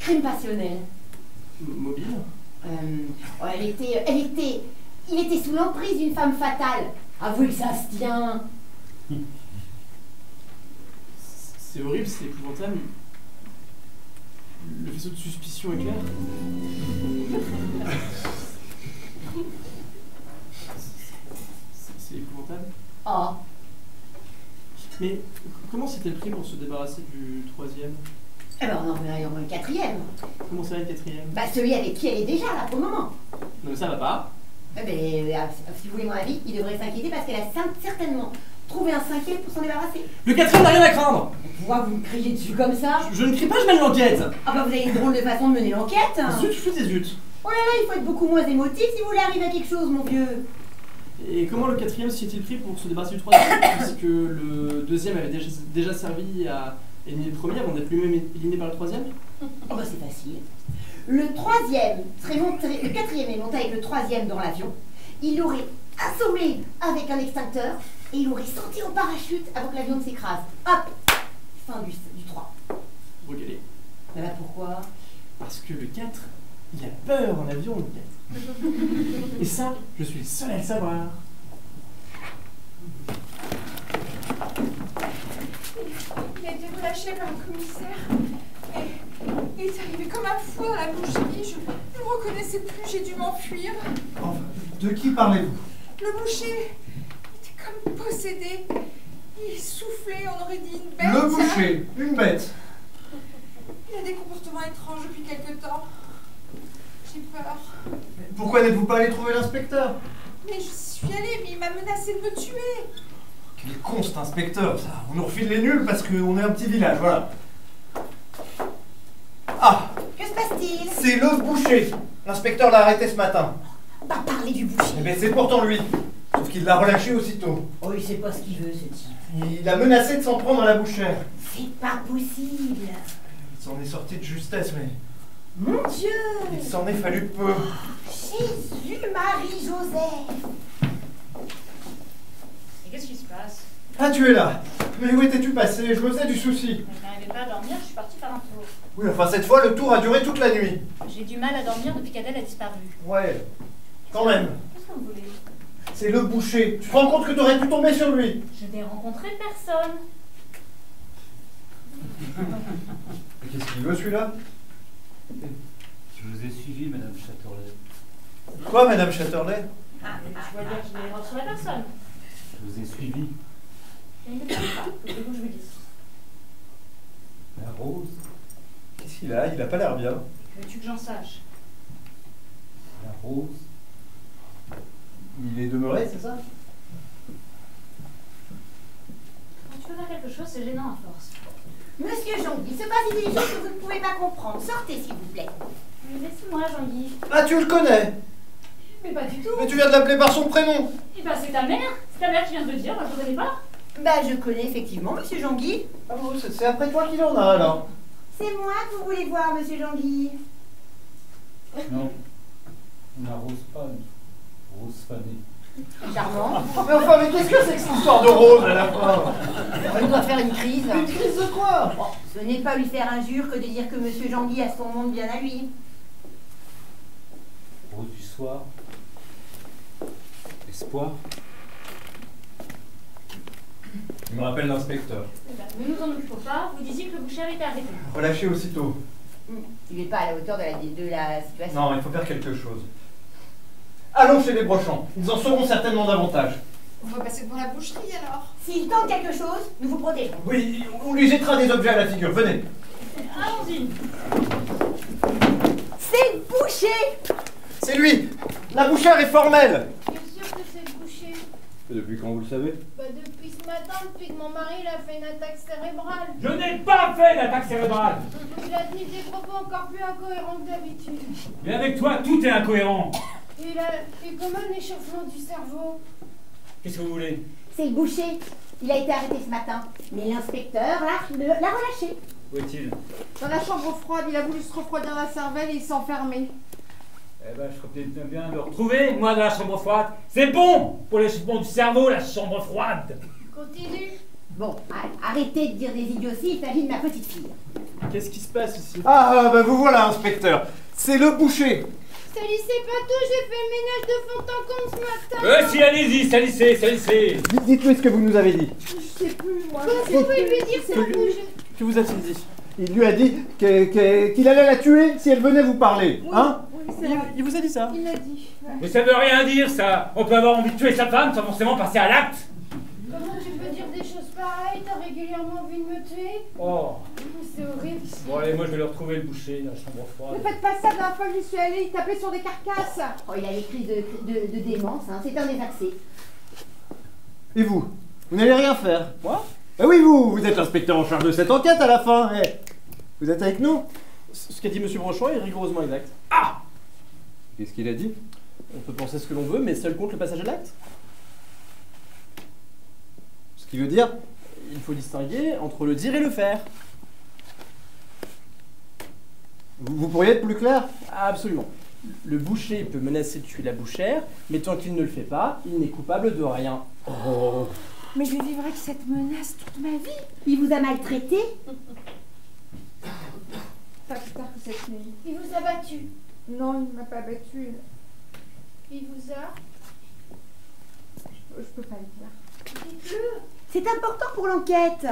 Crime passionnel. Mobile? Il était sous l'emprise d'une femme fatale. Avouez que ça se tient. C'est horrible, c'est épouvantable. Le faisceau de suspicion est clair. C'est épouvantable. Oh. Mais comment s'est-elle pris pour se débarrasser du troisième? Eh ben on en revient au quatrième. Comment ça va le quatrième? Bah celui avec qui elle est déjà là pour le moment. Non mais ça va pas. Eh ben, si vous voulez mon avis, il devrait s'inquiéter parce qu'elle a certainement trouvé un cinquième pour s'en débarrasser. Le quatrième n'a rien à craindre. Pourquoi vous me criez dessus comme ça? Je ne crie pas, je mène l'enquête. Ah bah vous avez une drôle de façon de mener l'enquête. Zut, je fais des zut. Oh là là, il faut être beaucoup moins émotif si vous voulez arriver à quelque chose, mon vieux. Et comment le quatrième s'y est-il pris pour se débarrasser du troisième? Puisque le deuxième avait déjà servi à éliminer le premier avant d'être lui-même éliminé par le troisième? Oh bah c'est facile. Le quatrième est monté avec le troisième dans l'avion. Il l'aurait assommé avec un extincteur et il aurait sauté au parachute avant que l'avion ne s'écrase. Hop! Fin du 3. Regalé. Mais là pourquoi? Parce que le 4, il a peur en avion, le 4. Et ça, je suis le seul à le savoir. Il a été relâché par le commissaire. Et il est arrivé comme un fou dans la boucherie. Je ne le reconnaissais plus, j'ai dû m'enfuir. Enfin, de qui parlez-vous? Le boucher était comme possédé. Il soufflait, on aurait dit une bête. Le boucher, une bête. Il a des comportements étranges depuis quelque temps. J'ai peur. Mais pourquoi n'êtes-vous pas allé trouver l'inspecteur? Mais je suis allée, mais il m'a menacé de me tuer. Quel con cet inspecteur, ça. On nous refile les nuls parce qu'on est un petit village, voilà. Ah! Que se passe-t-il? C'est le boucher. L'inspecteur l'a arrêté ce matin. Pas parler du boucher. Eh bien c'est pourtant lui. Sauf qu'il l'a relâché aussitôt. Oh, il sait pas ce qu'il veut, ce type. Il a menacé de s'en prendre à la bouchère. C'est pas possible. Il s'en est sorti de justesse, mais... Mon Dieu! Il s'en est fallu peu. Jésus, Marie, Joseph! Et qu'est-ce qui se passe? Ah, tu es là. Mais où étais-tu passé? Je me faisais du souci. Je n'arrivais pas à dormir, je suis partie faire un tour. Oui, enfin cette fois, le tour a duré toute la nuit. J'ai du mal à dormir depuis qu'Adèle a disparu. Ouais, quand même. Qu'est-ce que vous voulez? C'est le boucher. Tu te rends compte que tu aurais pu tomber sur lui? Je n'ai rencontré personne. Qu'est-ce qu'il veut, celui-là? Je vous ai suivi, Madame Chatterley. Quoi, Madame Chatterley? Je vois dire que je n'ai rencontré personne. Je vous ai suivi. Mais ne parlez pas, voulez-vous que je vous dise? La rose. Qu'est-ce qu'il a? Il a pas l'air bien. Veux-tu que j'en sache? La rose. Il est demeuré, c'est ça? Quand tu veux faire quelque chose, c'est gênant à force. Monsieur Jean, il se passe des choses que vous ne pouvez pas comprendre. Sortez, s'il vous plaît. Mais laisse-moi, Jean-Guy. Ah, tu le connais? Mais pas du tout. Mais tu viens de l'appeler par son prénom. Eh ben, c'est ta mère. C'est ta mère qui vient de le dire, moi je ne connais pas. Bah, je connais effectivement Monsieur Jean-Guy. Ah bon, c'est après toi qu'il en a, alors? C'est moi que vous voulez voir, monsieur Jean-Guy. Non, on n'arrose pas, rose fanée. Charmant. Mais enfin, mais qu'est-ce que c'est que cette histoire de rose à la fin? On doit faire une crise. Une crise de quoi? Ce n'est pas lui faire injure que de dire que monsieur Jean-Guy a son monde bien à lui. Rose du soir. Espoir. Je me rappelle l'inspecteur. Ne nous en occupons pas, vous disiez que le boucher était arrêté. Relâché aussitôt. Il n'est pas à la hauteur de la situation. Non, il faut faire quelque chose. Allons chez les Brochants. Ils en sauront certainement davantage. On va passer devant la boucherie alors. S'il tente quelque chose, nous vous protégerons. Oui, on lui jettera des objets à la figure. Venez. Allons-y. C'est le boucher. C'est lui. La bouchère est formelle. Je suis sûre que c'est le boucher. Et depuis quand vous le savez? Bah depuis ce matin, depuis que mon mari il a fait une attaque cérébrale. Je n'ai pas fait d'attaque cérébrale. Il a tenu des propos encore plus incohérents que d'habitude. Mais avec toi, tout est incohérent. Il a eu comme un échauffement du cerveau. Qu'est-ce que vous voulez? C'est le boucher. Il a été arrêté ce matin. Mais l'inspecteur l'a relâché. Où est-il? Dans la chambre froide, il a voulu se refroidir la cervelle et il s'est enfermé. Eh ben, je ferais peut-être bien de le retrouver, moi, dans la chambre froide. C'est bon pour l'échauffement du cerveau, la chambre froide. Continue. Bon, arrêtez de dire des idioties, il s'agit de ma petite fille. Qu'est-ce qui se passe ici? Ah, ben vous voilà, inspecteur. C'est le boucher. Salissez pas tout, j'ai fait le ménage de fond en comble ce matin. Si, allez-y, salissez. Dites-moi ce que vous nous avez dit. Je sais plus, moi. Vous pouvez lui dire ça, bouger. Que vous a-t-il dit? Il lui a dit qu'il allait la tuer si elle venait vous parler. Oui, hein? oui, c'est vrai. Il vous a dit ça? Il l'a dit. Ouais. Mais ça veut rien dire, ça. On peut avoir envie de tuer sa femme sans forcément passer à l'acte. Comment tu peux dire des choses pareilles? T'as régulièrement envie de me tuer? Oh. C'est horrible. Bon, allez, moi, je vais le retrouver, le boucher, dans la chambre froide. Ne faites pas ça, la dernière fois que j'y suis allée, il tapait sur des carcasses. Oh, il a des crises de démence, hein. C'est un des accès. Et vous? Vous n'allez rien faire? Moi? Ben oui, vous êtes l'inspecteur en charge de cette enquête à la fin. Eh, vous êtes avec nous? Ce qu'a dit M. Brochon est rigoureusement exact. Ah! Qu'est-ce qu'il a dit? On peut penser ce que l'on veut, mais seul compte le passage à l'acte. Ce qui veut dire, il faut distinguer entre le dire et le faire. Vous pourriez être plus clair? Absolument. Le boucher peut menacer de tuer la bouchère, mais tant qu'il ne le fait pas, il n'est coupable de rien. Oh. Mais je vivrai avec cette menace toute ma vie. Il vous a maltraité? Pas plus tard que cette nuit. Il vous a battu. Non, il ne m'a pas battue. Il vous a... Je peux pas le dire. Dites-le. C'est important pour l'enquête.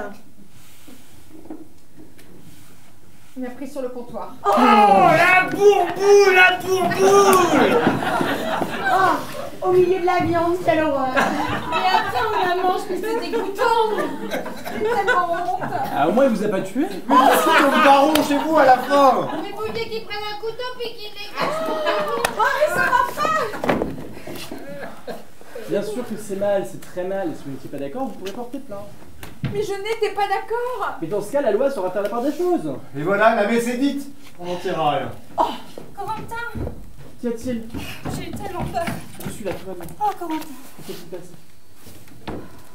Il m'a pris sur le comptoir. Oh, la bourboule, la bourboule! Oh, au milieu de la viande, quelle horreur. Et après on la mange, mais c'est dégoûtant. J'ai tellement honte. Ah, au moins, il vous a pas tué? Mais qu'est-ce qu'il y a au baron chez vous à la fin? Mais vous voulez qu'il prenne un couteau puis qu'il l'écrase pour vous? Oh, mais ça va pas. Bien sûr que c'est mal, c'est très mal. Et si vous n'étiez pas d'accord, vous pourrez porter plainte. Mais je n'étais pas d'accord. Mais dans ce cas, la loi saura faire la part des choses. Et voilà, la messe est dite. On n'en tirera rien. Corentin, Qu'y a-t-il? j'ai eu tellement peur. Je suis là, tout va bien. Oh, Corentin. Qu'est-ce qui se passe?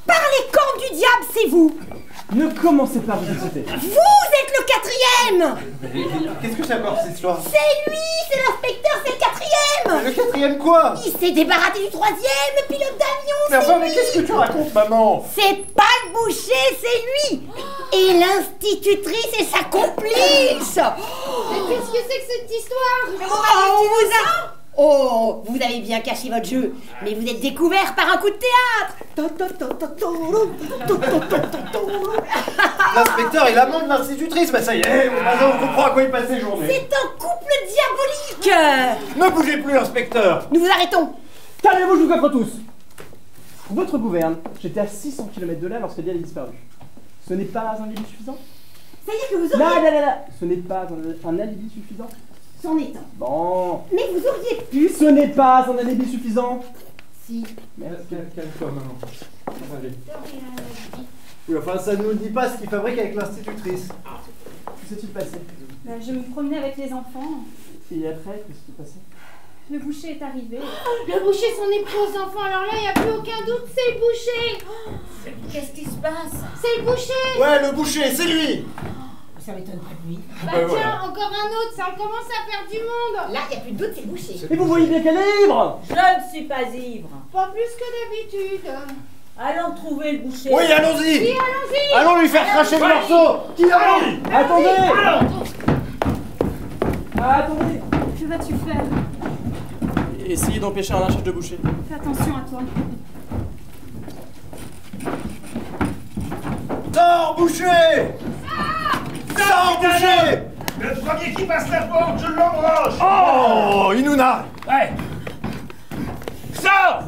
Par les camps du diable, c'est vous. Ne commencez pas à vous exciter. Vous êtes le quatrième. Qu'est-ce que c'est encore cette histoire? C'est lui, c'est l'inspecteur, c'est le quatrième. Le quatrième quoi? Il s'est débarrassé du troisième, le pilote d'avion. Mais enfin, mais qu'est-ce que tu racontes, maman? C'est pas le boucher, c'est lui. Et l'institutrice est sa complice. Mais qu'est-ce que c'est que cette histoire? Oh, vous avez bien caché votre jeu, mais vous êtes découvert par un coup de théâtre. L'inspecteur, il amende l'institutrice. Bah ça y est, maintenant on comprend à quoi il passe ses journées. C'est un couple diabolique. Ne bougez plus, inspecteur. Nous vous arrêtons. Calmez-vous, je vous coffre tous. Votre gouverne, j'étais à 600 km de là lorsqu'elle a disparu. Ce n'est pas un alibi suffisant? C'est-à-dire que vous auriez... Là. Ce n'est pas un alibi suffisant? C'en est un. Bon. Mais vous auriez pu... Ce n'est pas un alibi suffisant? Si. Merci. Calme-toi, maman. Allez. De rien. Oui, enfin, ça ne nous dit pas ce qu'il fabrique avec l'institutrice. Que s'est-il passé? Je me promenais avec les enfants. Et après, qu'est-ce qui s'est passé? Le boucher est arrivé. Le boucher s'en est pris aux enfants, alors là, il n'y a plus aucun doute, c'est le boucher. Qu'est-ce qui se passe? C'est le boucher. Ouais, le boucher, c'est lui. Ça m'étonne pas de lui. Bah tiens, encore un autre, ça commence à faire du monde. Là, il n'y a plus de doute, c'est le boucher. Et vous voyez bien qu'elle est ivre. Je ne suis pas ivre. Pas plus que d'habitude. Allons trouver le boucher. Oui, allons-y. Oui, allons-y. Allons lui faire cracher le morceau. Qui arrive? Attendez. Attendez. Que vas-tu faire? Essayez d'empêcher un lynchage de boucher. Fais attention à toi. Sors, boucher. Sors, boucher. Le premier qui passe la porte, je l'embroche. Oh, Inouna. Ouais. Sors.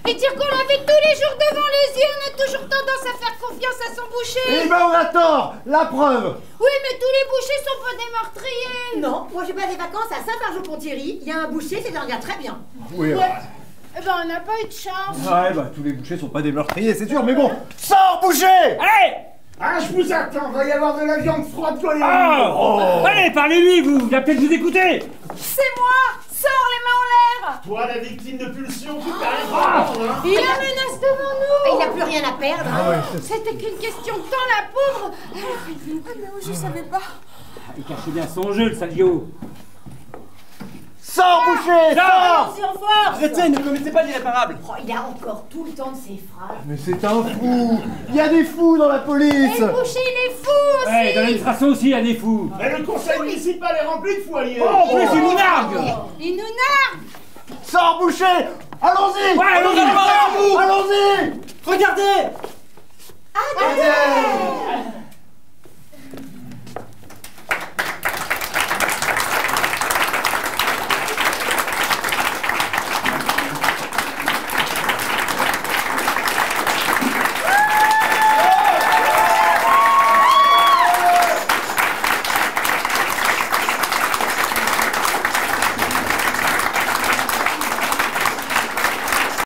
Et dire qu'on l'avait tous les jours devant les yeux, on a toujours tendance à faire confiance à son boucher. Eh ben on a tort. La preuve. Oui, mais tous les bouchers sont pas des meurtriers. Non, moi j'ai pas des vacances à Saint-Fargeau-Pont-Thierry. Il y a un boucher, c'est un gars très bien. Oui. Ouais. Eh ben, on n'a pas eu de chance. Ouais, bah tous les bouchers sont pas des meurtriers, c'est sûr, mais bon. Sors, boucher. Allez. Ah, je vous attends, va y avoir de la viande froide collée. Oh. Allez, parlez-lui, vous. Il va peut-être vous écouter. C'est moi! Sors les mains en l'air! Toi, la victime de pulsion, tu t'arrêtes pas, hein. Il la menace devant nous. Il n'a plus rien à perdre. C'était qu'une question de temps, la pauvre. Ah, mais oui, je savais pas. Il cachait bien son jeu, le salaud. Sors, boucher. Sors. Allons-y en force. Arrêtez, ne commettez pas l'irréparable. Oh, il a encore tout le temps de ses phrases. Mais c'est un fou. Il y a des fous dans la police. Et le boucher, il est fou aussi. Ouais, dans l'administration aussi, il y a des fous. Mais le conseil municipal est rempli de foyers. Oh, en plus, il nous nargue. Il nous nargue. Sors, boucher. Allons-y. Ouais, allons-y. Allons-y. Regardez.